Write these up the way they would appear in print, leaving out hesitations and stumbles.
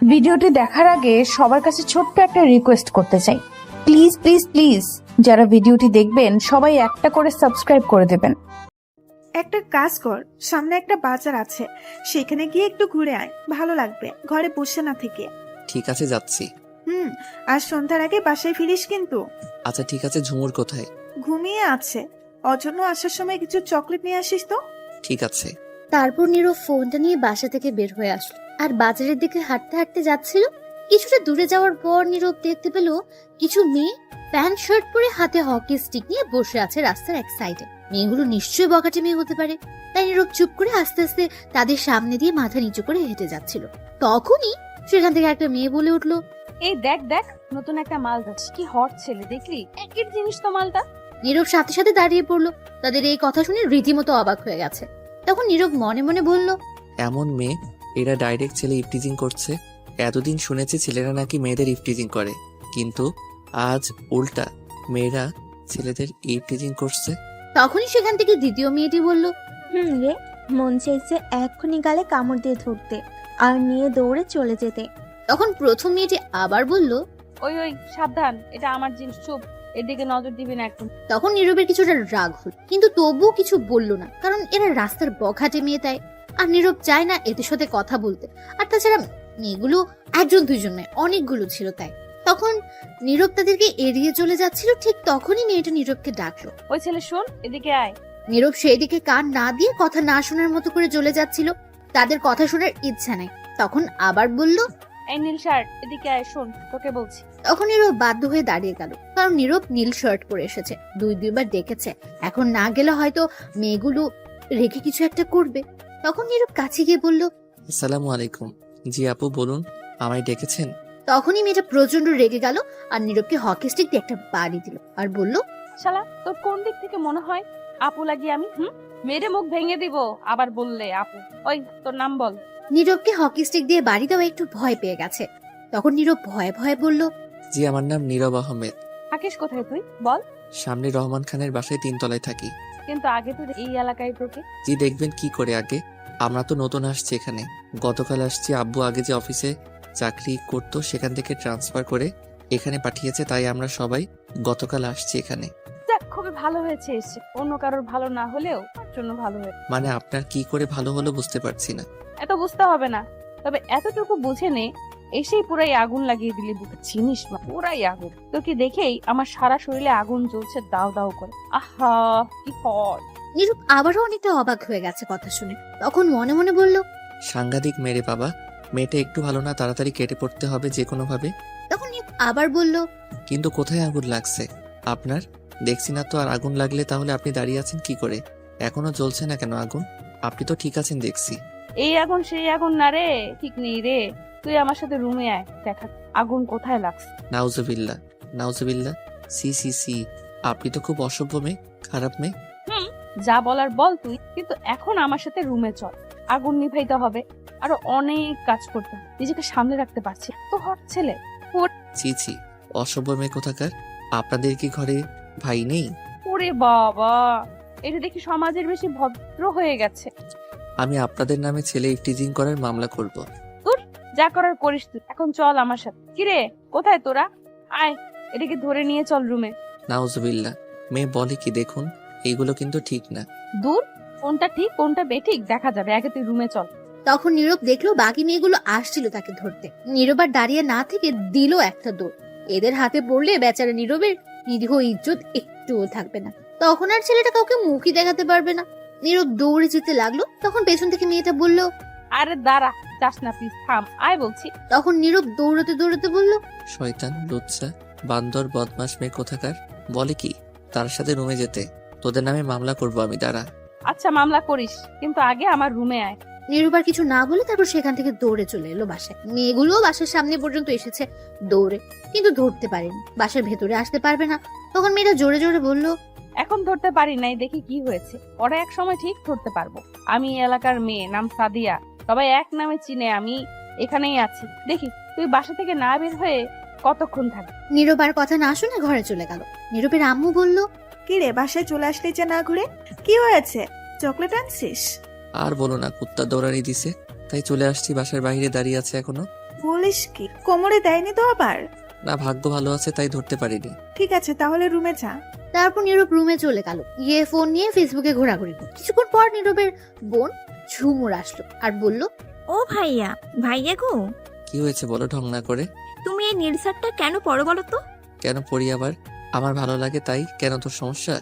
ভিডিওটি দেখার আগে সবার কাছে ছোট্ট একটা রিকোয়েস্ট করতে চাই, প্লিজ প্লিজ প্লিজ যারা ভিডিওটি দেখবেন সবাই একটা করে সাবস্ক্রাইব করে দেবেন। একটা কাজ কর, সামনে একটা বাজার আছে, সেখানে গিয়ে একটু ঘুরে আয়, ভালো লাগবে ঘরে বসে না থেকে। ঠিক আছে, যাচ্ছি। আজ সন্ধ্যার আগে বাসায় ফিরিস কিন্তু। আচ্ছা ঠিক আছে, ঝুমুর কোথায়? ঘুমিয়ে আছে। অজন্য আসার সময় কিছু চকলেট নিয়ে আসিস তো। ঠিক আছে। তারপর নীরব ফোনটা নিয়ে বাসা থেকে বের হয়ে আসলো আর বাজারের দিকে হাঁটতে হাঁটতে যাচ্ছিল। কিছুটা দূরে যাওয়ার পর নীরব দেখতে পেল কিছু মেয়ে প্যান্ট শার্ট পরে হাতে হকি স্টিক নিয়ে বসে আছে রাস্তার এক সাইডে। মেয়েগুলো নিশ্চয়ই বখাটে মেয়ে হতে পারে, তাই নীরব চুপ করে আস্তে আস্তে তাদের সামনে দিয়ে মাথা নিচু করে হেঁটে যাচ্ছিল। তখনই সেখান থেকে একটা মেয়ে বলে উঠলো, এই দেখ দেখ, নতুন একটা মাল যাচ্ছে, কি হট ছেলে, দেখলি? একই জিনিস তো মালটা। নীরব সাথে সাথে দাঁড়িয়ে পড়লো। তাদের এই কথা শুনে রীতিমতো অবাক হয়ে গেছে। তখন নীরব মনে মনে বলল, এমন মেয়ে, এরা ডাইরেক্ট ছেলে ইফটিজিং করছে। এতদিন শুনেছি ছেলেরা নাকি মেয়েদের ইফটিজিং করে, কিন্তু আজ উল্টা মেয়েরা ছেলেদের ইফটিজিং করছে। তখনই সেখান থেকে দ্বিতীয় মেয়েটি বলল, রে, মন চাইছে এক্ষুনি গালে কামড় দিয়ে ধরতে আর নিয়ে দৌড়ে চলে যেতে। তখন প্রথম মেয়েটি আবার বলল। ওই ওই সাবধান, এটা আমার জিনিস, চুপ, এদিকে নজর দিবি না একদম। তখন নীরবের কিছুটা রাগ হল, কিন্তু তবুও কিছু বলল না, কারণ এরা রাস্তার বখাটে মেয়ে তাই। আর নীরব চায় না এদের সাথে কথা বলতে। আর তাছাড়া মেয়েগুলো একজন দুইজন নয়, অনেকগুলো ছিল তাই। তখন নীরব তাদেরকে এড়িয়ে চলে যাচ্ছিল, ঠিক তখনই মেয়েটা নীরবকে ডাকলো। ওই ছেলে শোন, এদিকে আয়। নীরব সেই দিকে কান না দিয়ে কথা না শোনার মতো করে চলে যাচ্ছিল। তাদের কথা শোনার ইচ্ছা নাই। তখন আবার বলল, এই নীল শার্ট, এদিকে আয়, শোন তোকে বলছি। তখন নীরব বাধ্য হয়ে দাঁড়িয়ে গেল, কারণ নীরব নীল শার্ট পরে এসেছে, দুইবার দেখেছে। এখন না গেলে হয়তো মেয়েগুলো রেখে কিছু একটা করবে। তখন নীরব কাছে গিয়ে বলল, আসসালামু আলাইকুম। জি আপু বলুন, আমায় ডেকেছেন? তখনই মেয়েটা প্রচন্ড রেগে গেল আর নীরবকে হকি স্টিক দিয়ে একটা বাড়ি দিল আর বলল, শালা, তোর কোন দিক থেকে মনে হয় আপু লাগি আমি? মেরে মুখ ভেঙে দিব আবার বললে আপু। ওই তোর নাম বল। নীরবকে হকি স্টিক দিয়ে বাড়ি দেওয়া একটু ভয় পেয়ে গেছে। তখন নীরব ভয়ে ভয়ে বলল, জি আমার নাম নীরব আহমেদ। থাকিস কোথায় তুই বল? সামনে রহমান খানের বাসায় 3 তলায় থাকি। কিন্তু আগে তো এই এলাকায় তোকে। জি দেখবেন কি করে আগে, আমরা তো নতুন আসছি এখানে, গতকাল আসছি। আব্বু আগে যে অফিসে চাকরি করতো সেখান থেকে ট্রান্সফার করে এখানে পাঠিয়েছে, তাই আমরা সবাই গতকাল আসছি এখানে। যাক, খুবই ভালো হয়েছে এসে, অন্য কারোর ভালো না হলেও তার জন্য ভালো হয়েছে। মানে আপনার কি করে ভালো হলো বুঝতে পারছি না। এত বুঝতে হবে না, তবে এতটুকু বুঝে নে, এসেই পুরাই আগুন লাগিয়ে দিলি বুকে, চিনিস না? পুরাই আগুন। তোকে দেখেই আমার সারা শরীরে আগুন জ্বলছে দাও দাও করে। আহা কি হট। নীরব আবারও অনেকটা অবাক হয়ে গেছে কথা শুনে। তখন মনে মনে বলল, সাংঘাতিক মেরে বাবা, মেয়েটা একটু ভালো না, তাড়াতাড়ি কেটে পড়তে হবে যে কোনো ভাবে। তখন নীরব আবার বলল, কিন্তু কোথায় আগুন লাগছে আপনার? দেখছি না তো। আর আগুন লাগলে তাহলে আপনি দাঁড়িয়ে আছেন কি করে? এখনো জ্বলছে না কেন আগুন? আপনি তো ঠিক আছেন দেখছি। এই আগুন সেই আগুন না রে, ঠিক নেই রে। তুই আমার সাথে রুমে আয়, দেখা আগুন কোথায় লাগছে। নাউজুবিল্লাহ, নাউজুবিল্লাহ। সি সি সি, আপনি তো খুব অসভ্য মেয়ে, খারাপ মেয়ে। যা বলার বল তুই, কিন্তু এখন আমার সাথে রুমে চল। আগুন নিভাইতে হবে, আরো অনেক কাজ করতে হবে, নিজেকে সামনে রাখতে পারছি তো হট ছেলে। ছি ছি, অসভ্য মেয়ে কোথাকার। আপনাদের কি ঘরে ভাই নেই? ওরে বাবা, এটা দেখি সমাজের বেশি ভদ্র হয়ে গেছে। আমি আপনাদের নামে ছেলে ইফটিজিং করার মামলা করব। যা করার করিস তুই, এখন চল আমার সাথে। কিরে, কোথায় তোরা? আয়, এটাকে ধরে নিয়ে চল রুমে। নাউজুবিল্লাহ, মেয়ে বলে কি দেখুন, এইগুলো কিন্তু ঠিক না। দূর, কোনটা ঠিক কোনটা বেঠিক দেখা যাবে, আগে তুই রুমে চল। তখন নীরব দেখলো বাকি মেয়েগুলো আসছিল তাকে ধরতে। নীরব আর দাঁড়িয়ে না থেকে দিল একটা দৌড়। এদের হাতে পড়লে বেচারা নীরবের নিরীহ ইজ্জত একটুও থাকবে না। তখন আর ছেলেটা কাউকে মুখই দেখাতে পারবে না। নীরব দৌড়ে যেতে লাগলো। তখন পেছন থেকে মেয়েটা বলল, আরে দাঁড়া, যাস না প্লিজ, থাম, আয় বলছি। তখন নীরব দৌড়াতে দৌড়াতে বলল, শয়তান, লুচ্চা, বান্দর, বদমাস মেয়ে কোথাকার। বলে কি তার সাথে রুমে যেতে? তোদের নামে মামলা করব আমি, দাঁড়া। আচ্ছা মামলা করিস, কিন্তু আগে আমার রুমে আয়। নীরব আর কিছু না বলে তারপর সেখান থেকে দৌড়ে চলে এলো বাসায়। মেয়েগুলোও বাসার সামনে পর্যন্ত এসেছে দৌড়ে, কিন্তু ধরতে পারেনি, বাসার ভেতরে আসতে পারবে না। তখন মেয়েটা জোরে জোরে বলল, এখন ধরতে পারি নাই, দেখি কি হয়েছে, পরে এক সময় ঠিক ধরতে পারবো। আমি এই এলাকার মেয়ে, নাম সাদিয়া, সবাই এক নামে চিনে, আমি এখানেই আছি। দেখি তুই বাসা থেকে না বের হয়ে কতক্ষণ থাকবি। নীরব আর কথা না শুনে ঘরে চলে গেল। নীরবের আম্মু বলল, কি রে, বাসায় চলে আসলি যে না ঘুরে? কি হয়েছে, চকলেট আনছিস? আর বলো না, কুত্তা দৌড়ানি দিছে, তাই চলে আসছি, বাসার বাইরে দাঁড়িয়ে আছে এখনো। বলিস কি, কোমরে দেয়নি তো আবার? না, ভাগ্য ভালো আছে তাই ধরতে পারিনি। ঠিক আছে, তাহলে রুমে যা। তারপর নীরব রুমে চলে গেল, গিয়ে ফোন নিয়ে ফেসবুকে ঘোরাঘুরি করল। কিছুক্ষণ পর নীরবের বোন ঝুমুর আসলো আর বলল, ও ভাইয়া, ভাইয়া গো, কি হয়েছে বলো ঢং না করে। তুমি এই নীল শার্টটা কেন পরো বলো তো? কেন পড়ি আবার? আমার ভালো লাগে তাই। কেন তোর সমস্যা?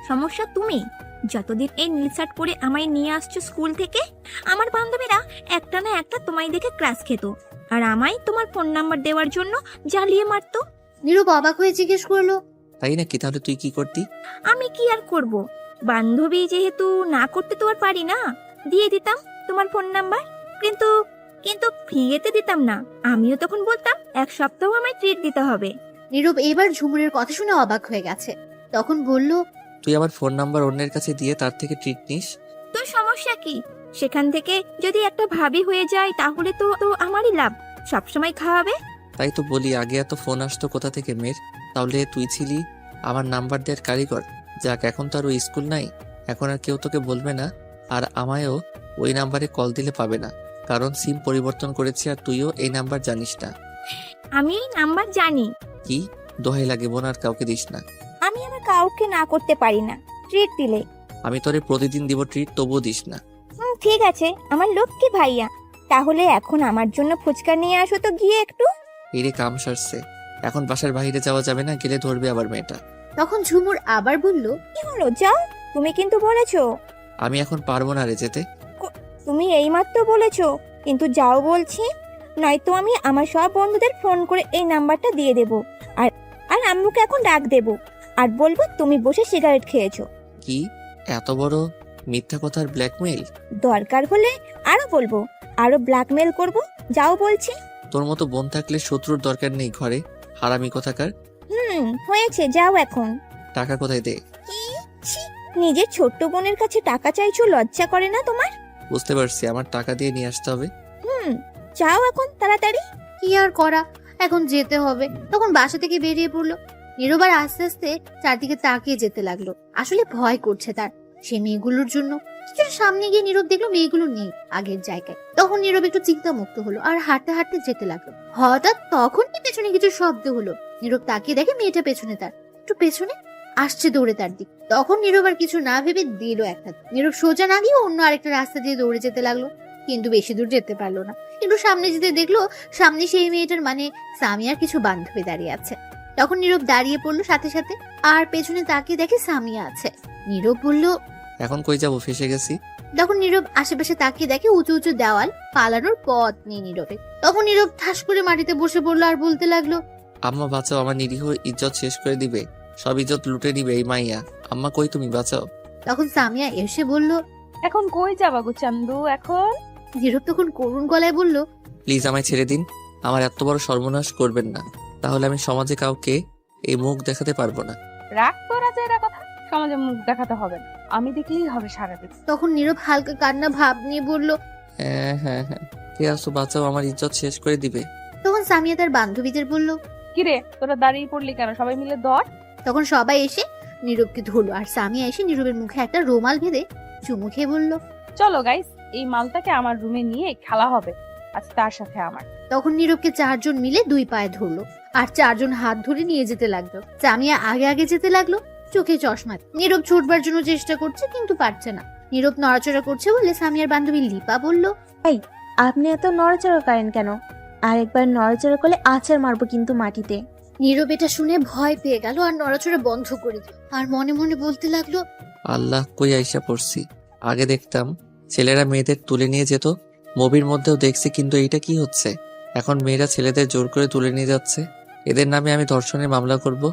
সমস্যা তুমি যতদিন এই নীল শার্ট পরে আমায় নিয়ে আসছো স্কুল থেকে, আমার বান্ধবীরা একটা না একটা তোমায় দেখে ক্লাস খেত, আর আমায় তোমার ফোন নাম্বার দেওয়ার জন্য জ্বালিয়ে মারতো। নীরব অবাক হয়ে জিজ্ঞেস করলো, তাই নাকি? তাহলে তুই কি করতি? আমি কি আর করব, বান্ধবী যেহেতু না করতে তো আর পারি না, দিয়ে দিতাম তোমার ফোন নাম্বার। কিন্তু কিন্তু ফ্রিতে দিতাম না, আমিও তখন বলতাম এক সপ্তাহ আমায় ট্রিট দিতে হবে। নীরব এবার ঝুমুরের কথা শুনে অবাক হয়ে গেছে। তখন বলল, তুই আমার ফোন নাম্বার অন্যের কাছে দিয়ে তার থেকে ট্রিট নিস? তোর সমস্যা কি? সেখান থেকে যদি একটা ভাবি হয়ে যায় তাহলে তো তো আমারই লাভ, সবসময় খাওয়াবে। তাই তো বলি, আগে এত ফোন আসতো কোথা থেকে মেয়ের? তাহলে তুই ছিলি আমার নাম্বার দেওয়ার কারিগর। যাক, এখন তো আর ওই স্কুল নাই, এখন আর কেউ তোকে বলবে না, আর আমায়ও ওই নাম্বারে কল দিলে পাবে না, কারণ সিম পরিবর্তন করেছি আর তুইও এই নাম্বার জানিস না। আমি এই নাম্বার জানি। কি দোহাই লাগে বোন, আর কাউকে দিস না। আমি আমার কাউকে না করতে পারি না ট্রিট দিলে। আমি তোরে প্রতিদিন দিব ট্রিট, তবুও দিস না। ঠিক আছে আমার লক্ষ্মী ভাইয়া, তাহলে এখন আমার জন্য ফুচকা নিয়ে আসো তো গিয়ে একটু। এই রে, কাম সারছে, এখন বাসার বাইরে যাওয়া যাবে না, গেলে ধরবে আবার মেয়েটা। তখন ঝুমুর আবার বলল, কি হলো, যাও, তুমি কিন্তু বলেছো। আমি এখন পারবো না রে যেতে। তুমি এইমাত্র বলেছো, কিন্তু যাও বলছি, নয়তো আমি আমার সব বন্ধুদের ফোন করে এই নাম্বারটা দিয়ে দেব, আর আর আম্মুকে এখন ডাক দেব, আর বলবো তুমি বসে সিগারেট খেয়েছো। কি এত বড় মিথ্যা কথার ব্ল্যাকমেইল? দরকার হলে আরো বলবো, আরো ব্ল্যাকমেল করব, যাও বলছি। তোর মতো বোন থাকলে শত্রুর দরকার নেই ঘরে, হারামি কোথাকার। হয়েছে, যাও এখন। টাকা কোথায় দে? ছি, নিজের ছোট্ট বোনের কাছে টাকা চাইছো, লজ্জা করে না তোমার? বুঝতে পারছি, আমার টাকা দিয়ে নিয়ে আসতে হবে। যাও এখন তাড়াতাড়ি। কি আর করা, এখন যেতে হবে। তখন বাসা থেকে বেরিয়ে পড়লো। নীরব আর আস্তে আস্তে চারদিকে তাকিয়ে যেতে লাগলো। আসলে ভয় করছে তার, সে মেয়েগুলোর জন্য। কিছুটা সামনে গিয়ে নীরব দেখলো মেয়েগুলো নেই আগের জায়গায়। তখন নীরব একটু চিন্তামুক্ত হলো আর হাঁটতে হাঁটতে যেতে লাগলো। হঠাৎ তখনই পেছনে কিছু শব্দ হলো। নীরব তাকিয়ে দেখে মেয়েটা পেছনে, তার একটু পেছনে আসছে দৌড়ে তার দিক। তখন নীরব আর কিছু না ভেবে দিল একটা। নীরব সোজা না গিয়ে অন্য আরেকটা রাস্তা দিয়ে দৌড়ে যেতে লাগলো, কিন্তু বেশি দূর যেতে পারলো না। কিন্তু সামনে যেতে দেখলো সামনে সেই মেয়েটার মানে সামিয়ার কিছু বান্ধবী দাঁড়িয়ে আছে। তখন নীরব দাঁড়িয়ে পড়লো সাথে সাথে, আর পেছনে তাকিয়ে দেখে সামিয়া আছে। নীরব বলল, এখন কই যাবো, ফেসে গেছি। তখন নীরব আশেপাশে তাকিয়ে দেখে উঁচু উঁচু দেওয়াল, পালানোর পথ নেই নীরবে। তখন নীরব ঠাস করে মাটিতে বসে পড়লো আর বলতে লাগলো, আম্মা বাঁচাও, আমার নিরীহ ইজ্জত শেষ করে দিবে, সব ইজ্জত লুটে নিবে এই মাইয়া। আম্মা কই তুমি, বাঁচাও। তখন সামিয়া এসে বলল, এখন কই যাবা গো চান্দু এখন? নীরব তখন করুণ গলায় বলল, প্লিজ আমায় ছেড়ে দিন, আমার এত বড় সর্বনাশ করবেন না, তাহলে আমি সমাজে কাউকে এই মুখ দেখাতে পারবো না। রাগ করা যায় না কথা, সমাজে মুখ দেখাতে হবে না, আমি দেখলেই হবে সারাদিন। তখন নীরব হালকা কান্না ভাব নিয়ে বলল, হ্যাঁ হ্যাঁ হ্যাঁ, কে আসো, বাঁচাও, আমার ইজ্জত শেষ করে দিবে। তখন সামিয়া তার বান্ধবীদের বলল। কিরে তোরা দাঁড়িয়ে পড়লি কেন? সবাই মিলে ধর। তখন সবাই এসে নীরবকে ধরলো, আর সামিয়া এসে নীরবের মুখে একটা রুমাল বেঁধে চুমু খেয়ে বলল, চলো গাইস, এই মালটাকে আমার রুমে নিয়ে খেলা হবে আজ তার সাথে আমার। তখন নীরবকে চারজন মিলে দুই পায়ে ধরলো, আর চারজন হাত ধরে নিয়ে যেতে লাগলো। সামিয়া আগে আগে যেতে লাগলো, চোখে চশমা। নীরব ছুটবার জন্য চেষ্টা করছে কিন্তু পারছে না। নীরব নড়াচড়া করছে বলে সামিয়ার বান্ধবী লিপা বলল, আপনি এত নড়াচড়া করেন কেন? আরেকবার নড়াচড়া করলে আছাড় মারবো কিন্তু মাটিতে। নীরব এটা শুনে ভয় পেয়ে গেল আর নড়াচড়া বন্ধ করে দিল, আর মনে মনে বলতে লাগলো, আল্লাহ, কই আইসা পড়ছি। আগে দেখতাম ছেলেরা মেয়েদের তুলে নিয়ে যেত, মুভির মধ্যেও দেখছি, কিন্তু এইটা কি হচ্ছে? এখন মেয়েরা ছেলেদের জোর করে তুলে নিয়ে যাচ্ছে। এদের নামে আমি ধর্ষণের মামলা করব।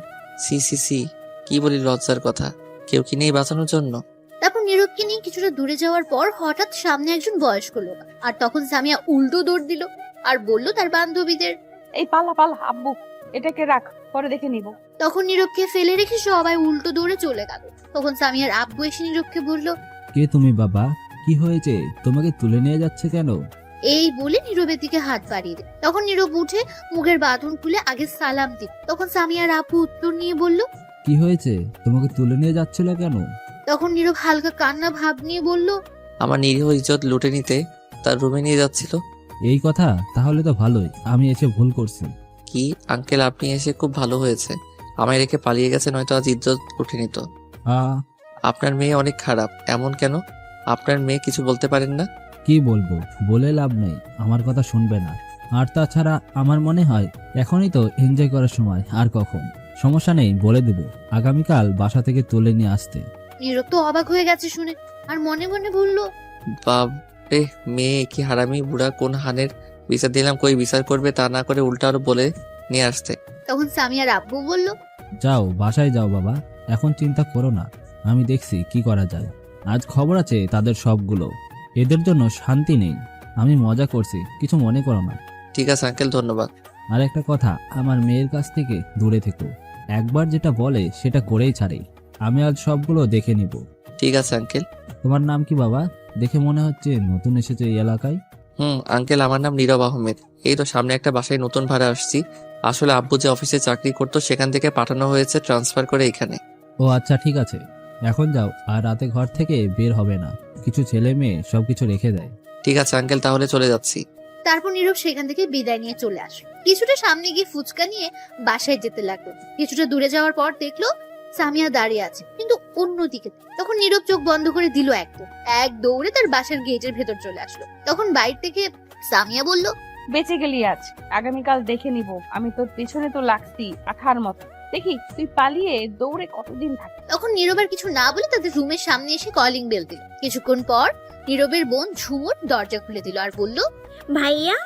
সি সি সি, কি বলি লজ্জার কথা। কেউ কি নেই বাঁচানোর জন্য? তারপর নীরবকে নিয়ে কিছুটা দূরে যাওয়ার পর হঠাৎ সামনে একজন বয়স্ক লোক, আর তখন সামিয়া উল্টো দৌড় দিল আর বলল তার বান্ধবীদের, এই পালা পালা আব্বু, এটাকে রাখ, পরে দেখে নিব। তখন নীরবকে ফেলে রেখে সবাই উল্টো দৌড়ে চলে গেল। তখন সামিয়ার আব্বু এসে নীরবকে বলল, কে তুমি বাবা, কি হয়েছে, তোমাকে তুলে নিয়ে যাচ্ছে কেন? এই বলে নীরবের দিকে হাত বাড়িয়ে দেয়। তখন নীরব উঠে মুখের বাঁধন খুলে আগে সালাম দিল। তখন সামিয়ার আব্বু উত্তর নিয়ে বলল, কি হয়েছে, তোমাকে তুলে নিয়ে যাচ্ছিল কেন? তখন নীরব হালকা কান্না ভাব নিয়ে বলল, আমার নিরীহ ইজ্জত লুটে নিতে তার রুমে নিয়ে যাচ্ছিল, এই কথা, তাহলে তো ভালোই, আমি এসে ভুল করছি। কি আঙ্কেল, আপনি এসে খুব ভালো হয়েছে। আমায় রেখে পালিয়ে গেছে, নয়তো আজ ইজ্জত উঠে নিত। আপনার মেয়ে অনেক খারাপ। এমন কেন? আপনার মেয়ে কিছু বলতে পারেন না? কি বলবো, বলে লাভ নেই, আমার কথা শুনবে না। আর তাছাড়া আমার মনে হয় এখনই তো এনজয় করার সময়, আর কখন। সমস্যা নেই, বলে দেব আগামীকাল বাসা থেকে তুলে নিয়ে আসতে। নীরব তো অবাক হয়ে গেছে শুনে, আর মনে মনে বলল, বাপরে, মেয়ে কি হারামি বুড়া, কোন হানের বিচার দিলাম, কই বিচার করবে, তা না করে উল্টা আরো বলে নিয়ে আসতে। তখন সামিয়ার আব্বু বলল, যাও বাসায় যাও বাবা, এখন চিন্তা করো না, আমি দেখছি কি করা যায়। আজ খবর আছে তাদের সবগুলো, এদের জন্য শান্তি নেই। আমি মজা করছি, কিছু মনে করো না। ঠিক আছে আঙ্কেল, ধন্যবাদ। আর একটা কথা, আমার মেয়ের কাছ থেকে দূরে থেকো। একবার যেটা বলে সেটা করেই ছাড়ে। আমি আজ সবগুলো দেখে নিব। ঠিক আছে আঙ্কেল। তোমার নাম কি বাবা? দেখে মনে হচ্ছে নতুন এসেছে এই এলাকায়। আঙ্কেল, আমার নাম নীরব আহমেদ। এই তো সামনে একটা বাসায় নতুন ভাড়া আসছি। আসলে আব্বু যে অফিসে চাকরি করতো সেখান থেকে পাঠানো হয়েছে ট্রান্সফার করে এখানে। ও আচ্ছা, ঠিক আছে, এখন যাও, আর রাতে ঘর থেকে বের হবে না। কিছু ছেলে মেয়ে সবকিছু রেখে দেয়। ঠিক আছে আঙ্কেল, তাহলে চলে যাচ্ছি। তারপর নীরব সেখান থেকে বিদায় নিয়ে চলে আসলো। কিছুটা সামনে গিয়ে ফুচকা নিয়ে বাসায় যেতে লাগলো। কিছুটা দূরে যাওয়ার পর দেখলো সামিয়া দাঁড়িয়ে আছে, কিন্তু অন্যদিকে। তখন নীরব চোখ বন্ধ করে দিল একদম, এক দৌড়ে তার বাসার গেটের ভেতর চলে আসলো। তখন বাইরে থেকে সামিয়া বলল, বেঁচে গেলি আজ, আগামীকাল দেখে নিব। আমি তোর পেছনে তো লাগছি আঠার মতো, দেখি তুই পালিয়ে দৌড়ে কতদিন থাকি। তখন নীরবের কিছু না বলে তাদের রুমের সামনে এসে কলিং বেল দিল। কিছুক্ষণ পর নীরবের বোন ঝুমুর দরজা খুলে দিল আর বলল, ভাইয়া,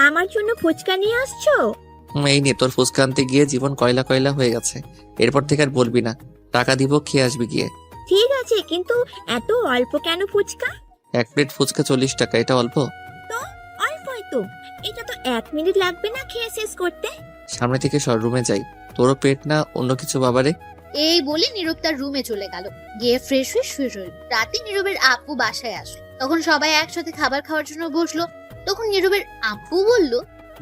আমার জন্য ফুচকা নিয়ে আসছো? এই নিয়ে তোর ফুচকা আনতে গিয়ে জীবন কয়লা কয়লা হয়ে গেছে। এরপর থেকে আর বলবি না। টাকা দিব, খেয়ে আসবি গিয়ে। ঠিক আছে, কিন্তু এত অল্প কেন ফুচকা? এক প্লেট ফুচকা 40 টাকা, এটা অল্প? অল্পই তো, এটা তো 1 মিনিট লাগবে না খেয়ে শেষ করতে। সামনে থেকে সর, রুমে যাই। তোরও পেট না অন্য কিছু বাবারে। এই বলে নীরব তার রুমে চলে গেল। গিয়ে ফ্রেশ হয়ে শুয়ে রইল। রাতে নীরবের আব্বু বাসায় আসলো। তখন সবাই একসাথে খাবার খাওয়ার জন্য বসলো। তখন নীরবের আব্বু বলল,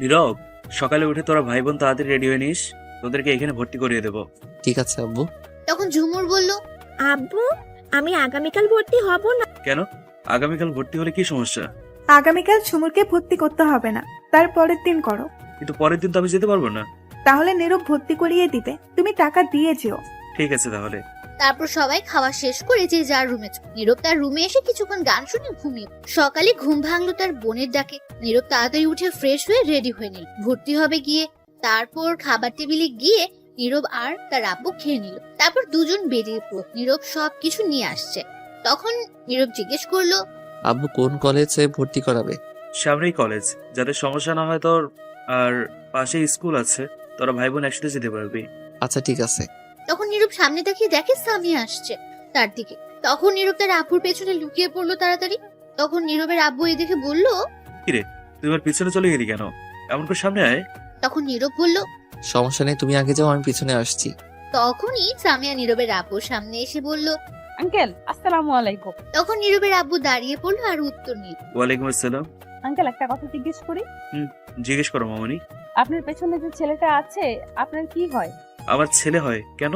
নীরব, সকালে উঠে তোরা ভাই বোন তাড়াতাড়ি রেডি হয়ে নিস, তোদেরকে এখানে ভর্তি করিয়ে দেবো। ঠিক আছে আব্বু। তখন ঝুমুর বলল, আব্বু, আমি আগামীকাল ভর্তি হব না। কেন? আগামীকাল ভর্তি হলে কি সমস্যা? আগামীকাল ঝুমুরকে ভর্তি করতে হবে না, তার পরের দিন করো। কিন্তু পরের দিন তো আমি যেতে পারবো না। তাহলে নীরব ভর্তি করিয়ে দিবে, তুমি টাকা দিয়ে যেও। ঠিক আছে তাহলে। তারপর সবাই খাওয়া শেষ করে যে যার রুমে চলে। নীরব তার রুমে এসে কিছুক্ষণ গান শুনে ঘুমিয়ে। সকালে ঘুম ভাঙলো তার বোনের ডাকে। নীরব তাড়াতাড়ি উঠে ফ্রেশ হয়ে রেডি হয়ে নিল, ভর্তি হবে গিয়ে। তারপর খাবার টেবিলে গিয়ে নীরব আর তার আব্বু খেয়ে নিল। তারপর দুজন বেরিয়ে পড়ল। নীরব সবকিছু নিয়ে আসছে। তখন নীরব জিজ্ঞেস করলো, আব্বু কোন কলেজে ভর্তি করাবে? সামনেই কলেজ, যাতে সমস্যা না হয় তোর, আর পাশে স্কুল আছে, তোরা ভাই বোন একসাথে যেতে পারবি। আচ্ছা ঠিক আছে। তখন নীরব সামনে তাকিয়ে দেখে সামিয়া আসছে তার দিকে। তখন নীরব তার আব্বুর পেছনে লুকিয়ে পড়লো তাড়াতাড়ি। তখন নীরবের আব্বু এই দেখে বলল, কিরে, তুই আমার পিছনে চলে গেলি কেন? এমন করে সামনে আয়। তখন নীরব বলল, সমস্যা নেই, তুমি আগে যাও, আমি পিছনে আসছি। তখনই সামিয়া নীরবের আব্বুর সামনে এসে বলল। আঙ্কেল, আসসালামু আলাইকুম। তখন নীরবের আব্বু দাঁড়িয়ে পড়লো আর উত্তর নিল। ওয়ালাইকুম আসসালাম। আঙ্কেল, একটা কথা জিজ্ঞেস করি। জিজ্ঞেস করো মামনি। আপনার পেছনে যে ছেলেটা আছে, আপনার কি হয়? আমার ছেলে হয় কেন?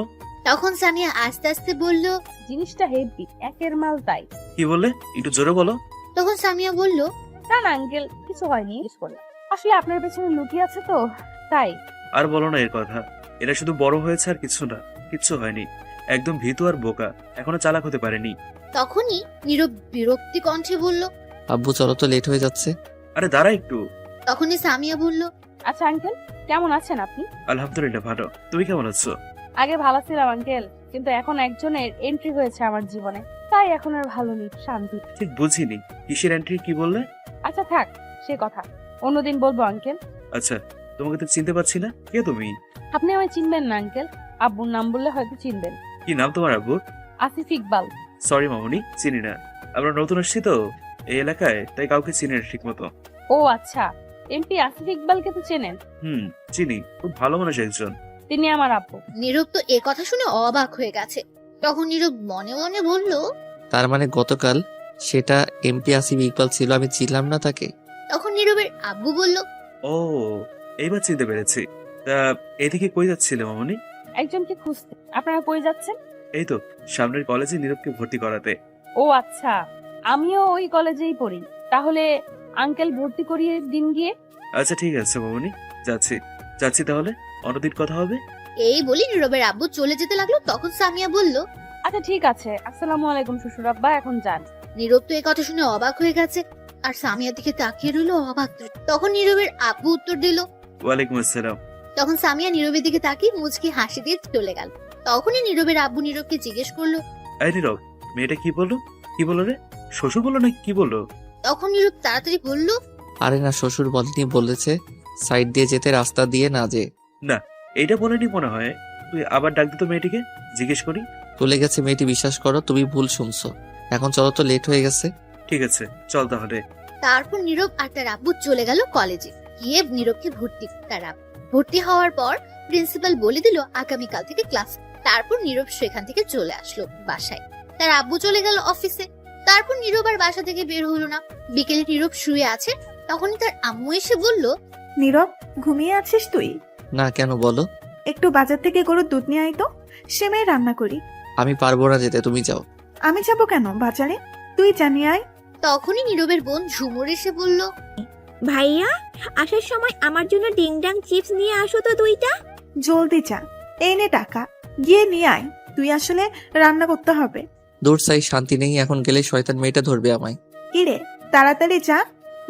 তখন সামিয়া আস্তে আস্তে বলল, জিনিসটা হেভি, একের মাল তাই। কি বললে? একটু জোরে বলো। তখন সামিয়া বলল, না না আঙ্কেল, কিছু হয়নি, জিজ্ঞেস করলাম। আসলে আপনার পেছনে লুকিয়ে আছে তো, তাই। আর বলো না এর কথা, এরা শুধু বড় হয়েছে আর কিছু না, কিচ্ছু হয়নি। একদম ভীতু আর বোকা, এখনো চালাক হতে পারেনি। তখনই নীরব বিরক্তি কণ্ঠে বলল, আব্বু চলো তো, লেট হয়ে যাচ্ছে। আরে দাঁড়া একটু। তখনই সামিয়া বলল, আচ্ছা আঙ্কেল, কেমন আছেন আপনি? আলহামদুলিল্লাহ ভালো, তুমি কেমন আছো? আগে ভালো ছিলাম আঙ্কেল, কিন্তু এখন একজনের এন্ট্রি হয়েছে আমার জীবনে, তাই এখন আর ভালো নেই, শান্তি। ঠিক বুঝিনি, কিসের এন্ট্রি কি বললে? আচ্ছা থাক সে কথা, অন্যদিন বলবো আঙ্কেল। আচ্ছা, তোমাকে তো চিনতে পারছি না, কে তুমি? আপনি আমায় চিনবেন না আঙ্কেল, আব্বুর নাম বললে হয়তো চিনবেন। কি নাম তোমার আব্বুর? আসিফ ইকবাল। সরি মামুনি, চিনি না। আমরা নতুন আসছি তো এই এলাকায়, তাই কাউকে চিনি না ঠিক মতো। ও আচ্ছা, এমপি আসিফ ইকবালকে তো চেনেন? চিনি, খুব ভালো মানুষ একজন। তিনি আমার আব্বু। নীরব তো এ কথা শুনে অবাক হয়ে গেছে। তখন নীরব মনে মনে বলল, তার মানে গতকাল সেটা এমপি আসিফ ইকবাল ছিল, আমি চিনলাম না তাকে। তখন নীরবের আব্বু বলল, ও, এইবার চিনতে পেরেছি। তা এদিকে কই যাচ্ছিলে মামুনি? একজনকে খুঁজতে। আপনারা কই যাচ্ছেন? এই তো সামনের কলেজে নীরবকে ভর্তি করাতে। ও আচ্ছা, আমিও ওই কলেজেই পড়ি। তাহলে আঙ্কেল ভর্তি করিয়ে দিন গিয়ে। আচ্ছা ঠিক আছে মামনি, যাচ্ছি যাচ্ছি তাহলে, অন্যদিন কথা হবে। এই বলি নীরবের আব্বু চলে যেতে লাগলো। তখন সামিয়া বলল, আচ্ছা ঠিক আছে, আসসালামু আলাইকুম শ্বশুর আব্বা, এখন যান। নীরব তো এই কথা শুনে অবাক হয়ে গেছে আর সামিয়ার দিকে তাকিয়ে রইল অবাক। তখন নীরবের আব্বু উত্তর দিল। ওয়ালাইকুম আসসালাম। তখন সামিয়া নীরবের দিকে তাকিয়ে মুচকি হাসি দিয়ে চলে গেল। তখনই নীরবের আব্বু নীরবকে জিজ্ঞেস করলো, এই নীরব, মেয়েটা কি বললো রে? শ্বশুর বললো নাকি কি বললো? তখন নীরব তাড়াতাড়ি বলল, আরে না, শ্বশুর বলেনি, বলেছে সাইড দিয়ে যেতে, রাস্তা দিয়ে না যে। না, এইটা বলেনি মনে হয়। তুই আবার ডাক দিত মেয়েটিকে, জিজ্ঞেস করি। চলে গেছে মেয়েটি, বিশ্বাস করো, তুমি ভুল শুনছো। এখন চলো তো, লেট হয়ে গেছে। ঠিক আছে চল তাহলে। তারপর নীরব আর তার আব্বু চলে গেল কলেজে। গিয়ে নীরবকে ভর্তি হওয়ার পর প্রিন্সিপাল বলে দিল আগামীকাল থেকে ক্লাস। তারপর নীরব সেখান থেকে চলে আসলো বাসায়। তার আব্বু চলে গেল অফিসে। তারপর নীরব আর বাসা থেকে বের হলো না। বিকেলে নীরব শুয়ে আছে, তখনই তার আম্মু এসে বলল, নীরব, ঘুমিয়ে আছিস তুই? না, কেন বলো? একটু বাজার থেকে গরুর দুধ নিয়ে আয় তো, সেমাই রান্না করি। আমি পারবো না যেতে, তুমি যাও। আমি যাবো কেন বাজারে? তুই জানিয়ে আয়। তখনই নীরবের বোন ঝুমুর এসে বলল, ভাইয়া, আসার সময় আমার জন্য ডিংডাং চিপস নিয়ে আসো তো 2টা। জলদি যা, এই নে টাকা, গিয়ে নিয়ে আয়। তুই আসলে রান্না করতে হবে। দূর চাই, শান্তি নেই, এখন গেলে শয়তান মেয়েটা ধরবে আমায়। কিরে, তাড়াতাড়ি যা,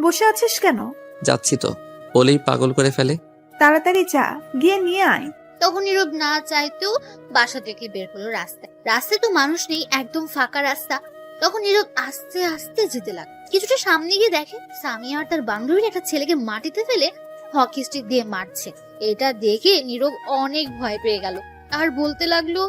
বসে আছিস কেন? যাচ্ছি তো, বলেই পাগল করে ফেলে। তাড়াতাড়ি যা, গিয়ে নিয়ে আয়। তখন নীরব না চাইতেও বাসা থেকে বের হলো রাস্তায় তো মানুষ নেই, একদম ফাঁকা রাস্তা। তখন নীরব আস্তে আস্তে যেতে লাগলো। কিছুটা সামনে গিয়ে দেখে সামিয়া আর তার বান্ধবীর একটা ছেলেকে মাটিতে ফেলে হকি স্টিক দিয়ে মারছে। এটা দেখে নীরব অনেক ভয় পেয়ে গেল আর বলতে লাগলো,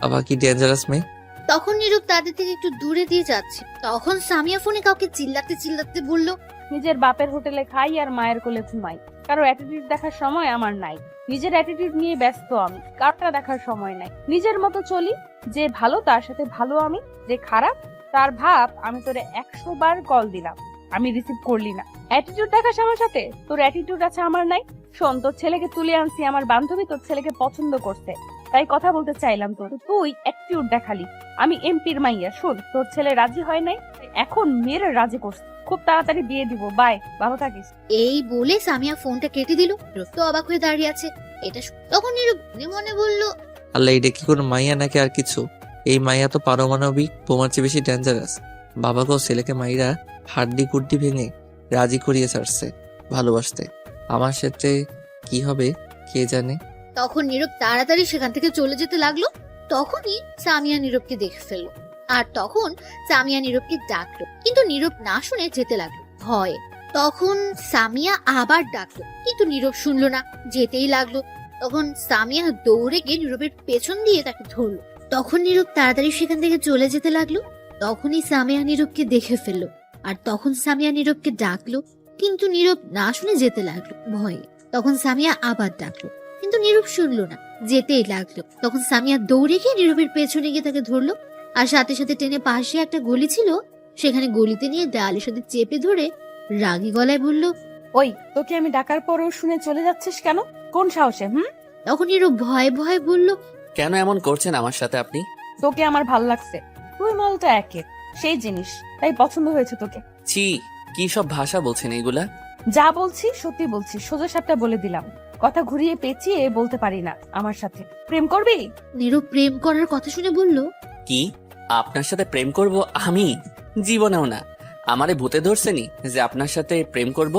বাবা কি ডেঞ্জারাস মেয়ে। তখন নীরব তাদের থেকে একটু দূরে দিয়ে যাচ্ছে। তখন সামিয়া ফোনে কাউকে চিল্লাতে চিল্লাতে বলল, নিজের বাপের হোটেলে খাই আর মায়ের কোলে ঘুমাই, কারো অ্যাটিটিউড দেখার সময় আমার নাই। নিজের অ্যাটিটিউড নিয়ে ব্যস্ত আমি, কারটা দেখার সময় নাই। নিজের মতো চলি, যে ভালো তার সাথে ভালো আমি, যে খারাপ তার ভাব। আমি তোরে 100 বার কল দিলাম, আমি রিসিভ করলি না। অ্যাটিটিউড দেখাস আমার সাথে, তোর অ্যাটিটিউড আছে আমার নাই। শোন, তোর ছেলেকে তুলে আনছি, আমার বান্ধবী তোর ছেলেকে পছন্দ করছে, তাই কথা বলতে চাইলাম। তুই অ্যাটিটিউড দেখালি। আমি এমপির মাইয়া, শোন, তোর ছেলে রাজি হয় নাই, এখন মেয়ের রাজি করছে, খুব তাড়াতাড়ি বিয়ে দিব, বাই, ভালো থাকিস। এই বলে সামিয়া ফোনটা কেটে দিল। নীরব তো অবাক হয়ে দাঁড়িয়ে আছে। তখন নীরব মনে মনে বলল, আল্লাহ, এটা কি কোনো মাইয়া নাকি আর কিছু? এই মাইয়া তো পারমাণবিক বোমার চেয়ে বেশি ডেঞ্জারাস। বাবাকেও ছেলেকে মাইরা হাড্ডি কুড্ডি ভেঙে রাজি করিয়ে ছাড়ছে ভালোবাসতে। আমার সাথে কি হবে কে জানে। তখন নীরব তাড়াতাড়ি সেখান থেকে চলে যেতে লাগলো। তখনই সামিয়া নীরবকে দেখে ফেললো আর তখন সামিয়া নীরবকে ডাকলো, কিন্তু নীরব না শুনে যেতে লাগলো ভয়ে। তখন সামিয়া আবার ডাকলো, কিন্তু নীরব শুনলো না, যেতেই লাগলো। তখন সামিয়া দৌড়ে গিয়ে নীরবের পেছন দিয়ে তাকে ধরলো। তখন নীরব তাড়াতাড়ি সেখান থেকে চলে যেতে লাগলো। তখনই সামিয়া নীরবকে দেখে ফেললো আর তখন সামিয়া নীরবকে ডাকলো, কিন্তু নীরব না শুনে যেতে লাগলো ভয়ে। তখন সামিয়া আবার ডাকলো, কিন্তু নীরব শুনলো না, যেতেই লাগলো। তখন সামিয়া দৌড়ে গিয়ে নীরবের পেছনে গিয়ে তাকে ধরলো আর সাথে সাথে টেনে পাশে একটা গলি ছিল, সেখানে গলিতে নিয়ে দেয়ালের সাথে চেপে ধরে রাগী গলায় বলল, ওই, তোকে আমি ডাকার পরেও শুনে চলে যাচ্ছিস কেন? কোন সাহসে? তখন নীরব ভয়ে ভয়ে বলল, কেন এমন করছেন আমার সাথে আপনি? তোকে আমার ভাল লাগছে, তুই মালটা একের সেই জিনিস, তাই পছন্দ হয়েছে তোকে। ছি, কি সব ভাষা বলছেন এগুলা? যা বলছি সত্যি বলছি, সোজা সাপটা বলে দিলাম, কথা ঘুরিয়ে পেঁচিয়ে বলতে পারি না। আমার সাথে প্রেম করবি? নীরব প্রেম করার কথা শুনে বলল, কি, আপনার সাথে প্রেম করব আমি? জীবনেও না। আমারে ভূতে ধরছেনি যে আপনার সাথে প্রেম করব?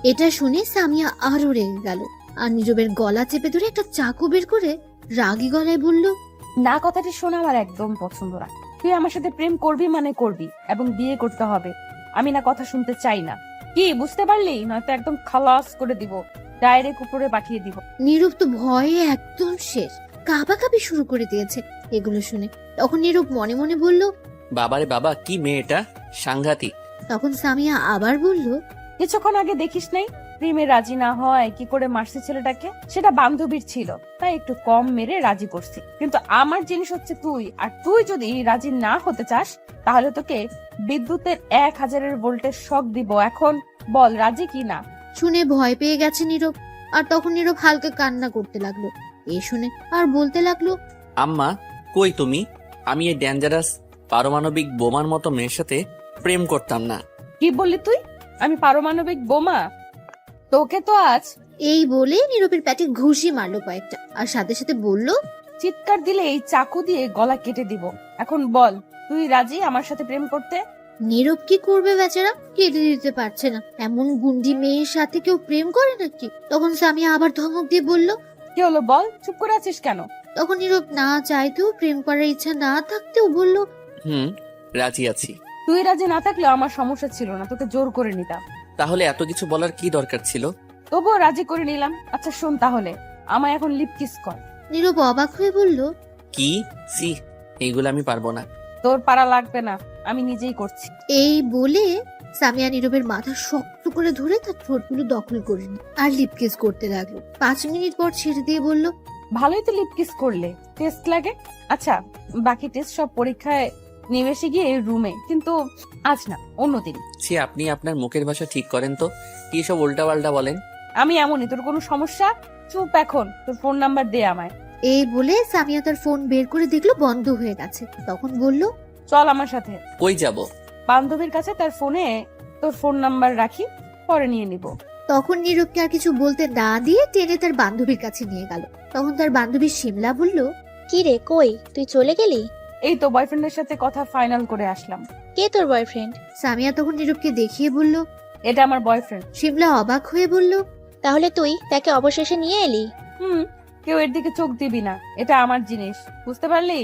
এটা শুনে সামিয়া আরো রেগে গেল আর নীরবের গলা চেপে ধরে একটা চাকু বের করে রাগী গলায় বলল, না, কথাটি শোনা আমার একদম পছন্দ না। তুই আমার সাথে প্রেম করবি মানে করবি, এবং বিয়ে করতে হবে। আমি না কথা শুনতে চাই না, কি বুঝতে পারলি? নয়তো একদম খালাস করে দিব, ডাইরেক্ট উপরে পাঠিয়ে দিব। নীরব তো ভয়ে একদম শেষ, কাঁপাকাঁপি শুরু করে দিয়েছে এগুলো শুনে। তখন নীরব মনে মনে বলল, বাবারে বাবা, কি মেয়েটা সাংঘাতিক। তখন সামিয়া আবার বলল, কিছুক্ষণ আগে দেখিস নাই প্রেমে রাজি না হয় কি করে মারছে ছেলেটাকে? সেটা বান্ধবীর ছিল, তাই একটু কম মেরে রাজি করছি। কিন্তু আমার জিনিস হচ্ছে তুই, আর তুই যদি রাজি না হতে চাস তাহলে তোকে বিদ্যুতের 1000 ভোল্টের শক দিব। এখন বল, রাজি কি না? শুনে ভয় পেয়ে গেছে নীরব, আর তখন নীরব হালকা কান্না করতে লাগলো। এই শুনে আর বলতে লাগলো, আম্মা, কই তুমি? আমি এই ডেঞ্জারাস পারমাণবিক বোমার মতো মেয়ের সাথে প্রেম করতাম না। কি বললি তুই? আমি পারমাণবিক বোমা? তোকে তো আজ এই বলে নীরবের পেটে ঘুষি মারলো কয়েকটা, আর সাথে সাথে বলল, চিৎকার দিলে এই চাকু দিয়ে গলা কেটে দিব। এখন বল, তুই রাজি আমার সাথে প্রেম করতে? নীরব কি করবে বেচারা, কেটে দিতে পারছে না। এমন গুন্ডি মেয়ের সাথে কেউ প্রেম করে নাকি? তখন সামিয়া আবার ধমক দিয়ে বলল। কি হলো বল, চুপ করে আছিস কেন? তখন নীরব না চাইতেও, প্রেম করার ইচ্ছা না থাকতেও বলল, রাজি আছি। তুই রাজি না থাকলেও আমার সমস্যা ছিল না, তোকে জোর করে নিতাম। তাহলে এত কিছু বলার কি দরকার ছিল? তবুও রাজি করে নিলাম। আচ্ছা শোন তাহলে, আমায় এখন লিপ কিস কর। নীরব অবাক হয়ে বলল, কি? সি, এইগুলো আমি পারবো না। তোর পারা লাগবে না, আমি নিজেই করছি। এই বলে সামিয়া নীরবের মাথা শক্ত করে ধরে তার ঠোঁটগুলো দখল করে নিল আর লিপ কিস করতে লাগলো। 5 মিনিট পর ছেড়ে দিয়ে বলল, ভালোই তো লিপ কিস করলে, টেস্ট লাগে। আচ্ছা, বাকি টেস্ট সব পরীক্ষায় নিবেশে গিয়ে রুমে, কিন্তু আজ না, অন্যদিন। ছি, আপনি আপনার মুখের ভাষা ঠিক করেন তো। কি সব উল্টা পাল্টা বলেন? আমি এমনই, তোর কোনো সমস্যা? চুপ এখন, তোর ফোন নাম্বার দে আমায়। এই বলে সামিয়া তার ফোন বের করে দেখলো বন্ধ হয়ে গেছে। তখন বলল, চল আমার সাথে। কই যাব? বান্ধবীর কাছে তার ফোনে তোর ফোন নাম্বার রাখি, পরে নিয়ে নিব। তখন নীরবকে আর কিছু বলতে না দিয়ে টেনে তার বান্ধবীর কাছে নিয়ে গেল। তখন তার বান্ধবী শিমলা বলল, কি রে, কই তুই চলে গেলি? এই তো বয়ফ্রেন্ডের সাথে কথা ফাইনাল করে আসলাম। কে তোর বয়ফ্রেন্ড? সামিয়া তখন নীরবকে দেখিয়ে বলল। এটা আমার বয়ফ্রেন্ড। শিমলা অবাক হয়ে বলল, তাহলে তুই তাকে অবশেষে নিয়ে এলি? কেউ এর দিকে চোখ দিবি না, এটা আমার জিনিস, বুঝতে পারলি?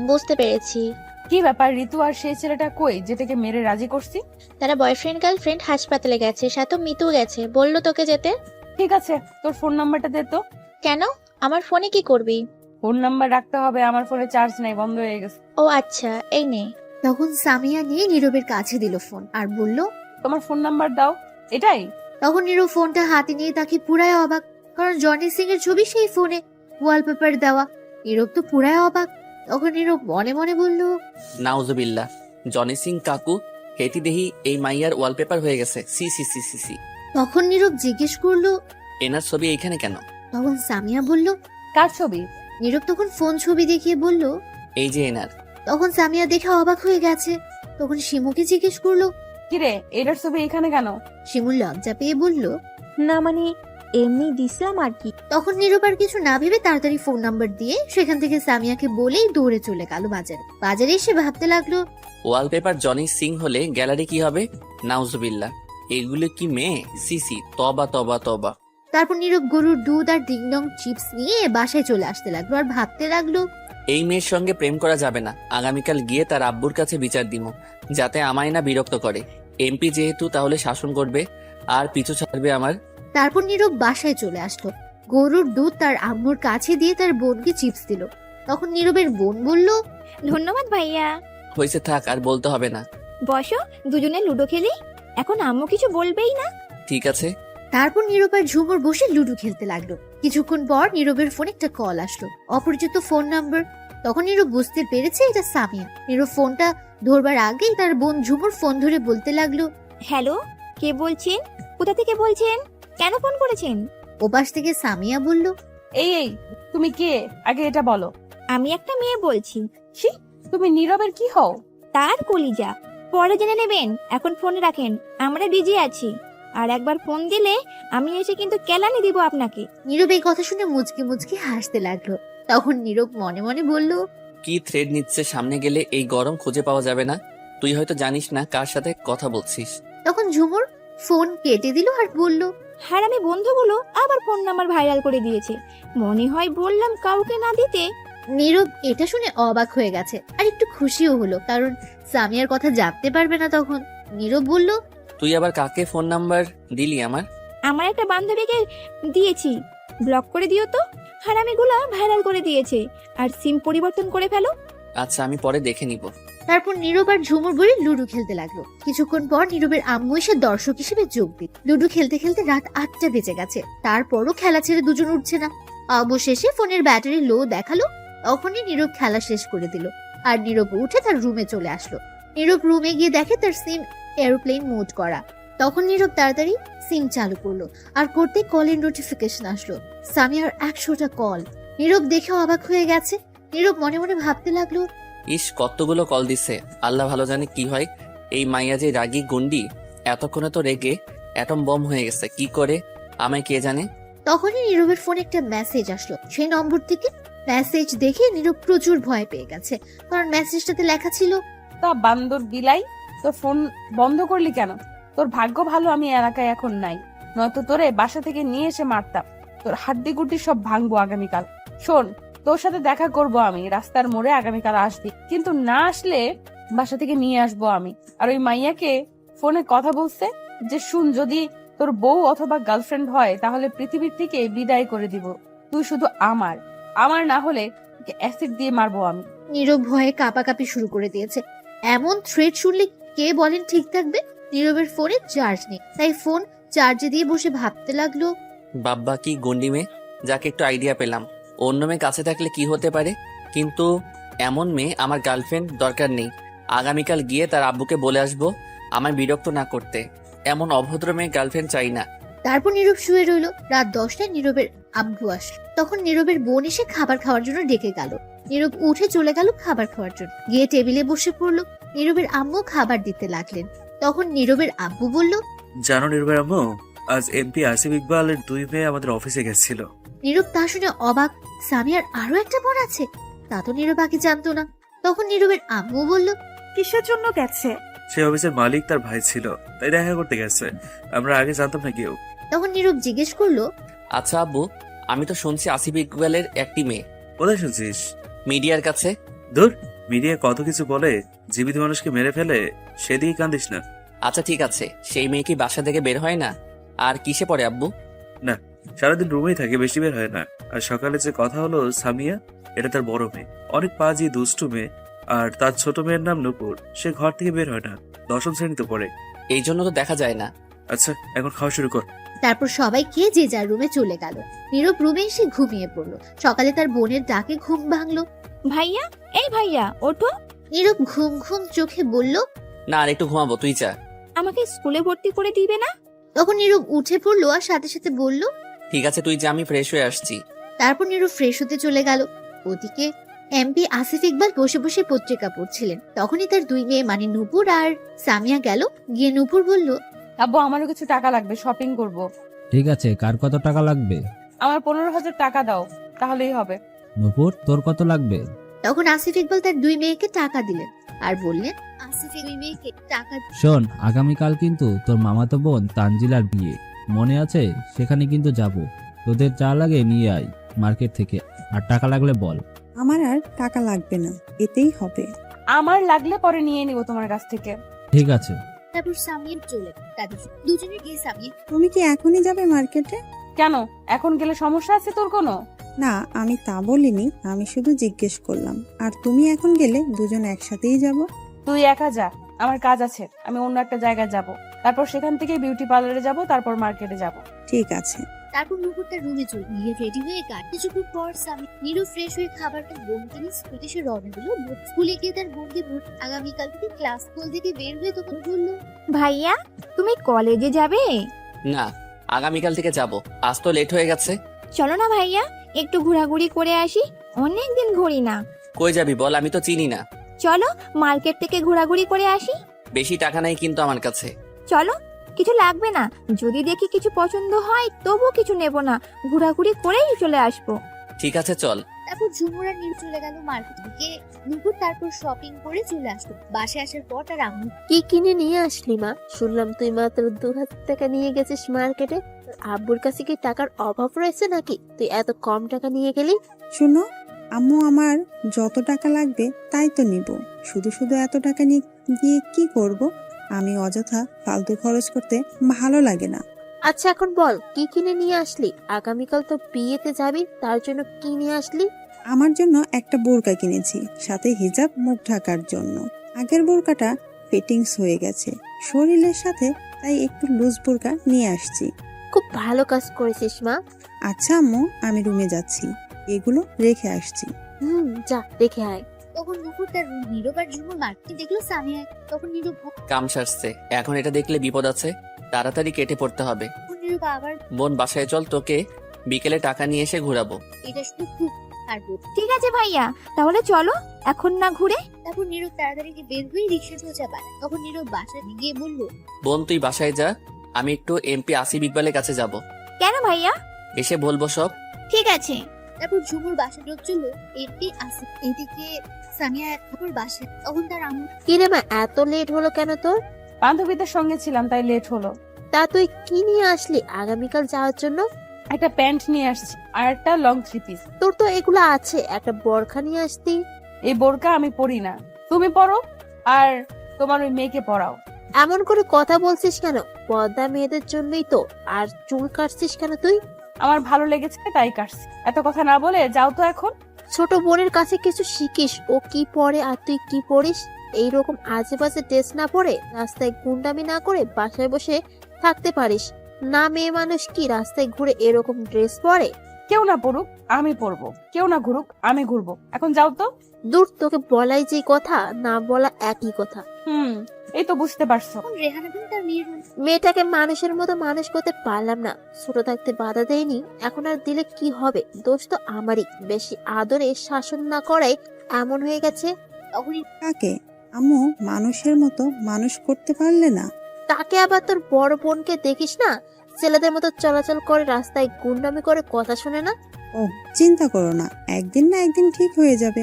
বুঝতে পেরেছি। কি ব্যাপার ঋতু, আর সেই ছেলেটা কই যেটাকে মেরে রাজি করছি? তারা বয়ফ্রেন্ড গার্লফ্রেন্ড হাসপাতালে গেছে, সাথে মিতু গেছে, বললো তোকে যেতে। ঠিক আছে, তোর ফোন নাম্বারটা দে তো। কেন, আমার ফোনে কি করবি? ফোন নাম্বার রাখতে হবে, আমার ফোনে চার্জ নেই, বন্ধ হয়ে গেছে। ও আচ্ছা, এই নে। তখন সামিয়া নিয়ে নীরবের কাছে দিল ফোন আর বলল, তোমার ফোন নাম্বার দাও। এটাই? তখন নীরব ফোনটা হাতে নিয়ে তাকে পুরাই অবাক, কারণ জনি সিং এর ছবি সেই ফোনে ওয়ালপেপার দেওয়া। নীরব তো পুরাই অবাক। তখন নীরব মনে মনে বলল, নাউজুবিল্লাহ, জনি সিং কাকু, হেতি দেহি এই মাইয়ার ওয়ালপেপার হয়ে গেছে। সি সি সি সি সি। তখন নীরব জিজ্ঞেস করলো, এনার ছবি এইখানে কেন? তখন সামিয়া বলল, কার ছবি? নীরব তখন ফোন ছবি দেখিয়ে বলল। এই যে এনার। তখন সামিয়া দেখে অবাক হয়ে গেছে। তখন শিমুকে জিজ্ঞেস করলো, কিরে, এটার ছবি এখানে কেন? শিমু লজ্জা পেয়ে বলল, না মানে এমনি দিছিলাম আর কি। তখন নীরব আর কিছু না ভেবে তাড়াতাড়ি ফোন নাম্বার দিয়ে সেখান থেকে সামিয়াকে বলেই দৌড়ে চলে গেল বাজারে এসে ভাবতে লাগলো, ওয়ালপেপার জনি সিং হলে গ্যালারি কি হবে? নাউজুবিল্লাহ, এগুলো কি মেয়ে? সি সি, তবা তবা তবা। তারপর নীরব গরুর দুধ আর ডিংডং চিপস নিয়ে বাসায় চলে আসতে লাগলো আর ভাবতে লাগলো, এই মেয়ের সঙ্গে প্রেম করা যাবে না। আগামীকাল গিয়ে তার আব্বুর কাছে বিচার দিব, যাতে আমায় না বিরক্ত করে। এমপি যেহেতু, তাহলে শাসন করবে আর পিছু ছাড়বে আমার। তারপর নীরব বাসায় চলে আসলো। গরুর দুধ তার আম্মুর কাছে দিয়ে তার বোনকে চিপস দিল। তখন নীরবের বোন বলল, ধন্যবাদ ভাইয়া। হয়েছে, থাক, আর বলতে হবে না। বসো, দুজনে লুডো খেলি, এখন আম্মু কিছু বলবেই না। ঠিক আছে। তারপর নীরব আর ঝুমুর বসে লুডো খেলতে লাগলো। কিছুক্ষণ পর নীরবের ফোনে একটা কল আসলো, অপরিচিত ফোন নাম্বার। তখন নীরব বুঝতে পেরেছে এটা সামিয়া। নীরব ফোনটা ধরবার আগেই তার বোন ঝুমুর ফোন ধরে বলতে লাগলো, হ্যালো, কে বলছেন? কোথা থেকে বলছেন? কেন ফোন করেছেন? ওপাশ থেকে সামিয়া বলল, এই তুমি কে, আগে এটা বলো। আমি একটা মেয়ে বলছি। ছি, তুমি নীরবের কি হও? তার কলিজা, পরে জেনে নেবেন, এখন ফোন রাখেন, আমরা বিজি আছি। আর একবার ফোন দিলে আমি এসে কিন্তু কেলানি দিব আপনাকে। নীরব এই কথা শুনে মুচকি মুচকি হাসতে লাগলো। তখন নীরব মনে মনে বলল, কি থ্রেড নিচ্ছে, সামনে গেলে এই গরম খুঁজে পাওয়া যাবে না। তুই হয়তো জানিস না কার সাথে কথা বলছিস। তখন ঝুমুর ফোন কেটে দিল আর বলল, হারামি বন্ধুগুলো আবার ফোন নাম্বার ভাইরাল করে দিয়েছে, মনে হয় বললাম কাউকে না দিতে। নীরব এটা শুনে অবাক হয়ে গেছে আর একটু খুশিও হলো, কারণ সামিয়ার কথা জানতে পারবে না তখন। নীরব বলল, তুই আবার কাকে ফোন নাম্বার দিলি আমার? আমার একটা বান্ধবীকে দিয়েছি, ব্লক করে দিও তো, হারামিগুলা ভাইরাল করে দিয়েছে, আর সিম পরিবর্তন করে ফেলো। আচ্ছা, আমি পরে দেখে নিব। তারপর নীরব আর ঝুমুর বলে লুডো খেলতে লাগলো। কিছুক্ষণ পর নীরবের আম্মু এসে দর্শক হিসেবে যোগ দিল। লুডো খেলতে খেলতে রাত 8টা বেজে গেছে, তারপরও খেলা ছেড়ে দুজন উঠছে না। অবশেষে ফোনের ব্যাটারি লো দেখালো। তখনই নীরব খেলা শেষ করে দিল আর নীরব উঠে তার রুমে চলে আসলো। নীরব রুমে গিয়ে দেখে তার সিম এরোপ্লেন মোড করা। তখন নীরব তাড়াতাড়ি সিম চালু করলো আর করতে কলের নোটিফিকেশন আসলো, সামিয়ার 100টা কল। নীরব দেখে অবাক হয়ে গেছে। নীরব মনে মনে ভাবতে লাগলো, ইস, কতগুলো কল দিছে, আল্লাহ ভালো জানে কি হয়। এই মাইয়া যে রাগী গুন্ডি, এতক্ষণে তো রেগে অ্যাটম বম হয়ে গেছে। কি করে আমায় কে জানে। তখনই নীরবের ফোনে একটা মেসেজ আসলো। সেই নম্বর থেকে মেসেজ দেখে নীরব প্রচুর ভয় পেয়ে গেছে, কারণ মেসেজটাতে লেখা ছিল, তা বান্দর বিলাই, তোর ফোন বন্ধ করলি কেন? তোর ভাগ্য ভালো আমি এলাকায় এখন নাই, নয়তো তোরে বাসা থেকে নিয়ে এসে মারতাম। তোর হাড্ডি গুড্ডি সব ভাঙবো আগামীকাল। শোন, তোর সাথে দেখা করব আমি রাস্তার মোড়ে, আগামীকাল আসবি, কিন্তু না আসলে বাসা থেকে নিয়ে আসবো আমি। আর ওই মাইয়াকে ফোনে কথা বলছে যে শুন, যদি তোর বউ অথবা গার্লফ্রেন্ড হয় তাহলে পৃথিবীর থেকে বিদায় করে দিব। তুই শুধু আমার না হলে অ্যাসিড দিয়ে মারবো আমি। নীরব ভয়ে কাঁপাকাঁপি শুরু করে দিয়েছে। এমন থ্রেট শুনলে কে বলেন ঠিক থাকবে? নীরবের ফোনে চার্জ নেই, তাই ফোন চার্জে দিয়ে বসে ভাবতে লাগলো, বাব্বা কি গন্ডি মেয়ে, যাকে একটু আইডিয়া পেলাম। অন্য মেয়ে কাছে থাকলে কি হতে পারে, কিন্তু এমন মেয়ে আমার গার্লফ্রেন্ড দরকার নেই। আগামীকাল গিয়ে তার আব্বুকে বলে আসবো আমায় বিরক্ত না করতে। এমন অভদ্র মেয়ে গার্লফ্রেন্ড চাই না। তারপর নীরব শুয়ে রইল। রাত 10টায় নীরবের আব্বু আসে। তখন নীরবের বোন এসে খাবার খাওয়ার জন্য ডেকে গেল। নীরব উঠে চলে গেল খাবার খাওয়ার জন্য, গিয়ে টেবিলে বসে পড়লো। নীরবের আম্মু খাবার দিতে লাগলেন। তখন নীরবের আব্বু বলল, জানো নির্ভয় আম্মু, আজ এমপি আসিফ ইকবালের 2 মেয়ে আমাদের অফিসে গেছিল। নীরব তা শুনে অবাক। সামিয়ার আরো একটা বোন আছে, তা তো নীরব আগে জানতো না। তখন নীরবের আম্মু বলল, কিসের জন্য গেছে? সে অফিসের মালিক তার ভাই ছিল, তাই দেখা করতে গেছে। আমরা আগে জানতাম না কেউ। তখন নীরব জিজ্ঞেস করলো, আচ্ছা আব্বু, আমি তো শুনছি আসিফ ইকবালের একটি মেয়ে। কোথায় শুনছিস? মিডিয়ার কাছে। দূর, মিডিয়া কত কিছু বলে, জীবিত মানুষকে মেরে ফেলে, সেদিকে কান্দিস না। আচ্ছা ঠিক আছে, সেই মেয়ে কি বাসা থেকে বের হয় না? আর কিসে পড়ে আব্বু? না, সারাদিন রুমেই থাকে, বেশি বের হয় না। আর সকালে যে কথা হলো সামিয়া, এটা তার বড় মেয়ে, অনেক পাজি দুষ্টু মেয়ে। আর তার ছোট মেয়ের নাম নূপুর, সে ঘর থেকে বের হয় না, 10ম শ্রেণীতে পড়ে। এই জন্য তো দেখা যায় না। আচ্ছা, এখন খাওয়া শুরু কর। তারপর সবাই খেয়ে যে যার রুমে চলে গেল। নীরব রুমে এসে ঘুমিয়ে পড়লো। সকালে তার বোনের ডাকে ঘুম ভাঙলো। ভাইয়া, এই ভাইয়া ওঠো। নীরব ঘুম ঘুম চোখে বলল, না আর একটু ঘুমাবো, তুই যা। আমাকে স্কুলে ভর্তি করে দিবে না? তখন নীরব উঠে পড়লো আর সাথে সাথে বলল, ঠিক আছে তুই যা, আমি ফ্রেশ হয়ে আসছি। তারপর নীরব ফ্রেশ হতে চলে গেল। ওদিকে এমপি আসিফ ইকবাল বসে বসে পত্রিকা পড়ছিলেন। তখনই তার 2 মেয়ে মানে নূপুর আর সামিয়া গেল। গিয়ে নূপুর বলল, আব্বু আমারও কিছু টাকা লাগবে, শপিং করব। ঠিক আছে, কার কত টাকা লাগবে? আমার 15,000 টাকা দাও, তাহলেই হবে। নূপুর, তোর কত লাগবে? তখন আসিফ ইকবাল তার 2 মেয়েকে টাকা দিলেন আর বললেন, আসিফ 2 মেয়েকে টাকা। শোন, আগামীকাল কিন্তু তোর মামাতো বোন তানজিলার বিয়ে, মনে আছে? সেখানে কিন্তু যাব। তোদের যা লাগে নিয়ে আয় মার্কেট থেকে, আর টাকা লাগলে বল। আমার আর টাকা লাগবে না, এতেই হবে। আমার লাগলে পরে নিয়ে নিব তোমার কাছ থেকে। ঠিক আছে। তারপর সামিয়া চলে গেল। তাদের দুজনে গিয়ে সামিয়া, তুমি কি এখনই যাবে মার্কেটে? কেন, এখন গেলে সমস্যা আছে তোর কোনো? না, আমি তা বলিনি, আমি শুধু জিজ্ঞেস করলাম। আর তুমি এখন গেলে দুজন একসাথেই যাব? তুই একা যা, আমার কাজ আছে, আমি অন্য একটা জায়গায় যাব। তারপর সেখান থেকে বিউটি পার্লারে যাব, তারপর মার্কেটে যাব। ঠিক আছে। তারপর নূপুর তার রুমে চলে গিয়ে রেডি হয়ে গাড়ি। কিছুক্ষণ পর সামি নীরব ফ্রেশ হয়ে খাবারটা বোনকে নিয়ে স্কুলে সে রওনা দিল। স্কুলে গিয়ে তার বোনকে আগামীকাল থেকে ক্লাস স্কুল থেকে বের হয়ে তখন বলল, ভাইয়া, তুমি কলেজে যাবে? না, আগামীকাল থেকে যাব, আজ তো লেট হয়ে গেছে। চলো না ভাইয়া, একটু ঘোরাঘুরি করে আসি, অনেকদিন ঘুরি না। কই যাবি বল, আমি তো চিনি না। চলো মার্কেট থেকে ঘোরাঘুরি করে আসি। বেশি টাকা নাই কিন্তু আমার কাছে। চলো, কিছু লাগবে না, যদি দেখি কিছু পছন্দ হয় তবু কিছু নেব না, ঘোরাঘুরি করেই চলে আসবো। ঠিক আছে চল। তারপর ঝুমুর আর নীল চলে গেল মার্কেট থেকে। নূপুর তারপর শপিং করে চলে আসলো। বাসে আসার পর তার আম্মু, কি কিনে নিয়ে আসলি মা? শুনলাম তুই মাত্র 2,000 টাকা নিয়ে গেছিস মার্কেটে। তোর আব্বুর কাছে কি টাকার অভাব রয়েছে নাকি তুই এত কম টাকা নিয়ে গেলি? শোনো আম্মু, আমার যত টাকা লাগবে তাই তো নিব। শুধু শুধু এত টাকা নিয়ে গিয়ে কি করব? আমি অযথা ফালতু খরচ করতে ভালো লাগে না। আচ্ছা এখন বল, কি কিনে নিয়ে আসলি? আগামীকাল তো বিয়েতে যাবি, তার জন্য কি নিয়ে আসলি? আমার জন্য একটা বোরকা কিনেছি, সাথে হিজাব, মুখ ঢাকার জন্য। আগের বোরকাটা ফিটিংস হয়ে গেছে শরীরের সাথে, তাই একটু লুজ বোরকা নিয়ে আসছি। খুব ভালো কাজ করেছিস মা। আচ্ছা আম্মু, আমি রুমে যাচ্ছি, এগুলো রেখে আসছি। যা রেখে আয়। তখন নূপুর তার নীরব আর ঝুমুর মার্কেটে দেখলো সামিয়া। তখন নীরব কাম সারছে, এখন এটা দেখলে বিপদ আছে, তাড়াতাড়ি কেটে পড়তে হবে। নীরব আবার, বোন বাসায় চল, তোকে বিকেলে টাকা নিয়ে এসে ঘুরাবো। এটা শুধু খুব আর বলল, ঠিক আছে ভাইয়া, তাহলে চলো এখন না ঘুরে। তারপর নীরব তাড়াতাড়ি বের হয়ে রিক্সা সোজা পায়। তখন নীরব বাসায় গিয়ে বলল, বোন তুই বাসায় যা, আমি একটু এমপি আসিফ ইকবালের কাছে যাব, কেন ভাইয়া? এসে বলবো সব। ঠিক আছে। তারপর ঝুমুর বাসায় ঢুকছিল এমপি আসিফ। এদিকে সামিয়া একবার বাসায়। তখন তার আম্মু, কি রে মা, এত লেট হলো কেন তোর? বান্ধবীদের সঙ্গে ছিলাম তাই লেট হলো। তা তুই কি নিয়ে আসলি আগামীকাল যাওয়ার জন্য? একটা প্যান্ট নিয়ে আসছি আর একটা লং 3 পিস। তোর তো এগুলো আছে, একটা বোরখা নিয়ে আসতি। এই বোরকা আমি পরি না, তুমি পরো আর তোমার ওই মেয়েকে পরাও। এমন করে কথা বলছিস কেন? পর্দা মেয়েদের জন্যই তো। আর চুল কাটছিস কেন তুই? আমার ভালো লেগেছে তাই কাটছি। এত কথা না বলে যাও তো এখন। ছোট বোনের কাছে কিছু শিখিস, ও কি পরে আর তুই কি পড়িস। এইরকম আজে বাজে ড্রেস না পরে, রাস্তায় গুন্ডামি না করে বাসায় বসে থাকতে পারিস না। মেয়ে মানুষ কি রাস্তায় ঘুরে এরকম ড্রেস পরে? কেউ না পড়ুক আমি পরবো, কেউ না ঘুরুক আমি ঘুরবো। এখন যাও তো। দূর, তোকে বলাই যে কথা, না বলা একই কথা। এই তো বুঝতে পারছো। রেহানা কিন্তু তার মেয়েটাকে মানুষের মতো মানুষ করতে পারলাম না। ছোট থাকতে বাধা দেয়নি, এখন আর দিলে কি হবে? দোষ তো আমারই। বেশি আদরে শাসন না করায় এমন হয়ে গেছে। তখনই কাকে আম্মু মানুষের মতো মানুষ করতে পারলে না? তাকে আবার তোর বড় বোনকে দেখিস না, ছেলেদের মতো চলাচল করে, রাস্তায় গুন্ডামি করে, কথা শুনে না। ও চিন্তা করো না, একদিন না একদিন ঠিক হয়ে যাবে।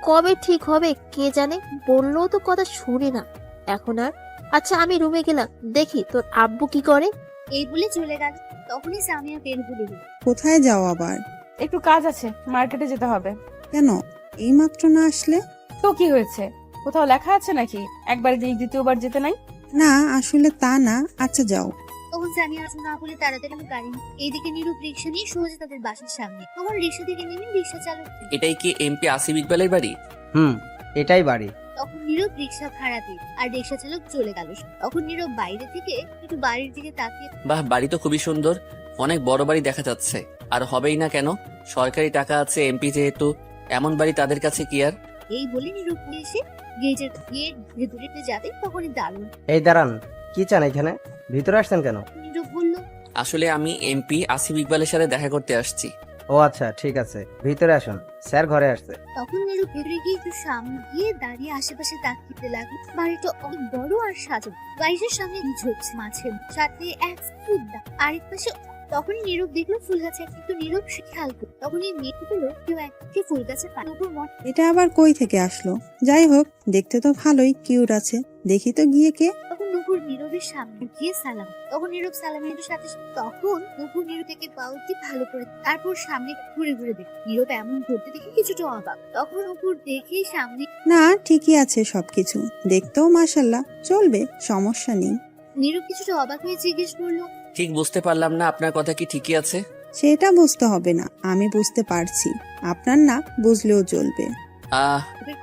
কবে ঠিক হবে কে জানে, বললেও তো কথা শুনে না এখন আর। আচ্ছা আমি রুমে গেলাম, দেখি তোর আব্বু কি করে। এই বলে চলে গেল। তখনই সামিয়া বের হয়ে গেল। কোথায় যাও আবার? একটু কাজ আছে, মার্কেটে যেতে হবে। কেন এই মাত্র না আসলে? তো কি হয়েছে, কোথাও লেখা আছে নাকি একবার গিয়ে দ্বিতীয়বার যেতে নাই? না আসলে তা না। আচ্ছা যাও। তখন সামিয়া না বলে তাড়াতাড়ি আমার গাড়ি। এইদিকে নীরব রিক্সা নিয়ে সোজা তাদের বাসার সামনে। তখন রিক্সা থেকে নেমে রিক্সা চালক, এটাই কি এমপি আসিফ ইকবালের বাড়ি? এটাই বাড়ি। তখন নীরব রিক্সা ভাড়া দিল আর রিক্সা চালক চলে গেল। তখন নীরব বাইরে থেকে একটু বাড়ির দিকে তাকিয়ে, বাহ, বাড়ি তো খুবই সুন্দর, অনেক বড় বাড়ি দেখা যাচ্ছে। আর হবেই না কেন, সরকারি টাকা আছে এমপি যেহেতু, এমন বাড়ি তাদের কাছে কি আর। এই বলে নীরব এসে গেটের ভেতরে যাবে। তখনই দারুণ এই দাঁড়ান, কি চান এখানে? ভিতরে আসছেন কেন? নীরব বলল, আসলে আমি এমপি আসিফ ইকবালের সাথে দেখা করতে আসছি। ও আচ্ছা, ঠিক আছে, ভিতরে আসুন, স্যার ঘরে আসছে। তখন নীরব ভেতরে গিয়ে একটু সামনে গিয়ে দাঁড়িয়ে আশেপাশে তাকিয়ে লাগলো। বাড়িটা অনেক বড় আর সাজানো। বাড়িটার সামনে ঝুঁকছে মাছের সাথে এক ফুটদা, আরেক পাশে। তখন নীরব দেখলো ফুল গাছে একটু নীরব খেয়াল করলো। তখনই মেয়েটি পেলো কেউ একটি ফুল গাছের পাতার উপর এটা আবার কই থেকে আসলো? যাই হোক, দেখতে তো ভালোই কিউট আছে। দেখি তো গিয়ে কে। তখন নুপুর নীরবের সামনে গিয়ে সালাম। তখন নীরব সালামের সাথে তখন নুপুর নীরব থেকে পাউটি ভালো করে, তারপর সামনে ঘুরে ঘুরে দেখ। নীরব এমন ঘুরতে দেখে কিছুটা অবাক। তখন নুপুর দেখে সামনে, না ঠিকই আছে সবকিছু, দেখতেও মাশাল্লাহ, চলবে, সমস্যা নেই। নীরব কিছুটা অবাক হয়ে জিজ্ঞেস করলো, ঠিক বুঝতে পারলাম না, আপনার কথা কি ঠিকই আছে? সেটা বুঝতে হবে না, আমি বুঝতে পারছি। আপনার না বুঝলেও চলবে।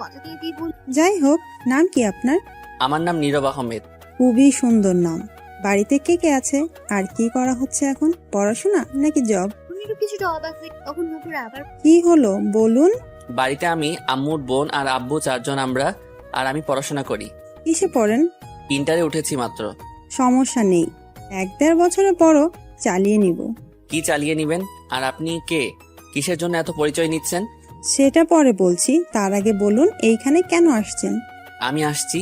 কথা দিয়ে বল। যাই হোক, নাম কি আপনার? আমার নাম নীরব আহমেদ। খুবই সুন্দর নাম। বাড়িতে কে কে আছে আর কি করা হচ্ছে এখন? পড়াশোনা নাকি জব? নীরব কিছুটা অবাক হয়ে, তখন নুপুর আবার, কি হলো বলুন। বাড়িতে আমি, আম্মুর বোন আর আব্বু 4 জন আমরা, আর আমি পড়াশোনা করি। কিসে পড়েন? ইন্টারে উঠেছি মাত্র। সমস্যা নেই, 1-1.5 বছরের পরও চালিয়ে নিব। কি চালিয়ে নিবেন? আর আপনি কে, কিসের জন্য এত পরিচয় নিচ্ছেন? সেটা পরে বলছি, তার আগে বলুন এইখানে কেন আসছেন? আমি আসছি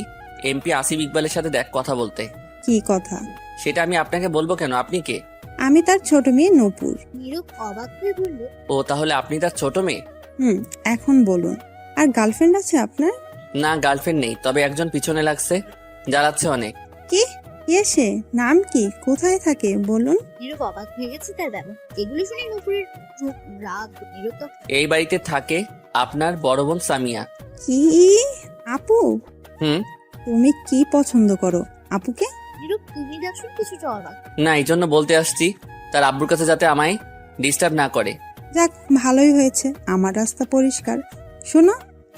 এমপি আসিফ ইকবালের সাথে কথা বলতে। কি কথা? সেটা আমি আপনাকে বলবো কেন, আপনি কে? আমি তার ছোট মেয়ে নূপুর। নীরব অবাক হয়ে বলল, ও তাহলে আপনি তার ছোট মেয়ে? এখন বলুন, আর গার্লফ্রেন্ড আছে আপনার? না, গার্লফ্রেন্ড নেই, তবে একজন পিছনে লাগছে, জ্বালাচ্ছে অনেক। কি? সে নাম কি, কোথায় থাকে বলুন? নীরব অবাক হয়ে গেছে তার ব্যাপার। এগুলো শুনে নুপুরের চোখ রাগ। নীরব তো, এই বাড়িতে থাকে আপনার বড় বোন সামিয়া। কি আপু? তুমি কি পছন্দ করো আপুকে? নীরব তুমি ডাকছো কিছুটা অবাক। না, এই জন্য বলতে আসছি তার আব্বুর কাছে যাতে আমায় ডিস্টার্ব না করে। যাক, ভালোই হয়েছে, আমার রাস্তা পরিষ্কার। শোনো,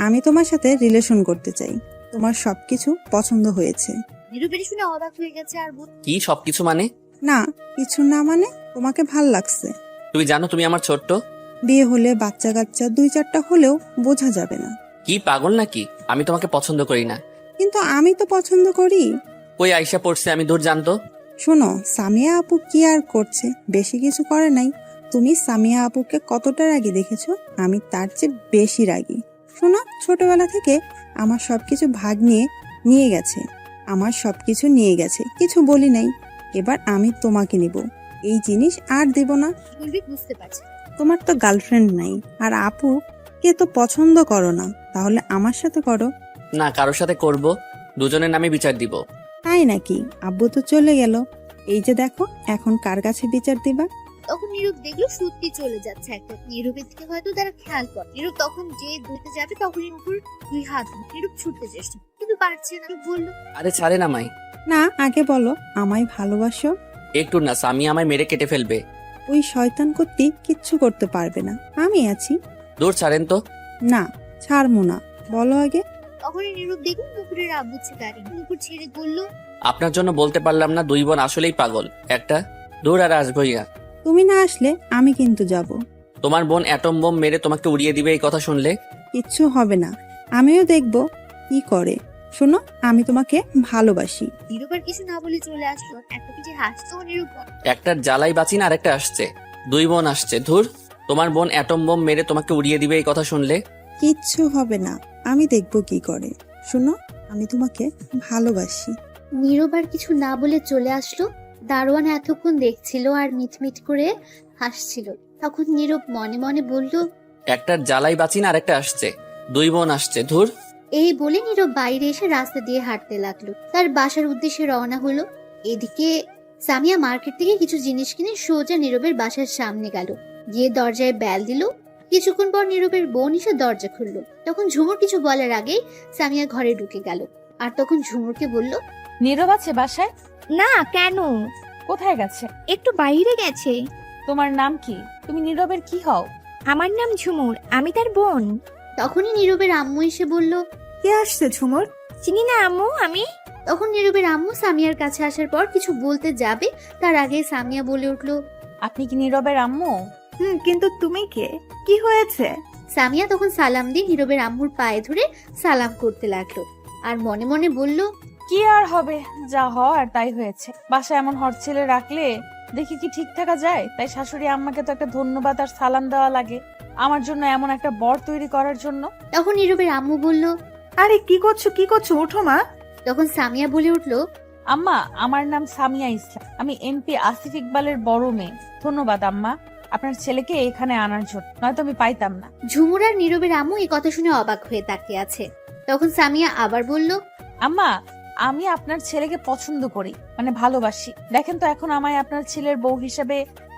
আমি তোমার সাথে রিলেশন করতে চাই। তোমার সবকিছু পছন্দ হয়েছে। নীরবের শুনে অবাক হয়ে গেছে আর বল, কি সবকিছু মানে? না কিছু না মানে, তোমাকে ভাল লাগছে। তুমি জানো তুমি আমার ছোট্ট। বিয়ে হলে বাচ্চা কাচ্চা 2-4টা হলেও বোঝা যাবে না। কি পাগল নাকি? আমি তোমাকে পছন্দ করি না। কিন্তু আমি তো পছন্দ করি। কই আইসা পড়ছে, আমি দূর জানতো। শোনো, সামিয়া আপু কি আর করছে, বেশি কিছু করে নাই। তুমি সামিয়া আপুকে কতটা রাগী দেখেছো? আমি তার চেয়ে বেশি রাগী। শোনো, ছোটবেলা থেকে আমার সবকিছু ভাগ নিয়ে গেছে। আমার সবকিছু নিয়ে গেছে, কিছু বলি নাই। এবার আমি তোমাকে নিব, এই জিনিস আর দেব না। বলবি বুঝতে পারছি। তোমার তো গার্লফ্রেন্ড নাই, আর আপু কে তো পছন্দ করো না, তাহলে আমার সাথে করো। না, কারোর সাথে করব, দুজনের নামে বিচার দিব। তাই নাকি? আব্বু তো চলে গেল, এই যে দেখো, এখন কার কাছে বিচার দিবা? তখন নীরব দেখলো সত্যি চলে যাচ্ছে একটা। নীরবের দিকে হয়তো তারা খেয়াল করে। নীরব তখন যে ধরতে যাবে তখনই উপর 2 হাত নীরব ছুটতে চেষ্টা কিন্তু পারছে না। বললো, আরে ছাড়ে না মাই। না, আগে বলো আমায় ভালোবাসো। একটু না, সামি আমায় মেরে কেটে ফেলবে। ওই শয়তান কর্তি কিচ্ছু করতে পারবে না, আমি আছি। দূর ছাড়েন তো। না, ছাড়বো না, বলো আগে। তখনই নীরব দেখলো নুপুরের আব্বু গাড়ি। নুপুর ছেড়ে বলল, আপনার জন্য বলতে পারলাম না, 2 বোন আসলেই পাগল একটা। দূর, আর আসবই না। তুমি না আসলে আমি কিন্তু যাব। তোমার বোন অ্যাটম বোম মেরে তোমাকে উড়িয়ে দিবে এই কথা শুনলে। কিচ্ছু হবে না, আমিও দেখবো কি করে। শোনো, আমি তোমাকে ভালোবাসি। নীরব আর কিছু না বলে চলে আসলো। একটা পিঠে হাসতো নীরব। একটার জ্বালাই বাঁচি না, আরেকটা আসছে। 2 বোন আসছে। ধুর, তোমার বোন অ্যাটম বোম মেরে তোমাকে উড়িয়ে দিবে এই কথা শুনলে। কিচ্ছু হবে না, আমি দেখবো কি করে। শোনো, আমি তোমাকে ভালোবাসি। নীরব আর কিছু না বলে চলে আসলো। দারোয়ান এতক্ষণ দেখছিল আর মিটমিট করে হাসছিল। তখন নীরব মনে মনে বলল, একটার জ্বালাই বাঁচি না, আরেকটা আসছে। 2 বোন আসছে। ধুর। এই বলে নীরব বাইরে এসে রাস্তা দিয়ে হাঁটতে লাগলো। তার বাসার উদ্দেশ্যে রওনা হলো। এদিকে সামিয়া মার্কেট থেকে কিছু জিনিস কিনে সোজা নীরবের বাসার সামনে গেল। গিয়ে দরজায় বেল দিল। কিছুক্ষণ পর নীরবের বোন এসে দরজা খুললো। তখন ঝুমুর কিছু বলার আগেই সামিয়া ঘরে ঢুকে গেল। আর তখন ঝুমুরকে বলল, নীরব আছে বাসায়? না, কেন? কোথায় গেছে? একটু বাইরে গেছে। তোমার নাম কি? তুমি নীরবের কি হও? আমার নাম ঝুমুর, আমি তার বোন। তখনই নীরবের আম্মু এসে বলল, কে আসছে ঝুমুর? চিনি না আম্মু আমি। তখন নীরবের আম্মু সামিয়ার কাছে আসার পর কিছু বলতে যাবে তার আগে সামিয়া বলে উঠল, আপনি কি নীরবের আম্মু? কিন্তু তুমি কে? কি হয়েছে? সামিয়া তখন সালাম দিয়ে নীরবের আম্মুর পায়ে ধরে সালাম করতে লাগলো। আর মনে মনে বলল, কি আর হবে, যা হওয়ার তাই হয়েছে। বাসায় এমন হট ছেলে রাখলে দেখি কি ঠিক থাকা যায়? তাই শাশুড়ি আম্মাকে তো একটা ধন্যবাদ আর সালাম দেওয়া লাগে আমার জন্য এমন একটা বর তৈরি করার জন্য। তখন নীরবের আম্মু বলল, আরে কি করছো, ওঠো মা। তখন সামিয়া বলে উঠল, আম্মা, আমার নাম সামিয়া ইসলাম, আমি এমপি আসিফ ইকবালের বড় মেয়ে। ধন্যবাদ আম্মা আপনার ছেলেকে এখানে আনার জন্য, নয়তো আমি পাইতাম না। ঝুমুর আর নীরবের আম্মু এই কথা শুনে অবাক হয়ে তাকিয়ে আছে। তখন সামিয়া আবার বলল, আম্মা, আমি আপনার ছেলেকে পছন্দ করি, মানে ভালোবাসি। দেখেন তো এখন আমায় আপনার ছেলের বউ হিসেবে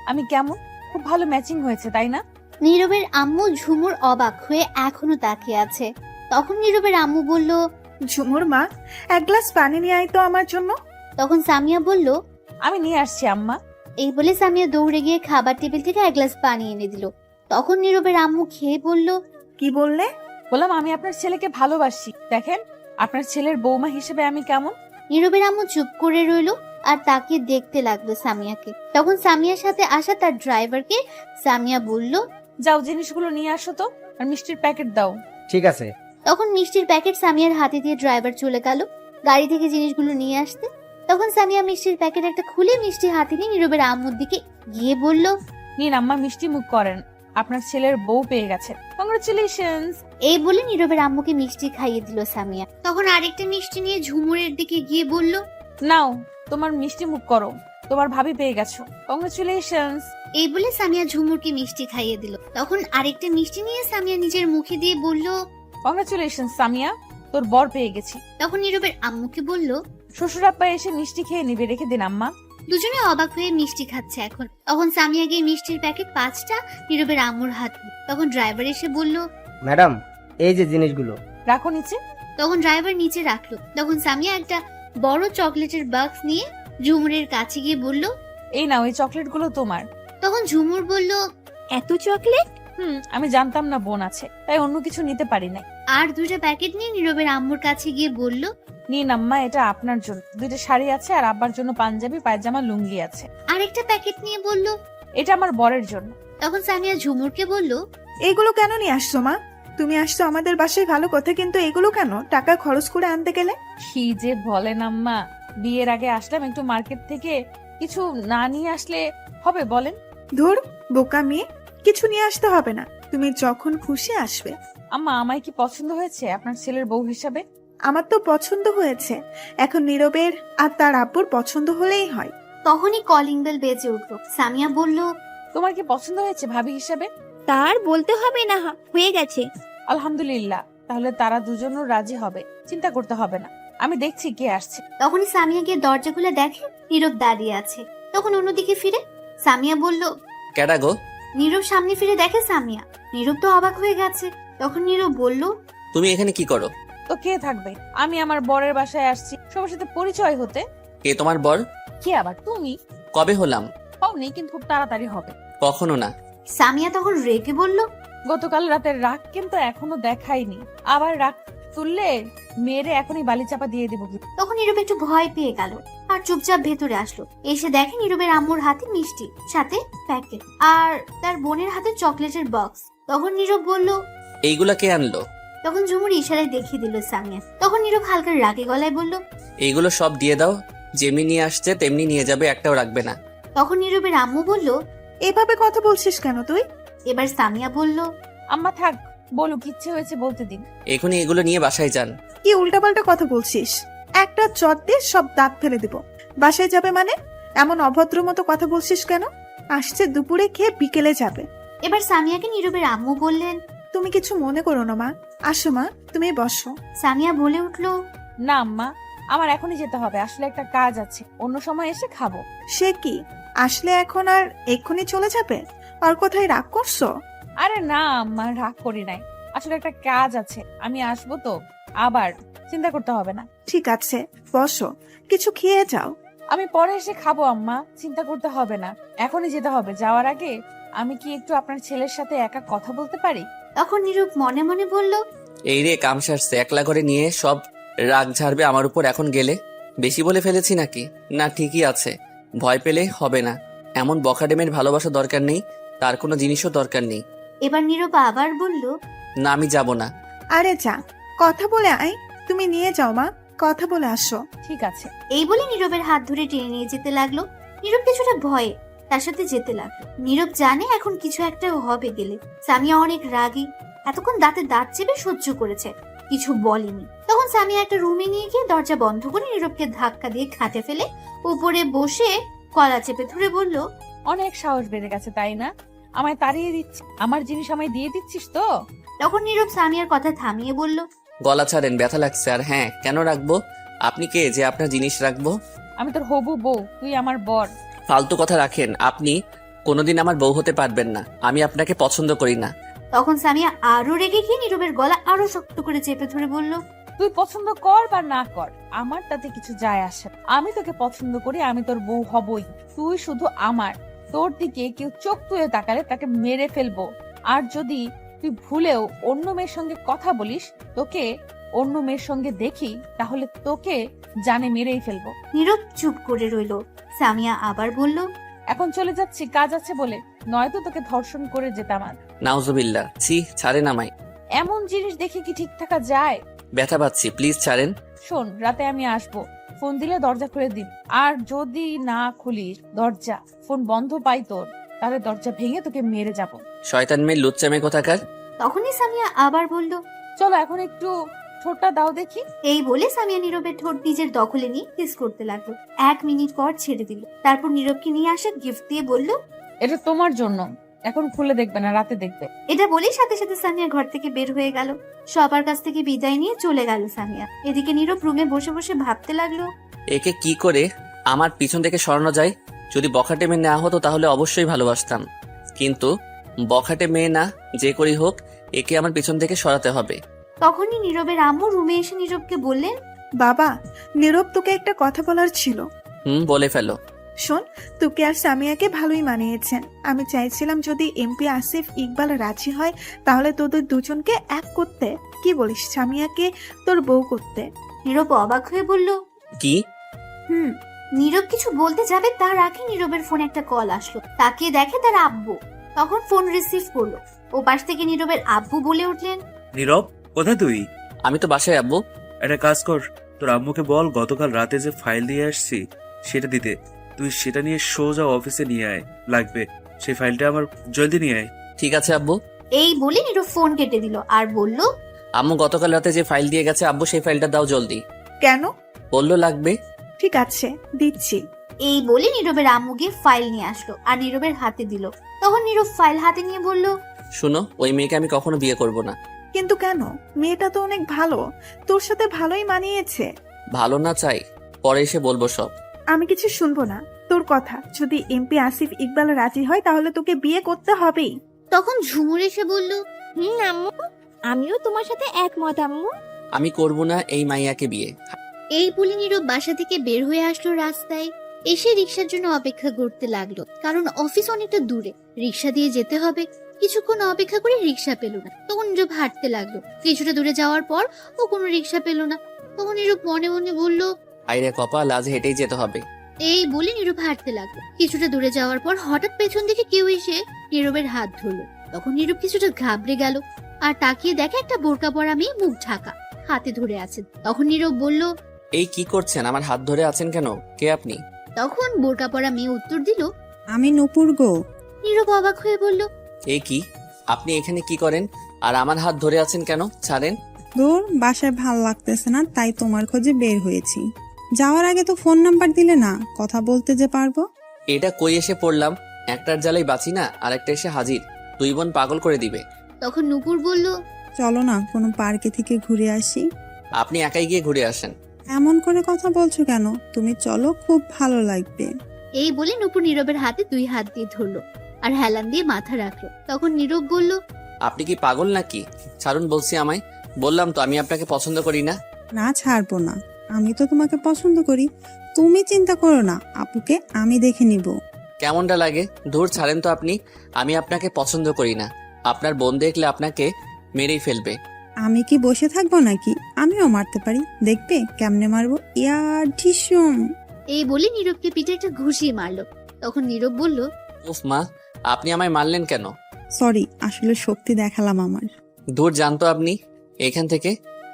আমি কেমন? খুব ভালো ম্যাচিং হয়েছে, তাই না? নীরবের আম্মু ঝুমুর অবাক হয়ে এখনো তাকিয়ে আছে। তখন নীরবের আম্মু বলল, ঝুমুর মা, এক গ্লাস পানি নিয়ে আয় তো আমার জন্য। তখন সামিয়া বলল, আমি নিয়ে আসছি আম্মা। এই বলে সামিয়া দৌড়ে গিয়ে খাবার টেবিল থেকে 1 গ্লাস পানি এনে দিল। তখন নীরবের আম্মু খেয়ে বলল, কি বললে? বললাম আমি আপনার ছেলেকে ভালোবাসি। দেখেন আপনার ছেলের বৌমা হিসেবে আমি কেমন। নীরবের আম্মু চুপ করে রইল আর তাকে দেখতে লাগলো সামিয়াকে। তখন সামিয়ার সাথে আসা তার ড্রাইভারকে সামিয়া বলল, যাও জিনিসগুলো নিয়ে আসো তো, আর মিষ্টির প্যাকেট দাও। ঠিক আছে। তখন মিষ্টির প্যাকেট সামিয়ার হাতে দিয়ে ড্রাইভার চলে গেল গাড়ি থেকে জিনিসগুলো নিয়ে আসতে। তখন সামিয়া মিষ্টির প্যাকেট একটা খুলে মিষ্টি হাতে নিয়ে নীরবের আম্মুর দিকে গিয়ে বলল, নিন আম্মা, মিষ্টি মুখ করেন, আপনার ছেলের বউ পেয়ে গেছে, কংগ্রেচুলেশনস। এই বলে নীরবের আম্মুকে মিষ্টি খাইয়ে দিল সামিয়া। তখন আরেকটা মিষ্টি নিয়ে ঝুমুরের দিকে গিয়ে বলল, নাও তোমার মিষ্টি মুখ করো, তোমার ভাবি পেয়ে গেছো, কংগ্রেচুলেশনস। এই বলে সামিয়া ঝুমুরকে মিষ্টি খাইয়ে দিল। তখন আরেকটা মিষ্টি নিয়ে সামিয়া নিজের মুখে দিয়ে বলল, কংগ্রেচুলেশনস সামিয়া, তোর বর পেয়ে গেছি। তখন নীরবের আম্মুকে বলল, শ্বশুর আব্বা এসে মিষ্টি খেয়ে নিবে, রেখে দিন আম্মা। দুজনে অবাক হয়ে মিষ্টি খাচ্ছে এখন। তখন সামিয়া গিয়ে মিষ্টির প্যাকেট 5টা নীরবের আম্মুর হাত। তখন ড্রাইভার এসে বলল, ম্যাডাম, এই যে জিনিসগুলো। রাখো নিচে। তখন ড্রাইভার নিচে রাখলো। তখন সামিয়া একটা বড় চকলেটের বাক্স নিয়ে ঝুমুরের কাছে গিয়ে বলল, এই নাও, এই চকলেটগুলো তোমার। তখন ঝুমুর বলল, এত চকলেট? আমি জানতাম না বোন আছে, তাই অন্য কিছু নিতে পারি নাই। আর 2টা প্যাকেট নিয়ে নীরবের আম্মুর কাছে গিয়ে বলল, নিন আম্মা, এটা আপনার জন্য। 2টা শাড়ি আছে আর আব্বার জন্য পাঞ্জাবি, পায়জামা, লুঙ্গি আছে। আরেকটা প্যাকেট নিয়ে বলল, এটা আমার বরের জন্য। তখন সামিয়া ঝুমুরকে বলল, এগুলো কেন নিয়ে আসছো মা? তুমি আসছো আমাদের বাসায় ভালো কথা, কিন্তু এগুলো কেন টাকা খরচ করে আনতে গেলে? কি যে বলেন আম্মা, বিয়ের আগে আসলাম একটু মার্কেট থেকে, কিছু না নিয়ে আসলে হবে বলেন? ধুর, বোকা মেয়ে, কিছু নিয়ে আসতে হবে না, তুমি যখন খুশি আসবে। আম্মা, আমায় কি পছন্দ হয়েছে আপনার ছেলের বউ হিসাবে? আমার তো পছন্দ হয়েছে, এখন নীরবের আর তার আব্বুর পছন্দ হলেই হয়। তখনই কলিং বেল বেজে উঠলো। সামিয়া বলল, তোমার কি পছন্দ হয়েছে ভাবি হিসাবে? তার বলতে হবে না, হয়ে গেছে। আলহামদুলিল্লাহ, তাহলে তারা দুজনও রাজি হবে, চিন্তা করতে হবে না। আমি দেখছি কে আসছে। তখনই সামিয়া গিয়ে দরজা খুলে দেখে নীরব দাঁড়িয়ে আছে। তখন অন্যদিকে ফিরে সামিয়া বলল, কেডা গো? নীরব সামনে ফিরে দেখে সামিয়া। নীরব তো অবাক হয়ে গেছে। তখন নীরব বলল, তুমি এখানে কি করো? তো কে থাকবে? আমি আমার বরের বাসায় আসছি সবার সাথে পরিচয় হতে। কে তোমার বর? কে আবার তুমি? কবে হলাম? হওনি, কিন্তু খুব তাড়াতাড়ি হবে। কখনো না। সামিয়া তখন রেগে বলল, গতকাল রাতের রাগ কিন্তু এখনো দেখায়নি, আবার রাগ তুললে মেয়েরে এখনই বালি চাপা দিয়ে দেবো। তখন নীরব একটু ভয় পেয়ে গেল আর চুপচাপ ভেতরে আসলো। এসে দেখে নীরবের আম্মুর হাতে মিষ্টি, সাথে প্যাকেট, আর তার বোনের হাতে চকলেটের বক্স। তখন নীরব বলল, এইগুলা কে আনলো? তখন ঝুমুর ইশারায় দেখিয়ে দিল সামিয়া। তখন নীরব হালকা রাগে গলায় বলল, এইগুলো সব দিয়ে দাও, যেমনি নিয়ে আসছে তেমনি নিয়ে যাবে, একটাও রাখবে না। তখন নীরবের আম্মু বলল, এভাবে কথা বলছিস কেন তুই? এবার সামিয়া বলল, আম্মা থাক, বলুক, ইচ্ছে হয়েছে বলতে দিন। এখনই এগুলো নিয়ে বাসায় যান। কি উল্টাপাল্টা কথা বলছিস? একটা চট দিয়ে সব দাঁত ফেলে দিব। বাসায় যাবে মানে? এমন অভদ্র মতো কথা বলছিস কেন? আসছে দুপুরে খেয়ে বিকেলে যাবে। এবার সামিয়াকে নীরবের আম্মু বললেন, তুমি কিছু মনে করো না মা, আসো মা, তুমি বসো। সামিয়া বলে উঠল, না আম্মা, আমার এখনই যেতে হবে, আসলে একটা কাজ আছে, অন্য সময় এসে খাবো। সে কি, আসলে এখন আর এক্ষুনি চলে যাবে? আর কোথায় রাগ করছো? আরে না আম্মা, রাগ করি নাই, আসলে একটা কাজ আছে, আমি আসবো তো, আবার চিন্তা করতে হবে না। ঠিক আছে, বসো, কিছু খেয়ে যাও। আমি পরে এসে খাবো আম্মা, চিন্তা করতে হবে না, এখনই যেতে হবে। যাওয়ার আগে আমি কি একটু আপনার ছেলের সাথে একা কথা বলতে পারি? তখন নীরব মনে মনে বলল, এই রে কাম সারছে, একলা করে নিয়ে সব রাগ ঝাড়বে আমার উপর এখন গেলে। বেশি বলে ফেলেছি নাকি? না ঠিকই আছে, ভয় পেলে হবে না। এমন বখাডেমের ভালোবাসা দরকার নেই, তার কোনো জিনিসও দরকার নেই। এবার নীরব আবার বলল, না আমি যাব না। আরে যা, কথা বলে আয়, তুমি নিয়ে যাও মা, কথা বলে আসো। ঠিক আছে। এই বলে নীরবের হাত ধরে টেনে নিয়ে যেতে লাগলো। নীরব কিছুটা ভয়ে তার সাথে যেতে লাগলো। নীরব জানে এখন কিছু একটা হবে গেলে। সামিয়া অনেক রাগী, এতক্ষণ দাঁতে দাঁত চেপে সহ্য করেছে, কিছু বলেনি। তখন সামিয়া একটা রুমে নিয়ে গিয়ে দরজা বন্ধ করে নীরবকে ধাক্কা দিয়ে খাটে ফেলে উপরে বসে কলা চেপে ধরে বলল, অনেক সাহস বেড়ে গেছে তাই না? আমায় তাড়িয়ে দিচ্ছি, আমার জিনিস আমায় দিয়ে দিচ্ছিস তো? তখন নীরব সামিয়ার কথা থামিয়ে বলল, গলা ছাড়েন, ব্যথা লাগছে। আর হ্যাঁ, কেন রাখবো? আপনি কে যে আপনার জিনিস রাখবো? আমি তোর হবু বউ, তুই আমার বর। ফালতু কথা রাখেন, আপনি কোনোদিন আমার বউ হতে পারবেন না, আমি আপনাকে পছন্দ করি না। তখন সামিয়া আরো রেগে গিয়ে নীরবের গলা আরো শক্ত করে চেপে ধরে বলল, তুই পছন্দ কর বা না কর, আমার তাতে কিছু যায় আসে না। আমি তোকে পছন্দ করি, আমি তোর বউ হবই। তুই শুধু আমার, তোর দিকে কেউ চোখ তুলে তাকালে তাকে মেরে ফেলবো। আর যদি তুই ভুলেও অন্য মেয়ের সঙ্গে কথা বলিস, তোকে অন্য মেয়ের সঙ্গে দেখি, তাহলে তোকে জানে মেরেই ফেলবো। নীরব চুপ করে রইল। সামিয়া আবার বলল, এখন চলে যাচ্ছি, কাজ আছে বলে, নয়তো তোকে ধর্ষণ করে যেতাম। আর নাউজুবিল্লাহ, ছি, ছাড়েন আমায়। এমন জিনিস দেখে কি ঠিক থাকা যায়? ব্যথা পাচ্ছি, প্লিজ ছাড়েন। শোন, রাতে আমি আসবো, ফোন দিলে দরজা খুলে দিন। আর যদি না খুলিস দরজা, ফোন বন্ধ পাই তোর, তাহলে দরজা ভেঙে তোকে মেরে যাব। শয়তান মেয়ে, লুচ্চা মেয়ে কোথাকার। তখনই সামিয়া আবার বলল, চলো এখন একটু ঠোঁটটা দাও দেখি। এই বলে সামিয়া নীরবের ঠোঁট নিজের দখলে নিয়ে কিস করতে লাগলো। 1 মিনিট পর ছেড়ে দিল। তারপর নীরবকে নিয়ে আসা গিফট দিয়ে বলল, এটা তোমার জন্য, এখন খুলে দেখবে না, রাতে দেখবে। এটা বলেই সাথে সাথে সামিয়া ঘর থেকে বের হয়ে গেল। সবার কাছ থেকে বিদায় নিয়ে চলে গেল সামিয়া। এদিকে নীরব রুমে বসে বসে ভাবতে লাগলো, একে কি করে আমার পিছন থেকে সরানো যায়। যদি বখাটে মেয়ে না হতো তাহলে অবশ্যই ভালোবাসতাম, কিন্তু বখাটে মেয়ে না, যে করি হোক একে আমার পিছন থেকে সরাতে হবে। তখনই নীরবের আম্মু রুমে এসে নীরবকে বললেন, বাবা, নীরব তোকে একটা কথা বলার ছিল। বলে ফেলো। শোন, তোকে আর সামিয়াকে ভালোই মানিয়েছেন। আমি চাইছিলাম যদি এমপি আসিফ ইকবাল রাজি হয় তাহলে তোদের দুজনকে এক করতে। কি বলিস সামিয়াকে তোর বউ করতে? নীরব অবাক হয়ে বলল, কি? নীরব কিছু বলতে যাবে তার আগে নীরবের ফোনে একটা কল আসলো। তাকে দেখে তার আব্বু। তখন ফোন রিসিভ করলো। ও পাশ থেকে নীরবের আব্বু বলে উঠলেন, নীরব, কোথায় তুই? আমি তো বাসায় আব্বু। একটা কাজ কর, তোর আম্মুকে বল গতকাল রাতে যে ফাইল দিয়ে আসছি সেটা দিতে। তুই সেটা নিয়ে সোজা অফিসে নিয়ে আয়, লাগবে। সেই ফাইলটা আমার জলদি নিয়ে আয়। ঠিক আছে আব্বু। এই বলে নীরব ফোন কেটে দিল আর বলল, আম্মু গতকাল রাতে যে ফাইল দিয়ে গেছে আব্বু সেই ফাইলটা দাও জলদি। কেন? বললো লাগবে। ঠিক আছে, দিচ্ছি। এই বলে নীরবের আম্মু গিয়ে ফাইল নিয়ে আসলো আর নীরবের হাতে দিল। তখন নীরব ফাইল হাতে নিয়ে বলল, শুনো, ওই মেয়েকে আমি কখনো বিয়ে করব না। কিন্তু কেন? মেয়েটা তো অনেক ভালো, তোর সাথে ভালোই মানিয়েছে। ভালো না চাই, পরে এসে বলবো সব। আমি কিছু শুনবো না, তোর কথা। যদি এমপি আসিফ ইকবাল রাজি হয় তাহলে তোকে বিয়ে করতে হবেই। তখন ঝুমুর এসে বলল, আম্মু, আমিও তোমার সাথে একমত আম্মু। আমি করব না এই মাইয়াকে বিয়ে। এই বলে নীরব বাসা থেকে বের হয়ে আসলো রাস্তায়। এসে রিক্সার জন্য অপেক্ষা করতে লাগলো, কারণ অফিস অনেকটা দূরে, রিক্সা দিয়ে যেতে হবে। কিছুক্ষণ অপেক্ষা করে রিক্সা পেল না। তখন নীরব হাঁটতে লাগলো। কিছুটা দূরে যাওয়ার পর ও কোনো রিক্সা পেল না। তখন নীরব মনে মনে বলল, আইরে কপাল, আজ হেঁটেই যেতে হবে। এই বলে নীরব হাঁটতে লাগলো। কিছুটা দূরে যাওয়ার পর হঠাৎ পেছন থেকে কেউ এসে নীরবের হাত ধরলো। তখন নীরব কিছুটা ঘাবড়ে গেল আর তাকিয়ে দেখে একটা বোরকা পরা মেয়ে মুখ ঢাকা হাতে ধরে আছে। তখন নীরব বলল, এই কি করছেন? আমার হাত ধরে আছেন কেন? কে আপনি? তখন বোরকা পরা মেয়ে উত্তর দিল, আমি নূপুর গো। নীরব অবাক হয়ে বলল, এই কি? আপনি এখানে কি করেন? আর আমার হাত ধরে আছেন কেন? ছাড়েন। দূর, বাসায় ভাল লাগতেছে না, তাই তোমার খোঁজে বের হয়েছি। যাওয়ার আগে তো ফোন নাম্বার দিলে না, কথা বলতে যে পারবো। এটা কই এসে পড়লাম? একটার জ্বালাই বাঁচি না, আর একটা এসে হাজির। দুই বোন পাগল করে দিবে। তখন নূপুর বলল, চলো না কোনো পার্কে থেকে ঘুরে আসি। আপনি একাই গিয়ে ঘুরে আসেন। এমন করে কথা বলছো কেন? তুমি চলো, খুব ভালো লাগবে। এই বলে নূপুর নীরবের হাতে 2 হাত দিয়ে ধরলো আর হেলান দিয়ে মাথা রাখলো। তখন নীরব বলল, আপনি কি পাগল নাকি? ছাড়ুন বলছি আমায়। বললাম তো আমি আপনাকে পছন্দ করি না। না, ছাড়বো না। আমি তো তোমাকে পছন্দ করি। তুমি চিন্তা করো না, আপুকে আমি দেখে নিব। কেমনটা লাগে? ধুর, ছাড়েন তো আপনি। আমি আপনাকে পছন্দ করি না। আপনার বোন দেখলে আপনাকে মেরেই ফেলবে। আমি কি বসে থাকবো নাকি? আমিও মারতে পারি, দেখবে কেমনে মারবো। ইয়ার ঢিসুম। এই বলে নীরবকে পিঠে একটা ঘুষি মারলো। তখন নীরব বলল, উফ মা, আপনি আমায় মারলেন কেন? সরি, আসলে শক্তি দেখালাম আমার। দূর জানতো আপনি এখান থেকে।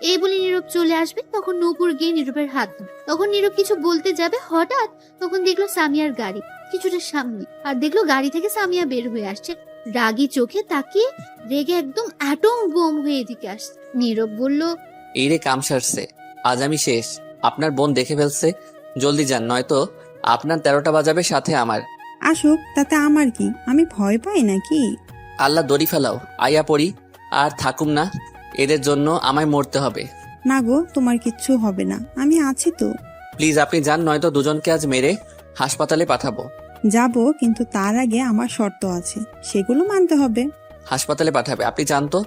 এই বলে নীরব চলে আসবে। তখন নূপুর গিয়ে নীরবের হাত ধরে। তখন নীরব কিছু বলতে যাবে, হঠাৎ তখন দেখলো সামিয়ার গাড়ি কিছুটা সামনে, আর দেখলো গাড়ি থেকে সামিয়া বের হয়ে আসছে। রাগী চোখে তাকিয়ে রেগে একদম অ্যাটম বোম হয়ে এদিকে আসছে। নীরব বলল, এই রে, কাম সারছে। আজ আমি শেষ। আপনার বোন দেখে ফেলছে। জলদি যান, নয়তো আপনার 13টা বাজাবে, সাথে আমার। আসুক, তাতে আমার কি? আমি ভয় পাই নাকি? আল্লাহ দড়ি ফেলাও, আইয়া পড়ি। আর থাকুম না, এদের জন্য আমায় মরতে হবে। না গো, তোমার কিচ্ছু হবে না, আমি আছি তো। প্লিজ আপনি যান, নয়তো দুজনকে আজ মেরে হাসপাতালে পাঠাবো। যাব, কিন্তু তার আগে আমার শর্ত আছে, সেগুলো মানতে হবে। হাসপাতালে পাঠাবে? আপনি যান তো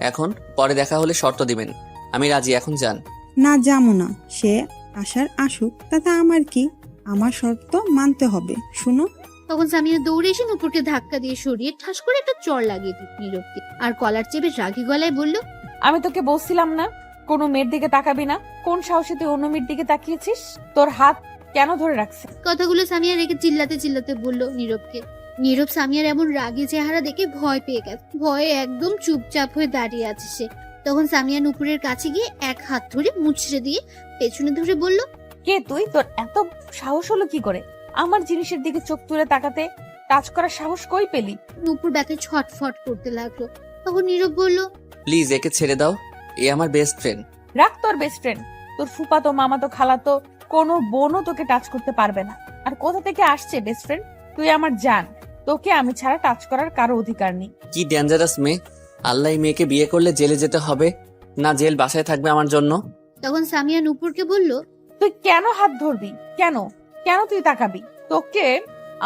এখন, পরে দেখা হলে শর্ত দিবেন। আমি রাজি, এখন যান। না, যাবো না। সে আসার আসুক, তাতে আমার কি? আমার শর্ত মানতে হবে, শুনো। তখন সামিয়া দৌড়ে এসে নূপুরকে ধাক্কা দিয়ে সরিয়ে ঠাস করে একটা চড় লাগিয়ে দিল নীরবকে, আর কলার চেপে রাগী গলায় বলল, আমি তোকে বলছিলাম না কোনো মেয়ের দিকে তাকাবি না? কোন সাহসে তুই অন্য মেয়ের দিকে তাকিয়েছিস? তোর হাত কেন ধরে রাখছে? কথাগুলো সামিয়া রেখে চিল্লাতে চিল্লাতে বলল নীরবকে। নীরব সামিয়ার এমন রাগী চেহারা দেখে ভয় পেয়ে গেছে। ভয়ে একদম চুপচাপ হয়ে দাঁড়িয়ে আছে সে। তখন সামিয়া নূপুরের কাছে গিয়ে এক হাত ধরে মুচড়ে দিয়ে পেছনে ধরে বলল, কে তুই? তোর এত সাহস হলো কি করে আমার জিনিসের দিকে চোখ তুলে তাকাতে? টাচ করার সাহস কই পেলি? নূপুর ব্যথায় ছটফট করতে লাগলো। তখন নীরব বলল, প্লিজ একে ছেড়ে দাও, এ আমার বেস্ট ফ্রেন্ড। রাখ তোর বেস্ট ফ্রেন্ড। তোর ফুপাতো মামাতো খালাতো কোনো বোনও তোকে টাচ করতে পারবে না। আর কোথা থেকে আসছে বেস্ট ফ্রেন্ড? তুই আমার জান, তোকে আমি ছাড়া টাচ করার কারো অধিকার নেই। কি ডেঞ্জারাস মেয়ে! আল্লাহ, এই মেয়েকে বিয়ে করলে জেলে যেতে হবে না, জেল বাসায় থাকবে আমার জন্য। তখন সামিয়া নূপুরকে বলল, তুই কেন হাত ধরবি? কেন কেন তুই তাকাবি? তোকে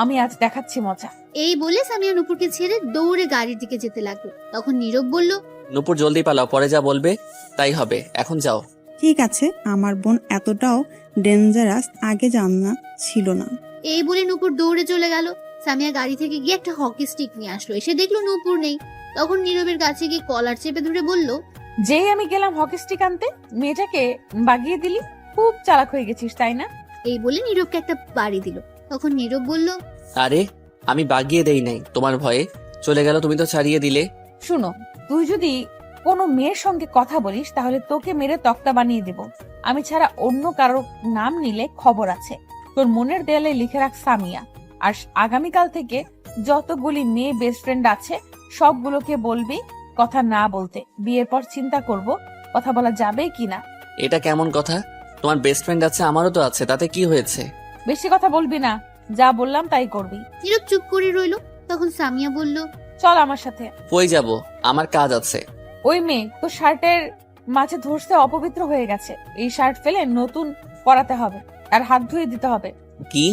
আমি আজ দেখাচ্ছি মজা। এই বলে সামিয়া নূপুরকে ছেড়ে দৌড়ে গাড়ির দিকে যেতে লাগলো। তখন নীরব বলল, নূপুর জলদি পালাও, পরে যা বলবে তাই হবে, এখন যাও। ঠিক আছে, আমার বোন এতটাও ডেঞ্জারাস আগে জানা ছিল না। এই বলে নূপুর দৌড়ে চলে গেল। সামিয়া গাড়ি থেকে গিয়ে একটা হকি স্টিক নিয়ে আসলো। এসে দেখলো নূপুর নেই। তখন নীরবের কাছে গিয়ে কলার চেপে ধরে বলল, যেই আমি গেলাম হকি স্টিক আনতে, মেয়েটাকে বাগিয়ে দিলি। খুব চালাক হয়ে গেছিস, তাই না? এই বলে নীরবকে একটা বাড়ি দিল। তখন নীরব বলল, আরে আমি বাগিয়ে দেই নাই, তোমার ভয়ে চলে গেল, তুমি তো ছাড়িয়ে দিলে। শুনো, তুই যদি কোনো মেয়ের সঙ্গে কথা বলিস তাহলে তোকে মেরে তক্তা বানিয়ে দেব। আমি ছাড়া অন্য কারো নাম নিলে খবর আছে। তোর মনের দেয়ালে লিখে রাখ সামিয়া। আর আগামীকাল থেকে যতগুলি মেয়ে বেস্ট ফ্রেন্ড আছে সবগুলোকে বলবি কথা না বলতে। বিয়ের পর চিন্তা করব কথা বলা যাবে কিনা। এটা কেমন কথা? তোমার বেস্ট ফ্রেন্ড আছে, আমারও তো আছে, তাতে কি হয়েছে? বেশি কথা বলবি না, যা বললাম তাই করবি। নীরব চুপ করে রইলো। তখন সামিয়া বলল, চল আমার সাথে। কই যাব? আমার কাজ আছে। ওই মেয়ে তো শার্টের মাঝে ধরতে অপবিত্র হয়ে গেছে, এই শার্ট ফেলে নতুন পরাতে হবে আর হাত ধুয়ে দিতে হবে। কি?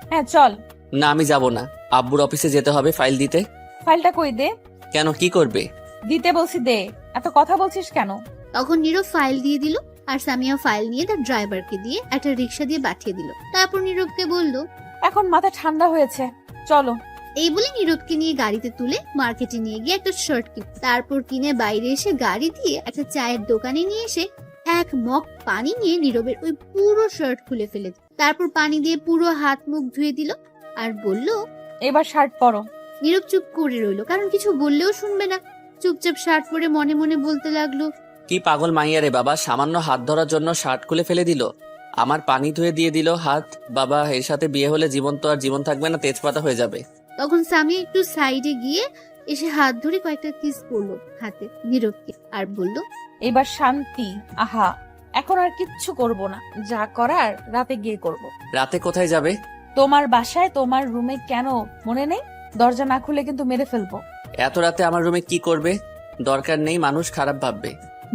হ্যাঁ চল। না, আমি যাব না। আব্বুর অফিসে যেতে হবে ফাইল দিতে। ফাইলটা কই দে। কেন, কি করবে? দিতে বলছি দে, এত কথা বলছিস কেন? তখন নীরব ফাইল দিয়ে দিল আর সামিয়া ফাইল নিয়ে তার ড্রাইভারকে দিয়ে একটা রিক্সা দিয়ে পাঠিয়ে দিল। তারপর নীরবকে বলল, এখন মাথা ঠান্ডা হয়েছে, চলো। এই বলে নীরবকে নিয়ে গাড়িতে তুলে মার্কেটে নিয়ে গিয়ে একটা শার্ট কিনে, তারপর কিনে বাইরে এসে গাড়ি দিয়ে একটা চায়ের দোকানে নিয়ে এসে এক মগ পানি নিয়ে নীরবের ওই পুরো শার্ট খুলে ফেলে দিল। তারপর পানি দিয়ে পুরো হাত মুখ ধুয়ে দিল আর বলল, এবার শার্ট পরো। নীরব চুপ করে রইলো, কারণ কিছু বললেও শুনবে না। চুপচাপ শার্ট পরে মনে মনে বলতে লাগলো, কি পাগল মাইয়া রে বাবা, সামান্য হাত ধরার জন্য শার্ট খুলে ফেলে দিল, আমার পানি ধুয়ে দিয়ে দিল হাত। বাবা, এর সাথে বিয়ে হলে জীবন তো আর জীবন থাকবে না, তেজপাতা হয়ে যাবে। তখন সামিয়া একটু সাইডে গিয়ে এসে হাত ধরে কয়েকটা কিস করলো হাতে নীরবকে আর বলল, এবার শান্তি। আহা, এখন আর কিচ্ছু করব না, যা করার রাতে গিয়ে করব। রাতে কোথায় যাবে? তোমার বাসায়, তোমার রুমে। কেন মনে নেই? দরজা না খুলে কিন্তু মেরে ফেলবো। এত রাতে আমার রুমে কি করবে? দরকার নেই, মানুষ খারাপ ভাববে।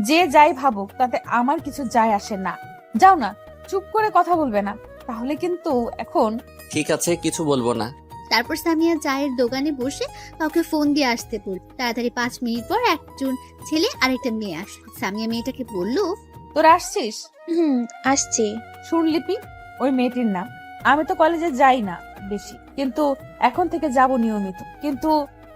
যে যাই ভাবুক তাতে আমার কিছু যায় আসে না। যাও না, চুপ করে কথা বলবে না, তাহলে কিন্তু এখন। ঠিক আছে, কিছু বলবো না। তারপর সামিয়া চায়ের দোকানে বসে কাউকে ফোন দিয়ে আসতে বলল। তাড়াতাড়ি 5 মিনিট পর একজন ছেলে আর একটা মেয়ে আসলো। সামিয়া মেয়েটাকে বলল, তোরা আসছিস? আসছি। শুন লিপি, ওই মেয়েটির নাম। আমি তো কলেজে যাই না বেশি, কিন্তু এখন থেকে যাব নিয়মিত। কিন্তু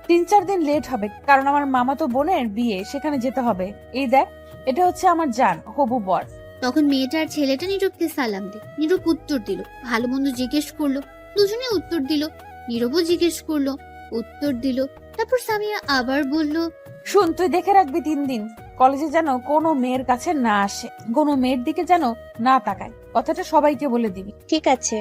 3-4 দিন লেট হবে, কারণ আমার মামাতো বোনের বিয়ে, সেখানে যেতে হবে। এই দেখ, এটা হচ্ছে আমার জান হবু বর। তখন মেয়েটা আর ছেলেটা নীরবকে সালাম দিল। নীরব উত্তর দিল, ভালো মন্দ জিজ্ঞেস করলো, দুজনে উত্তর দিল। নীরবও জিজ্ঞেস করলো, উত্তর দিল। তারপর সামিয়া আবার বলল, শুন, তুই দেখে রাখবি 3 দিন কলেজে যেন কোনো মেয়ের কাছে না আসে, কোনো মেয়ের দিকে যেন না তাকায়, কথাটা সবাইকে বলে দিবি। ঠিক আছে।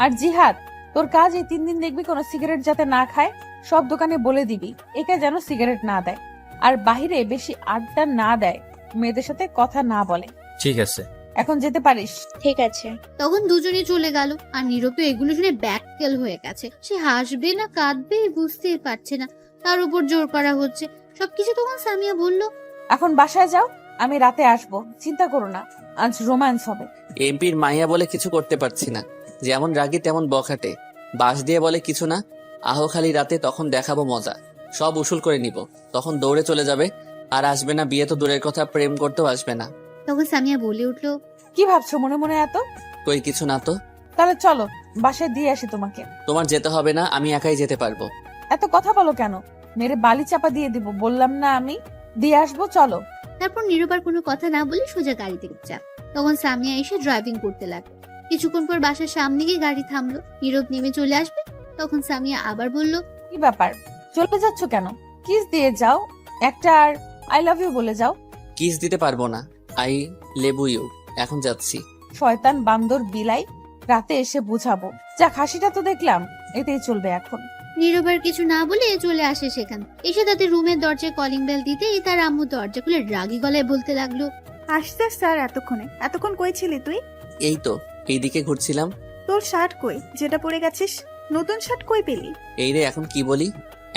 আর জিহাদ, তোর কাজ এই 3 দিন দেখবি কোনো সিগারেট যাতে না খায়, সব দোকানে বলে দিবি একে যেন সিগারেট না দেয়, আর বাহিরে বেশি আড্ডা না দেয়, মেয়েদের সাথে কথা না বলে। ঠিক আছে। এখন যেতে পারিস। ঠিক আছে। তখন দুজনে চলে গেল। আর নীরব তো এগুলো শুনে ব্যাককেল হয়ে গেছে। সে হাসবে না কাঁদবে বুঝতেই পারছে না, তার উপর জোর করা হচ্ছে সবকিছু। তখন সামিয়া বলল, এখন বাসায় যাও, আমি রাতে আসবো, চিন্তা করো না, আজ রোম্যান্স হবে। এমপির মাইয়া বলে কিছু করতে পারছি না, যেমন রাগি তেমন বখাটে, বাস দিয়ে বলে কিছু না, আহো খালি রাতে, তখন দেখাবো মজা, সব উসুল করে নিব, তখন দৌড়ে চলে যাবে, আর আসবে না। বিয়ে তো দূরের কথা, প্রেম করতেও আসবে না। তখন সামিয়া বলে উঠল, কি ভাবছো মনে মনে এত? কই কিছু না তো। তাহলে চলো বাসায় দিয়ে আসি তোমাকে। তোমার যেতে হবে না, আমি একাই যেতে পারবো। এত কথা বলো কেন? মেরে বালি চাপা দিয়ে দিব, বললাম না আমি দিয়ে আসবো, চলো। তারপর নীরব আর কোনো কথা না বলে সোজা গাড়িতে চাপ। তখন সামিয়া এসে ড্রাইভিং করতে লাগলো। কিছুক্ষণ পর বাসার সামনে গিয়ে গাড়ি থামলো। নীরব নেমে চলে আসবে। তখন সামিয়া আবার বলল, কি ব্যাপার, চলে যাচ্ছ কেন? কিস দিয়ে যাও একটা, আর আই লাভ ইউ বলে যাও। কিস দিতে পারবো না, আই লেবু ইউ। এখন যাচ্ছি। শয়তান বান্দর বিলাই, রাতে এসে বুঝাবো। যা, হাসিটা তো দেখলাম, এতেই চলবে এখন। নীরব আর কিছু না বলে চলে আসে সেখানে। এসে তাদের রুমের দরজায় কলিং বেল দিতেই তার আম্মু দরজা খুলে রাগী গলায় বলতে লাগলো, আসতে স্যার এতক্ষণ কই ছিলি তুই? এই তো এইদিকে ঘুরছিলাম। তোর শার্ট কই যেটা পরে গেছিস? নতুন শার্ট কই পেলি? এই রে, এখন কি বলি,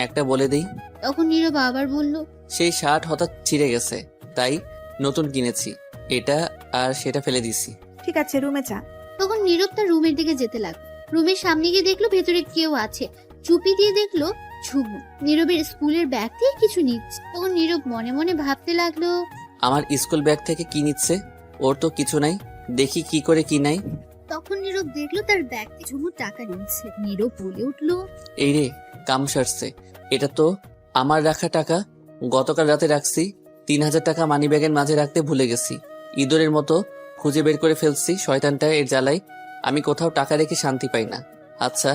একটা বলে দেই। তখন নীরব আবার বলল, সেই শার্ট হঠাৎ ছিঁড়ে গেছে, তাই নতুন কিনেছি, এটা আর সেটা ফেলে দিছি। ঠিক আছে, রুমে যা। তখন নীরব তার রুমের দিকে যেতে লাগলো। রুমের সামনে গিয়ে দেখলো ভেতরে কেউ আছে। চুপি দিয়ে দেখলো ঝুমু নীরবের স্কুলের ব্যাগ থেকে কিছু নিচ্ছে। তখন নীরব মনে মনে ভাবতে লাগলো, আমার স্কুল ব্যাগ থেকে কি নিচ্ছে? ওর তো কিছু নাই, দেখি কি করে কি নাই। তখন নীরব দেখলো তার ব্যাগ থেকে ঝুমু টাকা নিচ্ছে। নীরব বলে উঠলো, এই রে, কাম সারছে, এটা তো আমার রাখা টাকা, গতকাল রাতে রাখছি। 3000 টাকা মানি ব্যাগের মাঝে রাখতে ভুলে গেছি, ইঁদুরের মতো খুঁজে বের করে ফেলছি। শয়তানটা এর জ্বালাই আমি কোথাও টাকা রেখে শান্তি পাই না। আচ্ছা,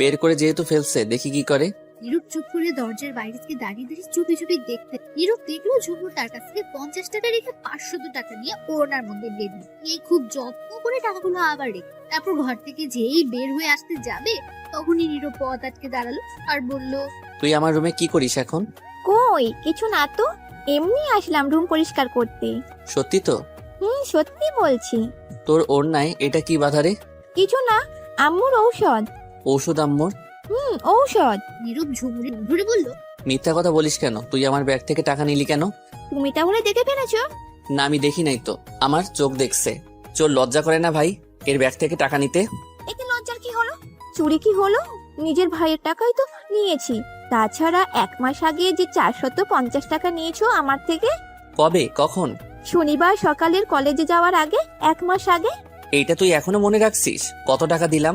বের করে যেহেতু ফেলছে, দেখি কি করে। নীরব চুপ করে দরজার বাইরে থেকে দাঁড়িয়ে দাঁড়িয়ে চুপি চুপি দেখতে। নীরব দেখলো ঝুমুর তার কাছ থেকে 50 টাকা রেখে 500 টাকা নিয়ে ওনার মধ্যে দিয়ে দিল। এই খুব যত্ন করে টাকাগুলো আবার রেখে তারপর ঘর থেকে যেই বের হয়ে আসতে যাবে তখনই নীরব পথ আটকে দাঁড়ালো আর বলল, তুই আমার রুমে কি করিস এখন? কই কিছু না তো, এমনি আসলাম রুম পরিষ্কার করতে। সত্যি তো? সত্যি বলছি। তোর ওড়নায় এটা কি বাধা রে? কিছু না, আম্মুর ঔষধ। ঔষধ আম্মুর? ঔষধ। নীরব ঝুমুরে ধরে বলল, মিথ্যা কথা বলিস কেন? তুই আমার ব্যাগ থেকে টাকা নিলি কেন? তুমি তাহলে দেখে ফেলেছো? না, আমি দেখি নাই তো, আমার চোখ দেখছে। চোর লজ্জা করে না ভাই এর ব্যাগ থেকে টাকা নিতে? এতে লজ্জার কি হলো? চুরি কি হলো? নিজের ভাইয়ের টাকাই তো নিয়েছি। তাছাড়া 1 মাস আগে যে 450 টাকা নিয়েছো আমার থেকে। কবে, কখন? শনিবার সকালের কলেজে যাওয়ার আগে, 1 মাস আগে। এইটা তুই এখনো মনে রাখছিস? কত টাকা দিলাম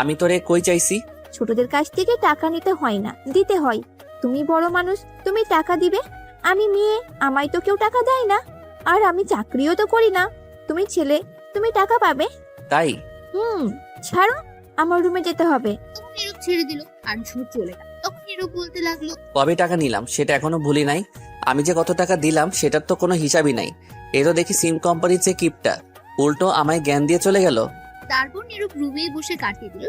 আমি তোরে? কই চাইছি? ছোটদের কাছ থেকে টাকা নিতে হয় না, দিতে হয়। তুমি বড় মানুষ, তুমি টাকা দিবে। আমি মেয়ে, আমায় তো কেউ টাকা দেয় না। আর আমি চাকরিও তো করি না। তুমি ছেলে, তুমি টাকা পাবে। তাই? ছাড়ো, আমার রুমে যেতে হবে। তখন নীরব ছেড়ে দিল আর ঝুমুর চলে গেল। তখন নীরব বলতে লাগলো, কবে টাকা নিলাম সেটা এখনো ভুলি নাই। আমি যে কত টাকা দিলাম সেটার তো কোনো হিসাবই নাই। এ তো দেখি সিম কোম্পানির চেয়ে কিপটা, উল্টো আমায় জ্ঞান দিয়ে চলে গেল। তারপর নীরব রুমে বসে কাটিয়ে দিল।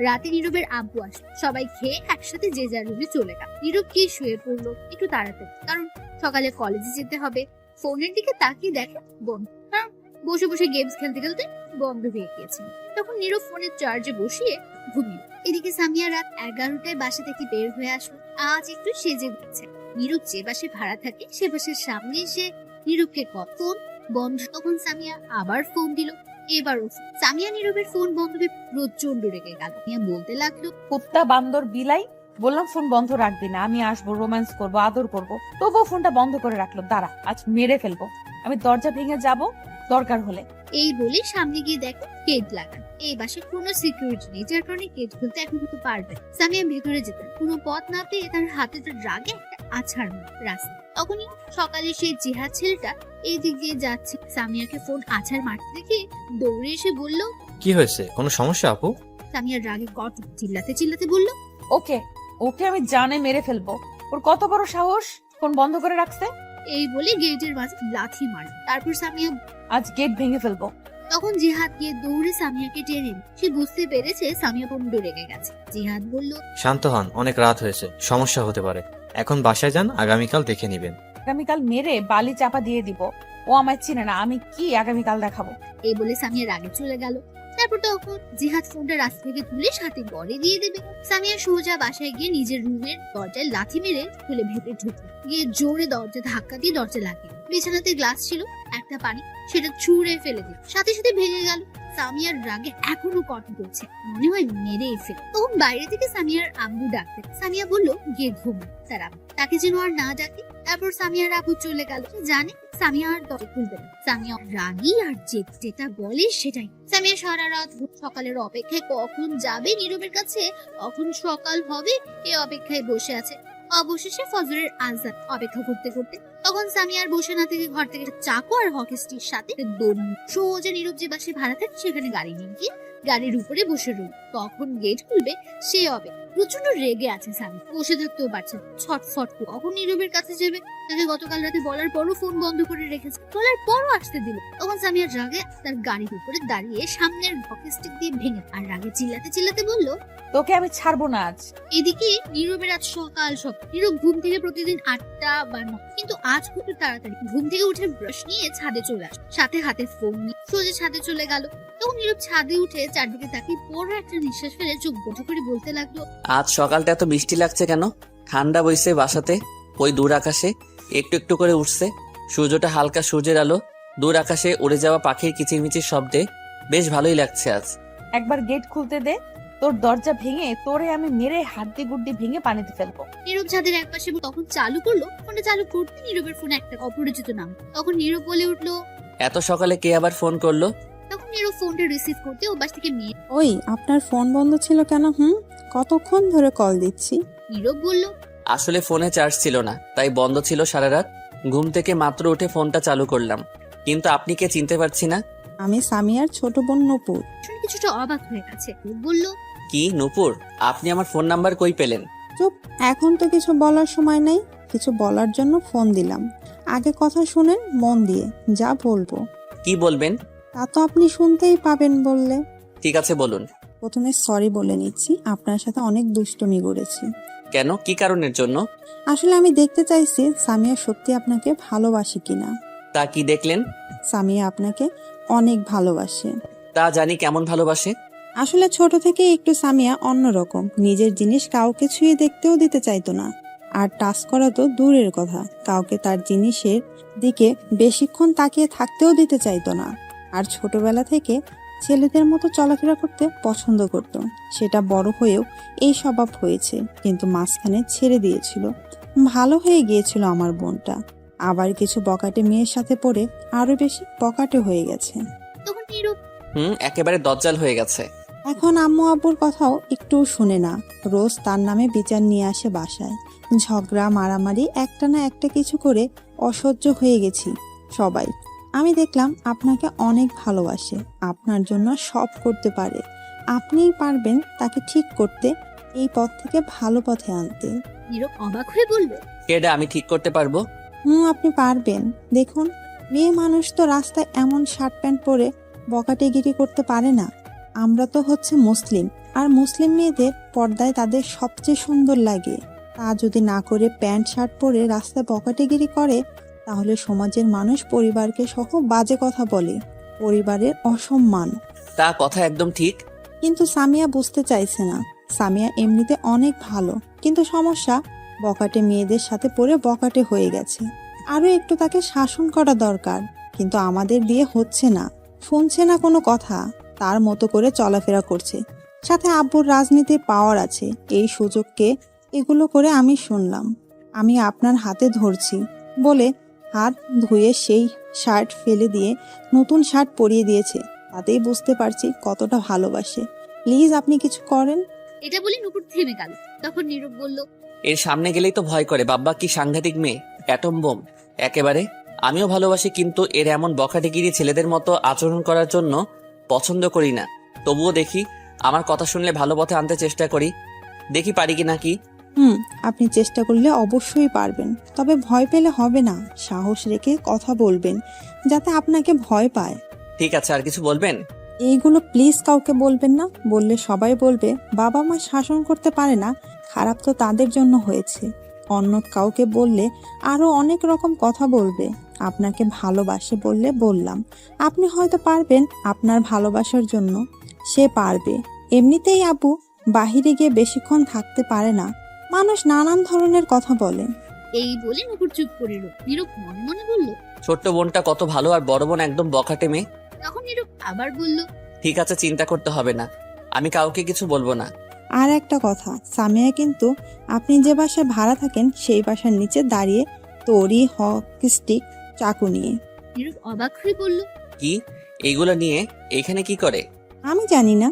রাতে নীরবের আব্বু আসলো, সবাই খেয়ে একসাথে যে যার রুমে চলে গেল। নীরব কি শুয়ে পড়লো একটু তাড়াতাড়ি, কারণ সকালে কলেজে যেতে হবে। ফোনের দিকে তাকিয়ে দেখে বন্ধ, কারণ বসে বসে গেমস খেলতে খেলতে বন্ধ হয়ে গিয়েছে। তখন নীরব ফোনের চার্জে বসিয়ে ঘুমিয়ে। এদিকে সামিয়া রাত 11টায় বাসা থেকে বের হয়ে আসলো। আজ একটু সেজে উঠছে। নীরব যে বাসে ভাড়া থাকে সে বাসের সামনে এসে নীরবকে ফোন বন্ধ। তখন সামিয়া আবার ফোন দিল। এবারও সামিয়া নীরবের ফোন বন্ধ হয়ে প্রচন্ড রেগে গেল। বলতে লাগলো, কুত্তা বান্দর বিলাই, বললাম ফোন বন্ধ রাখবি না, আমি আসবো, রোম্যান্স করব, আদর করব, তবুও ফোনটা বন্ধ করে রাখলো। দাঁড়া, আজ মেরে ফেলবো, আমি দরজা ভেঙে যাব দরকার হলে। এই বলে সামনে গিয়ে দেখো গেট লাগানো। এই বাসে কোনো সিকিউরিটি নেই, যার কারণে গেট খুলতে এখন তো পারবে। সামিয়া ভেতরে যেতে কোনো পথ না পেয়ে তার হাতে তো রাগে একটা আছাড় মারে রাস্তা। তখনই সকালে সেই জিহাদ ছেলেটা এই দিক দিয়ে যাচ্ছে। সামিয়াকে ফোন আছাড় মারতে দেখে দৌড়ে এসে বলল, কি হয়েছে, কোনো সমস্যা আপু? সামিয়ার রাগে গট চিল্লাতে চিল্লাতে বলল, ওকে ওকে আমি জানে মেরে ফেলবো। ওর কত বড় সাহস, ফোন বন্ধ করে রাখছে। এই বলে গেটের মাঝে লাথি মারল। তারপর সামিয়া আজ গেট ভেঙে ফেলবো। তখন জিহাদ গিয়ে দৌড়ে সামিয়াকে টেনে নিল। সে বুঝতে পেরেছে সামিয়া বন্ধ রেগে গেছে। জিহাদ বলল, শান্ত হন, অনেক রাত হয়েছে, সমস্যা হতে পারে। এখন বাসায় যান, আগামীকাল দেখে নেবেন। আগামীকাল মেরে বালি চাপা দিয়ে দিব। ও আমায় চিনে না, আমি কি আগামীকাল দেখাবো। এই বলে সামিয়া রাগে চলে গেল। তারপর তখন জিহাদ ফোনটা রাস্তা থেকে তুলে সাথে গড়ে দিয়ে দেবে। সামিয়া সোজা বাসায় গিয়ে নিজের রুমের দরজায় লাথি মেরে খুলে ভেতরে ঢুকলো। গিয়ে জোরে দরজা ধাক্কা দিয়ে দরজা লাগিয়ে বিছানাতে গ্লাস ছিল একটা পানি, সেটা ছুঁড়ে ফেলে দিল। সাথে সাথে ভেঙে গেল। সামিয়ার রাগে এখনো কটন করছে, মনে হয় মেরেই ফেলে। তখন বাইরে থেকে সামিয়ার আব্বু ডাকতে। সামিয়া বলল গিয়ে ঘুমায়। তার আব্বু তাকে যেন আর না ডাকে। তারপর সামিয়ার আব্বু চলে গেল। জানে সামিয়া আর দরজা খুলবে না। সামিয়া রাগী আর যেটা বলে সেটাই। সামিয়া সারা রাত সকালের অপেক্ষায় কখন যাবে নীরবের কাছে, কখন সকাল হবে এই অপেক্ষায় বসে আছে। অবশেষে ফজরের আজান অপেক্ষা করতে করতে তখন সামিয়া আর বসে না থেকে ঘর থেকে চাকু আর হকি স্টির সাথে দৌড় সোজা নীরব যে বাসে ভাড়া থাকে সেখানে গাড়ি নিয়ে গিয়ে গাড়ির উপরে বসে রইল। তখন গেট খুলবে সে হবে। প্রচন্ড রেগে আছে সামি, বসে থাকতেও পারছে না। ছটফট কখন নীরবের কাছে যাবে, তাকে গতকাল রাতে বলার পরও ফোন বন্ধ করে রেখেছে, বলার পরও আসতে দিল। তখন সামিয়ার রাগে তার গাড়ির উপরে দাঁড়িয়ে সামনের হকি স্টিক দিয়ে ভেঙে আর রাগে চিল্লাতে চিল্লাতে বলল, তোকে আমি ছাড়বো না আজ। এদিকে নীরবের আজ সকাল নীরব ঘুম থেকে প্রতিদিন 8টা বা 9, কিন্তু আজ খুব তাড়াতাড়ি ঘুম থেকে উঠে ব্রাশ নিয়ে ছাদে চলে আসে। সাথে হাতে ফোন নিয়ে সোজা ছাদে চলে গেল। তখন নীরব ছাদে উঠে চারদিকে তাকিয়ে বড় একটা নিঃশ্বাস ফেলে চোখ বন্ধ করে বলতে লাগলো, আজ সকালটা এত মিষ্টি লাগছে কেন? ঠান্ডা বইছে বাসাতে, ওই দূর আকাশে একটু একটু করে উঠছে সূর্যটা, হালকা সূর্যের আলো, দূর আকাশে উড়ে যাওয়া পাখির কিচিরমিচির শব্দে বেশ ভালোই লাগছে আজ। একবার গেট খুলতে দে, তোর দরজা ভেঙে তোরে আমি মেরে হাড্ডি গুড্ডি ভেঙে পানিতে ফেলবো। নীরব ছাদের একপাশে তখন চালু করলো। ফোনটা চালু করতে নীরবের ফোনে একটা অপরিচিত নাম। তখন নীরব বলে উঠলো, এত সকালে কে আবার ফোন করলো? তখন নীরব ফোনটা রিসিভ করতে ও বাস থেকে মেয়ে। ওই আপনার ফোন বন্ধ ছিল কেন? কতক্ষণ ধরে কল দিচ্ছি। নীরব বলল, আসলে ফোনে চার্জ ছিল না, তাই বন্ধ ছিল সারা রাত। ঘুম থেকে মাত্র উঠে ফোনটা চালু করলাম, কিন্তু আপনি কে চিনতে পারছি না। আমি সামিয়ার ছোট বোন নূপুর। শুনে কিছুটা অবাক হয়ে গেছে। বলল, কি নূপুর, আপনি আমার ফোন নাম্বার কই পেলেন? চুপ, এখন তো কিছু বলার সময় নেই। কিছু বলার জন্য ফোন দিলাম। আগে কথা শুনেন মন দিয়ে, যা বলবো কি বলবেন? তা তো আপনি শুনতেই পাবেন বললে। ঠিক আছে বলুন। প্রথমে সরি বলে নিচ্ছি, আপনার সাথে অনেক দুষ্টুমি করেছি। কেন, কি কারণের জন্য? আসলে আমি দেখতে চাইছি সামিয়া সত্যি আপনাকে ভালোবাসে কিনা। তা কি দেখলেন? সামিয়া আপনাকে অনেক ভালোবাসে। তা জানি, কেমন ভালোবাসে? আসলে ছোট থেকে একটু সামিয়া অন্যরকম, নিজের জিনিস কাউকে ছুঁয়ে দেখতেও দিতে চাইতো না। আর টাচ করা তো দূরের কথা, কাউকে তার জিনিসের দিকে বেশিক্ষণ তাকিয়ে থাকতেও দিতে চাইতো না। আর ছোটবেলা থেকে ছেলেদের মতো চলাফেরা করতে পছন্দ করত। সেটা বড় হয়েও এই স্বভাব হয়েছে, কিন্তু মাঝখানে ছেড়ে দিয়েছিল। ভালো হয়ে গিয়েছিল আমার বোনটা, আবার কিছু বকাটে মেয়ের সাথে পড়ে আরো বেশি বকাটে হয়ে গেছে। তখন নীরব একেবারে দজ্জাল হয়ে গেছে। এখন আম্মু আব্বুর কথাও একটু শুনে না, রোজ তার নামে বিচার নিয়ে আসে বাসায়। ঝগড়া মারামারি একটা না একটা কিছু করে অসহ্য হয়ে গেছি সবাই। আমি দেখলাম আপনাকে অনেক ভালোবাসে, আপনার জন্য সব করতে পারে। আপনিই পারবেন তাকে ঠিক করতে, এই পথ থেকে ভালো পথে আনতে। নীরব অবাক হয়ে বলল, কেডা আমি ঠিক করতে পারবো? আপনি পারবেন। দেখুন, মেয়ে মানুষ তো রাস্তায় এমন শার্ট প্যান্ট পরে বকাটেগিরি করতে পারে না। আমরা তো হচ্ছে মুসলিম, আর মুসলিম মেয়েদের পর্দায় তাদের সবচেয়ে সুন্দর লাগে। তা যদি না করে প্যান্ট শার্ট পরে রাস্তায় বকাটেগিরি করে, তাহলে সমাজের মানুষ পরিবারকে সহ বাজে কথা বলে, পরিবারের অসম্মান। তা কথা একদম ঠিক। কিন্তু সামিয়া বুঝতে চাইছে না। সামিয়া এমনিতে অনেক ভালো, কিন্তু সমস্যা বকাটে মেয়েদের সাথে পড়ে বকাটে হয়ে গেছে। আরো একটু তাকে শাসন করা দরকার, কিন্তু আমাদের দিয়ে হচ্ছে না। শুনছে না কোনো কথা, তার মতো করে চলাফেরা করছে। সাথে আব্বুর রাজনীতির পাওয়ার আছে, এই সুযোগকে এগুলো করে আমি শুনলাম। আমি আপনার হাতে ধরছি বলে হাত ধুয়ে সেই শার্ট ফেলে দিয়ে নতুন শার্ট পরিয়ে দিয়েছে। তাতেই বুঝতে পারছি কতটা ভালোবাসে। প্লিজ আপনি কিছু করেন। এটা বলে নুপুর থেমে গেল। তখন নীরব বলল, এর সামনে গেলেই তো ভয় করে। বাব্বা কি সাংঘাতিক মেয়ে, অ্যাটম বোম একেবারে। আমিও ভালোবাসি, কিন্তু এর এমন বখাটেগিরি ছেলেদের মতো আচরণ করার জন্য পছন্দ করি না। তবুও দেখি, আমার কথা শুনলে ভালো পথে আনতে চেষ্টা করি, দেখি পারি কি নাকি। আপনি চেষ্টা করলে অবশ্যই পারবেন, তবে ভয় পেলে হবে না। সাহস রেখে কথা বলবেন, যাতে আপনাকে ভয় পায়। ঠিক আছে, আর কিছু বলবেন? এইগুলো প্লিজ কাউকে বলবেন না, বললে সবাই বলবে বাবা মা শাসন করতে পারে না, খারাপ তো তাদের জন্য হয়েছে। অন্য কাউকে বললে আরো অনেক রকম কথা বলবে। আপনাকে ভালোবাসে বললে বললাম, আপনি হয়তো পারবেন, আপনার ভালোবাসার জন্য সে পারবে। এমনিতেই আপু বাহিরে গিয়ে বেশিক্ষণ থাকতে পারে না, মানুষ নানান ধরনের কথা বলে। এই বলে নুপুর চুপ করে রইল। নীরব মনে মনে বলল, ছোট্ট বোনটা কত ভালো, আর বড় বোন একদম বখাটে মেয়ে। তখন নীরব আবার বলল, ঠিক আছে, চিন্তা করতে হবে না, আমি কাউকে কিছু বলবো না। আর একটা কথা, সামিয়া কিন্তু আপনি যে বাসায় ভাড়া থাকেন সেই বাসার নিচে দাঁড়িয়ে তরি হকি স্টিক চাকু নিয়ে। নীরব অবাক হয়ে বলল, কি এইগুলো নিয়ে এইখানে কি করে? আমি জানি না।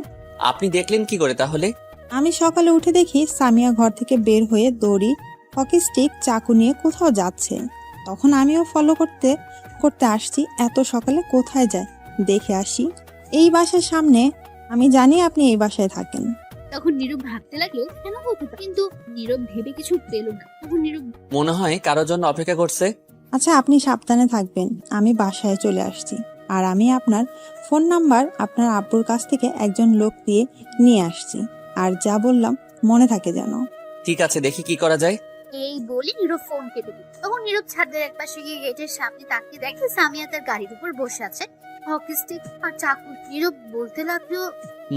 আপনি দেখলেন কি করে তাহলে? আমি সকালে উঠে দেখি সামিয়া ঘর থেকে বের হয়ে দড়ি হকি স্টিক চাকু নিয়ে কোথাও যাচ্ছে। তখন আমিও ফলো করতে করতে আসছি। এত সকালে কোথায় যায় দেখে আসি। এই বাসার সামনে। আমি জানি আপনি এই বাসায় থাকেন। তখন নীরব ভাবতে লাগলো কেন হতে পারে, কিন্তু নীরব ভেবে কিছু পেল না। তখন নীরব মনে হয় কারোর জন্য অপেক্ষা করছে। আচ্ছা, আপনি সাবধানে থাকবেন, আমি বাসায় চলে আসছি। আর আমি আপনার ফোন নাম্বার আপনার আব্বুর কাছ থেকে একজন লোক দিয়ে নিয়ে আসছি। আর যা বললাম মনে থাকে যেন। ঠিক আছে, দেখি কি করা যায়। এই বলে নীরব ফোন কেটে দিল। তখন নীরব ছাদের একপাশে গিয়ে গেটের সামনে তাকিয়ে দেখে সামিয়া তার গাড়ির উপর বসে আছে, হকি স্টিক আর চাকু। নীরব বলতে লাগলো,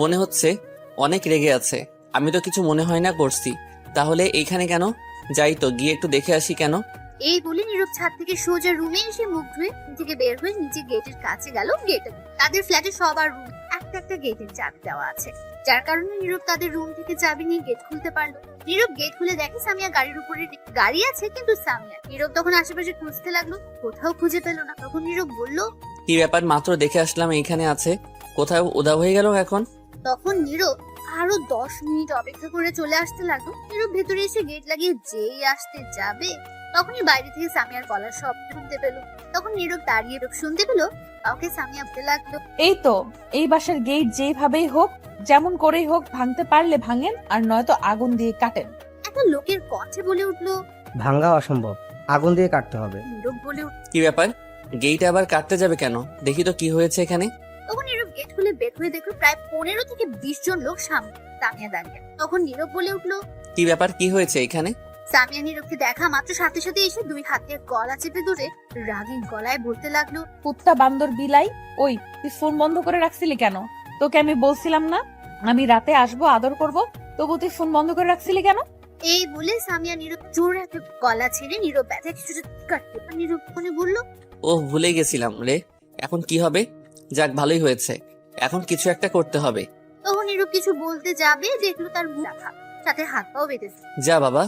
মনে হচ্ছে অনেক রেগে আছে। আমি তো কিছু মনে হয় না করছি, তাহলে এইখানে কেন? যাই তো, গিয়ে একটু দেখে আসি কেন। এই বলে নীরব ছাদ থেকে সোজা রুমে এসে মুখ ধুয়ে থেকে বের হয়ে নিচে গেটের কাছে গেল। গেটে তাদের ফ্ল্যাটে সবার রুম একটা একটা গেটের চাবি দেওয়া আছে, যার কারণে নীরব তাদের রুম থেকে চাবি নিয়ে গেট খুলতে পারলো। নীরব গেট খুলে দেখে সামিয়া গাড়ির উপরে গাড়ি আছে, কিন্তু সামিয়া। নীরব তখন আশেপাশে খুঁজতে লাগলো, কোথাও খুঁজে পেল না। তখন নীরব বলল, কি ব্যাপার, মাত্র দেখে আসলাম এইখানে আছে, কোথাও উধাও হয়ে গেল এখন। তখন নীরব আরো 10 মিনিট অপেক্ষা করে চলে আসতে লাগলো। নীরব ভেতরে এসে গেট লাগিয়ে যেই আসতে যাবে, তখনই বাইরে থেকে সামিয়ার গলার শব্দ শুনতে পেল। তখন নীরব দাঁড়িয়ে শুনতে পেল কাউকে সামিয়া বলতে লাগলো, এই তো, এই বাসার গেট যেভাবেই হোক, যেমন করেই হোক ভাঙতে পারলে ভাঙেন, আর নয়তো আগুন দিয়ে কাটেন। এত একটা লোকের কণ্ঠে বলে উঠলো। ভাঙ্গা অসম্ভব, আগুন দিয়ে কাটতে হবে। নীরব বলে উঠল। কি ব্যাপার? গেট আবার কাটতে যাবে কেন? দেখি তো কি হয়েছে এখানে। তখন নীরব গেট খুলে বের হয়ে দেখলো প্রায় 15 থেকে 20 জন লোক সামনে সামিয়া দাঁড়িয়ে। তখন নীরব বলে উঠলো। কি ব্যাপার? কি হয়েছে এখানে? সামিয়া নীরবকে দেখা মাত্র সাথে সাথে এসে 2 হাতে গলা চেপে ধরে রাগী গলায় বলতে লাগলো। কুত্তা বান্দর বিলাই, ওই তুই ফোন বন্ধ করে রাখছিলি কেন? তোকে আমি বলছিলাম না আমি রাতে আসবো আদর করব, তবু তুই ফোন বন্ধ করে রাখছিলি কেন? এই বলে সামিয়া নীরব জোরে একটা গলা ছেড়ে নীরব ব্যথা কিছুটা কাটতে নীরব মনে বললো। ও ভুলে গেছিলাম রে। এখন কি হবে? যাক, ভালোই হয়েছে, এখন কিছু একটা করতে হবে। তখন নীরব কিছু বলতে যাবে, দেখলো তার মুখ রাখা, সাথে হাত পাও বেঁধেছে। যা বাবা,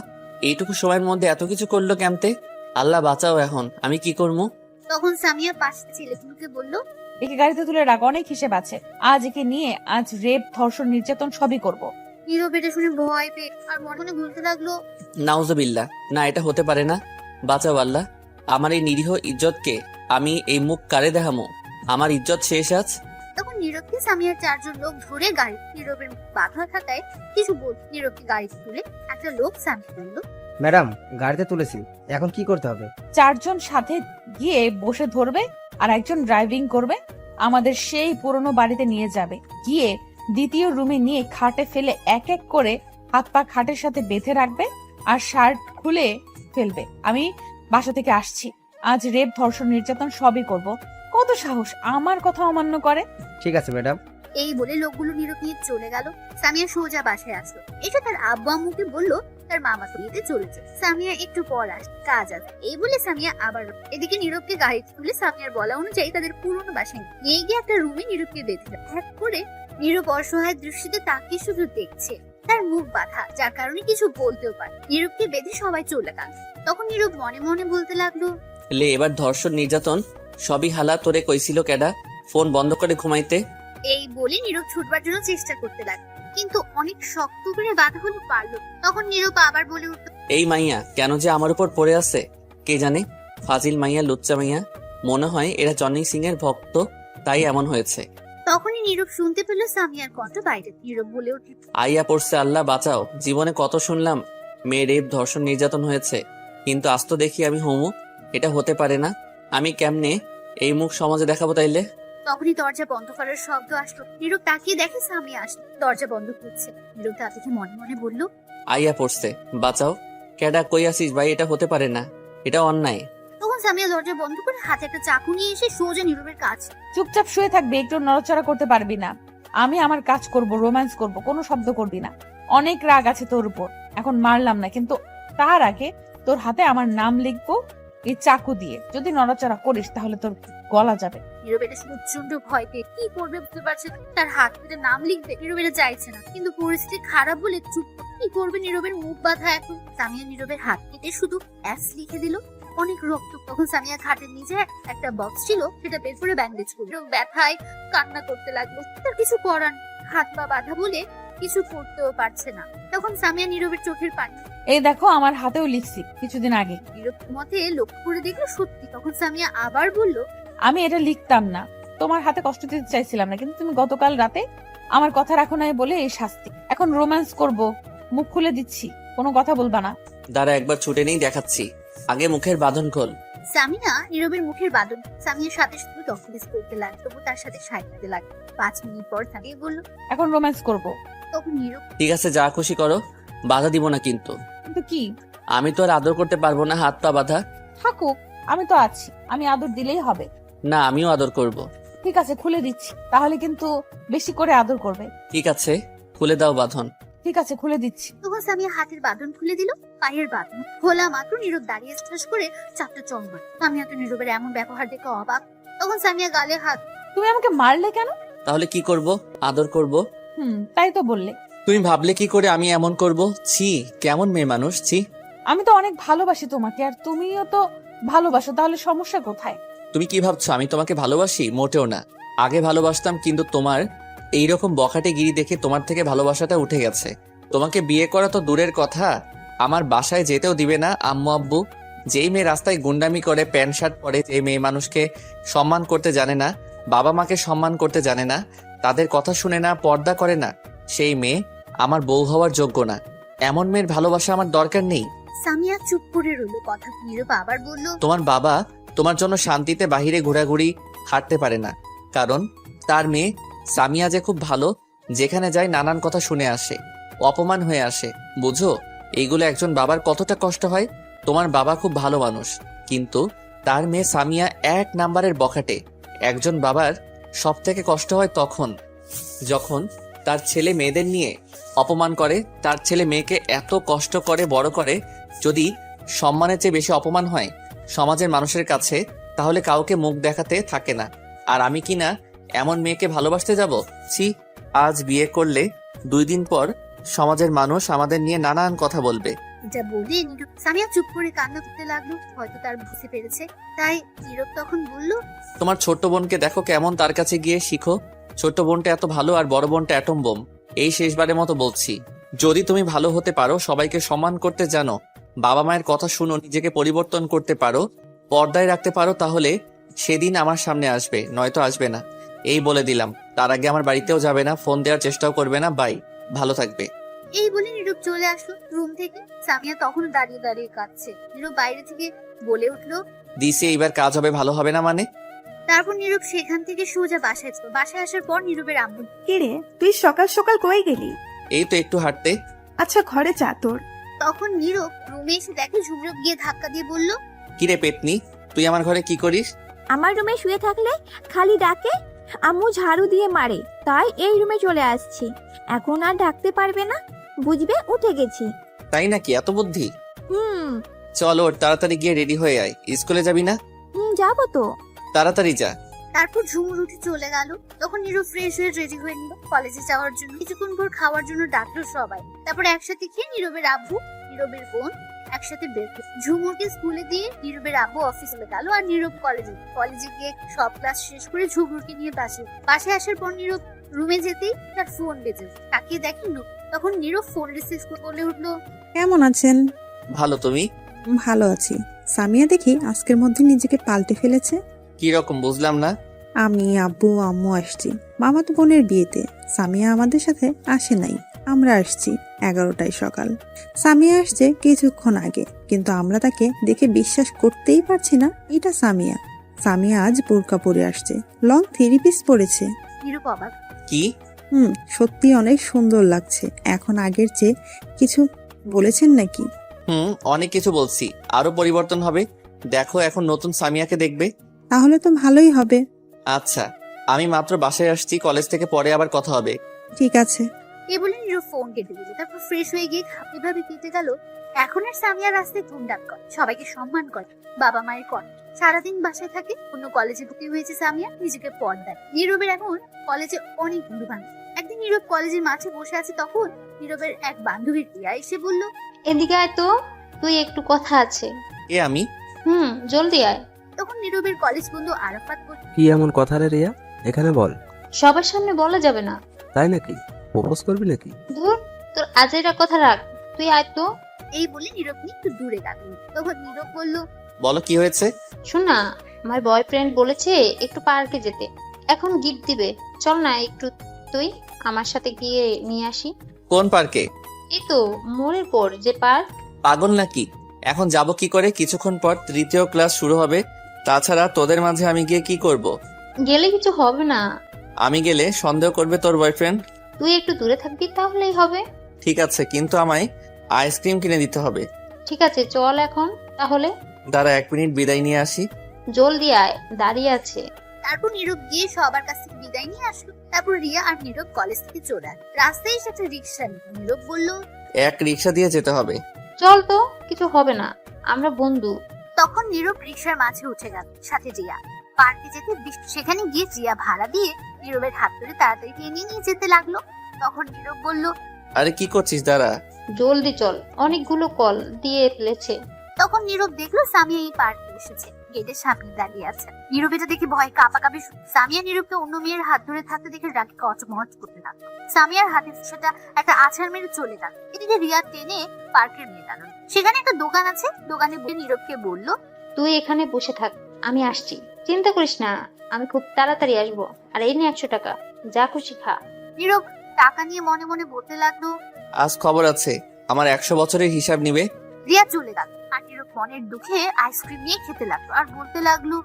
এইটুকু সময়ের মধ্যে এত কিছু করলো কেমতে? আল্লাহ বাঁচাও, এখন আমি কি করবো? তখন সামিয়া পাশে ছেলেগুলোকে বলল। একে গাড়িতে তুলে রাখ, অনেক হিসেব আছে। আজ একে নিয়ে আজ রেপ, ধর্ষণ, নির্যাতন সবই করব। নীরব এটা শুনে ভয় পেয়ে আর মনে মনে বলতে লাগলো। নাউজুবিল্লাহ, না এটা হতে পারে না। বাঁচাও আল্লাহ, আমার এই নিরীহ ইজ্জতকে আমি এই মুখ কারে দেখামো? আমার ইজ্জত শেষ আজ। তখন নীরবকে সামিয়ার 4 জন লোক ধরে গাড়ি নীরবের বাধা থাকায় কিছু বল নীরবকে গাড়িতে তুলে একটা লোক সামিয়া বলল। ম্যাডাম, গাড়িতে তুলেছি, এখন কি করতে হবে? 4 জন সাথে গিয়ে বসে ধরবে আর একজন ড্রাইভিং করবে, আমাদের সেই পুরনো বাড়িতে নিয়ে যাবে। গিয়ে দ্বিতীয় রুমে নিয়ে খাটে ফেলে এক এক করে হাত পা খাটের সাথে বেঁধে রাখবে আর শার্ট খুলে ফেলবে। আমি বাসা থেকে আসছি, আজ রেপ, ধর্ষণ, নির্যাতন সবই করব। কত সাহস আমার কথা অমান্য করে! ঠিক আছে ম্যাডাম। এই বলে লোকগুলো নীরব নিয়ে চলে গেল। সামিয়া সোজা বাসায় আসলো, এসে তার আব্বু আম্মুকে বলল তার মামা বিয়েতে চলেছে। সামিয়া একটু পর কাজ আছে। এই বলে সামিয়া আবার এদিকে নীরবকে গাড়িতে তুলে সামিয়ার বলা অনুযায়ী তাদের পুরনো বাসায় নিয়ে গিয়ে একটা রুমে নীরবকে বেঁধে এক করে নীরব অসহায় দৃষ্টিতে তাকে শুধু দেখছে, তার মুখ বাঁধা, যার কারণে কিছু বলতেও পারে। নীরবকে বেঁধে সবাই চলে গেল। তখন নীরব মনে মনে বলতে লাগলো। লে, এবার ধর্ষণ নির্যাতন সবই হালা, তোরে কইছিল কেডা ফোন বন্ধ করে ঘুমাইতে? এই বলে নীরব ছুটবার জন্য চেষ্টা করতে লাগলো, কিন্তু অনেক শক্ত করে বাধা হলে পারলো। তখন নীরব আবার বলে উঠল। এই মাইয়া কেন যে আমার উপর পড়ে আছে কে জানে? ফাজিল মাইয়া, লুচ্চা মাইয়া, মনে হয় এরা জনি সিং এর ভক্ত, তাই এমন হয়েছে। তখনই নীরব শুনতে পেল সামিয়ার কণ্ঠ বাইরে। নীরব বলে উঠল। আইয়া পড়ছে, আল্লাহ বাঁচাও। জীবনে কত শুনলাম মেয়ে রেপ, ধর্ষণ, নির্যাতন হয়েছে, কিন্তু আজ তো দেখি আমি হোমো। এটা হতে পারে না। আমি কেমনে এই মুখ সমাজে দেখাবো তাইলে? তখনই দরজা বন্ধ করার শব্দ আসলো। নীরব তাকিয়ে দেখে সামিয়া আসলো, দরজা বন্ধ করছে। নীরব তা দেখে মনে মনে বলল। আইয়া পড়ছে, বাঁচাও। কেডা, কই আসিস ভাই? এটা হতে পারে না, এটা অন্যায়। তখন সামিয়া দরজা বন্ধ করে হাতে একটা চাকু নিয়ে এসে সোজা নীরবের কাছে। চুপচাপ শুয়ে থাকবে, একটু নড়াচড়া করতে পারবি না। আমি আমার কাজ করব, রোম্যান্স করব, কোনো শব্দ করবি না। অনেক রাগ আছে তোর উপর, এখন মারলাম না, কিন্তু তার আগে তোর হাতে আমার নাম লিখবো এই চাকু দিয়ে। যদি নড়াচড়া করিস তাহলে তোর গলা যাবে। নীরব এটা শুনে প্রচন্ড ভয় পেয়ে কি করবে বুঝতে পারছে না। তার হাত থেকে নাম লিখবে, নীরব এটা চাইছে না, কিন্তু পরিস্থিতি খারাপ বলে চুপ। কি করবে? নীরবের মুখ বাঁধা এখন। সামিয়া নীরবের হাত কেটে শুধু এস লিখে দিল, অনেক রক্ত। তখন সামিয়া খাটের নিচে একটা বক্স ছিল, সেটা বের করে ব্যান্ডেজ করলো। ব্যথায় কান্না করতে লাগলো। তার কিছু করার, হাত পা বাঁধা বলে কিছু করতেও পারছে না। তখন সামিয়া নীরবের চোখের পানি। এই দেখো, আমার হাতেও লিখছি কিছুদিন আগে। নীরব মতে লক্ষ্য করে দেখলো সত্যি। তখন সামিয়া আবার বলল। আমি এটা লিখতাম না, তোমার হাতে কষ্ট দিতে চাইছিলাম না, কিন্তু তুমি গতকাল রাতে আমার কথা রাখো নাই বলে এই শাস্তি। এখন রোম্যান্স করব, মুখ খুলে দিচ্ছি, কোনো কথা বলবা না। দাঁড়া, একবার ছুটে নেই, দেখাচ্ছি। আগে মুখের বাঁধন খোল। সামিয়া নীরবের মুখের বাঁধন সামিয়ার সাথে শুধু তখনই করতে লাগলো, তবু তার সাথে সাইতে লাগলো। 5 মিনিট পর সামিয়া বলল। এখন রোম্যান্স করব। তখন নীরব। ঠিক আছে, যা খুশি করো, বাধা দিব না কিন্তু। কিন্তু কি? আমি তো আর আদর করতে পারবো না, হাত পা বাঁধা। থাকুক, আমি তো আছি, আমি আদর দিলেই হবে। না, আমিও আদর করব। ঠিক আছে, খুলে দিচ্ছি, তাহলে কিন্তু বেশি করে আদর করবে। ঠিক আছে, খুলে দাও বাঁধন। ঠিক আছে, খুলে দিচ্ছি। তখন সামিয়া হাতের বাঁধন খুলে দিল। পায়ের বাঁধন খোলা মাত্র নীরব দাঁড়িয়ে ঠাস করে 4টা চড় মারল। সামিয়া তো নীরবের এমন ব্যবহার দেখে অবাক। তখন সামিয়া গালে হাত। তুমি আমাকে মারলে কেন? তাহলে কি করব? আদর করব। তাই তো বললে। তুমি ভাবলে কি করে আমি এমন করব? ছি, কেমন মেয়ে মানুষ, ছি। আমি তো অনেক ভালোবাসি তোমাকে, আর তুমিও তো ভালোবাসো, তাহলে সমস্যা কোথায়? তুমি কি ভাবছো আমি তোমাকে ভালোবাসি? মোটেও না। আগে ভালোবাসতাম, কিন্তু তোমার এইরকম বখাটে গিরি দেখে তোমার থেকে ভালোবাসাটা উঠে গেছে। তোমাকে বিয়ে করা তো দূরের কথা, আমার বাসায় যেতেও দিবে না আম্মু আব্বু। যেই মেয়ে রাস্তায় গুন্ডামি করে, প্যান্ট শার্ট পরে, যে মেয়ে মানুষকে সম্মান করতে জানে না, বাবা মাকে সম্মান করতে জানে না, তাদের কথা শুনে না, পর্দা করে না, সেই মেয়ে আমার বউ হওয়ার যোগ্য না। এমন মেয়ের ভালোবাসা আমার দরকার নেই। সামিয়া চুপ করে রইল। কথা নীরব আবার বলল, তোমার বাবা তোমার জন্য শান্তিতে বাহিরে ঘোরাঘুরি হাঁটতে পারে না, কারণ তার মেয়ে সামিয়া যে খুব ভালো, যেখানে যায় নানান কথা শুনে আসে, অপমান হয়ে আসে। বুঝো এইগুলো একজন বাবার কতটা কষ্ট হয়। তোমার বাবা খুব ভালো মানুষ, কিন্তু তার মেয়ে সামিয়া 1 নাম্বারের বখাটে। একজন বাবার সব থেকে কষ্ট হয় তখন যখন তার ছেলে মেয়েদের নিয়ে অপমান করে, তার ছেলে মেয়েকে এত কষ্ট করে বড় করে। যদি সম্মানের চেয়ে বেশি অপমান হয় সমাজের মানুষের কাছে, তাহলে কাউকে মুখ দেখাতে থাকে না। আর আমি কি না এমন মেয়েকে ভালোবাসতে যাব? ছি, আজ বিয়ে করলে 2 দিন পর সমাজের মানুষ আমাদের নিয়ে নানান কথা বলবে। এটা বলে নীরব সামিয়া চুপ করে কান্না করতে লাগলো। হয়তো তার বুঝতে পেরেছে, তাই নীরব তখন বলল, তোমার ছোট্ট বোনকে দেখো কেমন, তার কাছে গিয়ে শিখো। ছোট্ট বোনটা এত ভালো আর বড় বোনটা অ্যাটম বোম। এই শেষবারের মতো বলছি, যদি তুমি ভালো হতে পারো, সবাইকে সম্মান করতে জানো, বাবা মায়ের কথা শুনো, নিজেকে পরিবর্তন করতে পারো, পর্দায় রাখতে পারো, তাহলে সেদিন আমার সামনে আসবে, নয়তো আসবে না। এই বলে দিলাম। তার আগে আমার বাড়িতেও যাবে না, ফোন দেওয়ার চেষ্টাও করবে না। বাই, ভালো থাকবে। এই বলে নীরব চলে আসলো রুম থেকে। সামিয়া তখন দাঁড়িয়ে দাঁড়িয়ে কাঁদছে। নীরব বাইরে থেকে বলে উঠলো, দিছি এইবার কাজ হবে, ভালো হবে না মানে? তারপর নীরব সেখান থেকে সোজা বাসায় চলো। বাসায় আসার পর নীরবের আম্মু, কিরে তুই সকাল সকাল কই গেলি? এই তো একটু হাঁটতে। আচ্ছা ঘরে যা তোর। তখন নীরব রুমে এসে দেখে ঝুমরব গিয়ে ধাক্কা দিয়ে বলল, কিরে পেতনি, তুই আমার ঘরে কি করিস? আমার রুমে শুয়ে থাকলে খালি ডাকে, আম্মু ঝাড়ু দিয়ে মারে, তাই এই রুমে চলে আসছি। এখন আর ডাকতে পারবে না, বুঝবে উঠে গেছি। তাই নাকি, এত বুদ্ধি? হুম চল ওর, তাড়াতাড়ি গিয়ে রেডি হয়ে আয়। স্কুলে যাবি না? যাবো তো। তাড়াতাড়ি যা। তারপর ঝুমুর উঠে চলে গেল। তখন নীরব ফ্রেশ হয়ে রেডি হয়ে নিল কলেজে যাওয়ার জন্য। কিছুক্ষণ পর খাওয়ার জন্য ডাকলো সবাই। তারপর একসাথে খেয়ে নীরবের আব্বু নীরবের বোন একসাথে বের হলো। ঝুমুরকে স্কুলে দিয়ে নীরবের আব্বু অফিসে গেল আর নীরব কলেজে গিয়ে সব ক্লাস শেষ করে ঝুমুরকে নিয়ে বাসায় আসার পর নীরব রুমে যেতেই তার ফোন বেজে তাকিয়ে দেখি তখন নীরব ফোন রিসিভ করে বলে উঠলো, কেমন আছেন? ভালো, তুমি? ভালো আছি। সামিয়া দেখি আজকের মধ্যে নিজেকে পাল্টে ফেলেছে। কি রকম বুঝলাম না। আমি, আব্বু, আম্মু আসছি মামাতো বোনের বিয়েতে। সামিয়া আমাদের সাথে আসে নাই, আমরা আসছি 11টায় সকাল। সামিয়া আসছে কিছুক্ষণ আগে, কিন্তু আমরা তাকে দেখে বিশ্বাস করতেই পারছি না এটা সামিয়া। সামিয়া আজ বোরকা পরে আসছে, লং 3 পিস পরেছে। নীরব অবাক। কি? সত্যি অনেক সুন্দর লাগছে। এখন আগের চেয়ে কিছু বলেছেন নাকি? অনেক কিছু বলছি, আরো পরিবর্তন হবে। দেখো এখন নতুন সামিয়াকে দেখবে। তাহলে তো ভালোই হবে। আচ্ছা, আমি মাত্র বাসায় আসছি, কলেজ থেকে পরে আবার কথা হবে। ঠিক আছে। এই বলে নীরব ফোন কেটে দিল। তারপর ফ্রেশ হয়ে গিয়ে এভাবে কেটে গেল। এখন আর সামিয়া রাস্তায় ধুমধাম করে, সবাইকে সম্মান করে, বাবা মায়ের করে। সারাদিন বাসায় থাকে। অন্য কলেজে ভর্তি হয়েছে সামিয়া, নিজেকে পর্দায়। নীরবের এখন কলেজে অনেক বন্ধু বান্ধব। একদিন নীরব কলেজের মাঠে বসে আছে, তখন নীরবের এক বান্ধবীর রিয়া এসে বলল, এদিকে আয় তো, তুই একটু কথা আছে। এ আমি? জলদি আয়। তখন নীরবের কলেজ বন্ধু আরাফাত বলল, কি এমন কথা রে রিয়া, এখানে বল। সবার সামনে বলা যাবে না। তাই নাকি? প্রপোজ করবি নাকি? ধুর, তোর আজেরা কথা রাখ, তুই আয় তো। এই বলে নীরব একটু দূরে গেল। তখন নীরব বলল, বলো কি হয়েছে? শোন না, আমার বয়ফ্রেন্ড বলেছে একটু পার্কে যেতে, এখন গিফট দিবে। চল না একটু তুই আমার সাথে গিয়ে নিয়ে আসি। কোন পার্কে? এই তো মোড়ের পর যে পার্ক। পাগল নাকি? এখন যাব কি করে? কিছুক্ষণ পর 3য় ক্লাস শুরু হবে। তাছাড়া তোদের মাঝে আমি গিয়ে কি করব? গেলে কিছু হবে না। আমি গেলে সন্দেহ করবে তোর বয়ফ্রেন্ড। তুই একটু দূরে থাকবি তাহলেই হবে। ঠিক আছে, কিন্তু আমায় আইসক্রিম কিনে দিতে হবে। ঠিক আছে চল এখন তাহলে। দাঁড়া 1 মিনিট বিদায় নিয়ে আসি। জলদি আয়, দাঁড়িয়ে আছে। তারপর নীরব গিয়ে সবার কাছ থেকে বিদায় নিয়ে আসলো। তারপর রিয়া আর নীরব কলেজ থেকে চলে আসে। রাস্তায় এসে একটা রিক্সা নিল। নীরব বলল, 1 রিক্সা দিয়ে যেতে হবে। চল তো, কিছু হবে না, আমরা বন্ধু। তখন নীরব রিক্সার মাঝে উঠে গেল, সাথে রিয়া। পার্কে যেতে সেখানে গিয়ে রিয়া ভাড়া দিয়ে নীরবের হাত ধরে তাড়াতাড়ি টেনে নিয়ে যেতে লাগলো। তখন নীরব বলল, আরে কি করছিস, দাঁড়া। জলদি চল, অনেকগুলো কল দিয়ে ফেলেছে। তখন নীরব দেখলো সামিয়া এই পার্কে এসেছে, গেটের সামনে দাঁড়িয়ে আছে। নীরব এটা দেখে ভয় কাঁপাকাঁপি। সামিয়া নীরবকে অন্য মেয়ের হাত ধরে থাকতে দেখে রাগে কচমচ করতে লাগলো। সামিয়ার হাতে সেটা একটা আছাড় মেরে চলে গেল। এদিকে রিয়া টেনে পার্কের নিয়ে গেল। সেখানে একটা দোকান আছে, দোকানে গিয়ে নীরবকে বলল, তুই এখানে বসে থাক, আমি আসছি, চিন্তা করিস না, আমি খুব তাড়াতাড়ি আসবো। আর এই নে 100 টাকা, যা খুশি খা। নীরব টাকা নিয়ে মনে মনে বলতে লাগলো, আজ খবর আছে, আমার 100 বছরের হিসাব নিবে। রিয়া চলে গেল আর নীরব মনের দুঃখে আইসক্রিম নিয়ে খেতে লাগলো আর বলতে লাগলো,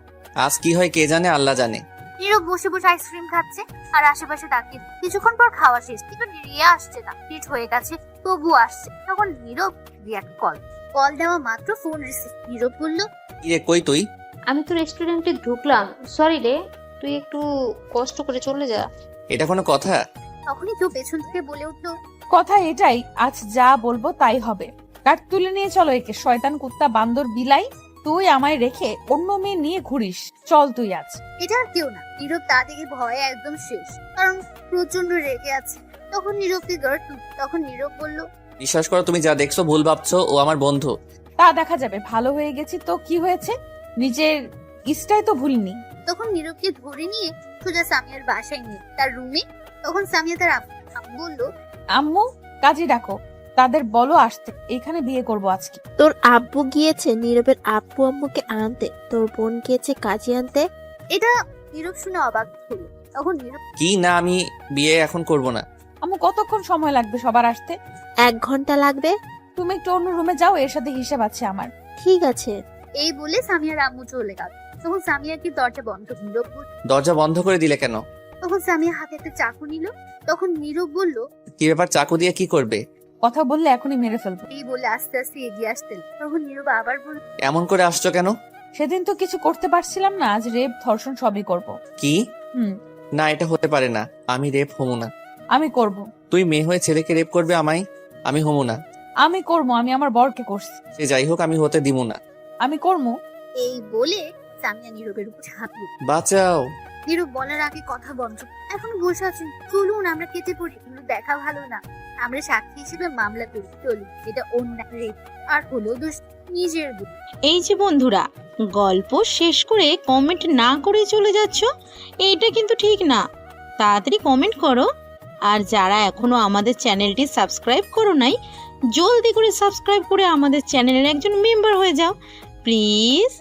আজ কি হয় কে জানে, আল্লাহ জানে। নীরব বসে বসে আইসক্রিম খাচ্ছে আর আশেপাশে তাকিয়ে। কিছুক্ষণ পর খাওয়া শেষ, কিন্তু রিয়া আসছে না। লেট হয়ে গেছে তবু আসছে। তখন নীরব রিয়াকে কল দেওয়া মাত্র ফোন রিসিভ। নীরব বলল, কি রে, কই তুই? আমি তো রেস্টুরেন্টে ঢুকলাম, সরি রে, তুই একটু কষ্ট করে চলে যা। এটা কোনো কথা? তখনই কেউ পেছন থেকে বলে উঠলো, কথা এটাই, আজ যা বলবো তাই হবে। কাঠ তুলে নিয়ে চলো একে, শয়তান কুত্তা বান্দর বিলাই। তুই আমায় রেখে অন্য মেয়ে নিয়ে ঘুরিস, চল তুই আজ। এটা আর কেউ না, নীরব তা দেখে ভয়ে একদম শেষ, কারণ প্রচন্ড রেগে আছে। তখন নীরবকে তখন নীরব বলল, বিশ্বাস করো, তুমি যা দেখছো ভুল ভাবছো, ও আমার বন্ধু। তা দেখা যাবে, ভালো হয়ে গেছি তো কি হয়েছে, নিজের ইস্টাই তো ভুলিনি। তখন নীরবকে ধরে নিয়ে সোজা সামিয়ার বাসায় নিয়ে তার রুমে। তখন সামিয়া তার আম্মু বলল, আম্মু কাজে ডাকো, তাদের বলো আসতে, এখানে বিয়ে করব আজকে। তোর আব্বু গিয়েছে নীরবের আব্বু আম্মুকে আনতে, তোর বোন গিয়েছে কাজে আনতে। এটা নীরব শুনে অবাক হলো। তখন নীরব, কি না, আমি বিয়ে এখন করব না। আম্মু কতক্ষণ সময় লাগবে সবার আসতে? 1 ঘন্টা লাগবে। তুমি একটু অন্য রুমে যাও, এর সাথে হিসেব আছে আমার। ঠিক আছে। এই বলে সামিয়ার আম্মু চলে গেল। তখন সামিয়া কি দরজা বন্ধ। নীরব বলল, দরজা বন্ধ করে দিলে কেন? তখন সামিয়া হাতে একটা চাকু নিল। তখন নীরব বলল, কি ব্যাপার, চাকু দিয়ে কি করবে? কথা বললে এখনই মেরে ফেলবো। এই বলে আস্তে আস্তে এগিয়ে আসতেন। তখন নীরব আবার বলল, এমন করে আসছো কেন? সেদিন তো কিছু করতে পারছিলাম না, আজ রেপ ধর্ষণ সবই করব। কি? হুম। না, এটা হতে পারে না, আমি রেপ হমু না। আমি করব। তুই মেয়ে হয়ে ছেলেকে রেপ করবে আমায়? আমি হমু না। আমি করব, আমি আমার বরকে করছি। সে যাই হোক, আমি হতে দিব না। আমি করবো। এই বলে সামিয়া নীরবের উপর ঝাঁপিয়ে। বাঁচাও। নীরব বলার আগে কথা বন্ধ। এখন বসে আছেন, চলুন আমরা কেটে পড়ি, কিন্তু দেখা ভালো না। আমরা সাক্ষী হিসেবে মামলা করি, চলুন। এটা অন্যায় রেপ, আর হলো দোষ নিজের দোষ। এই যে বন্ধুরা, গল্প শেষ করে কমেন্ট না করে চলে যাচ্ছ, এইটা কিন্তু ঠিক না। তাড়াতাড়ি কমেন্ট করো। আর যারা এখনো আমাদের চ্যানেলটি সাবস্ক্রাইব করো নাই, জলদি করে সাবস্ক্রাইব করে আমাদের চ্যানেলের একজন মেম্বার হয়ে যাও প্লিজ।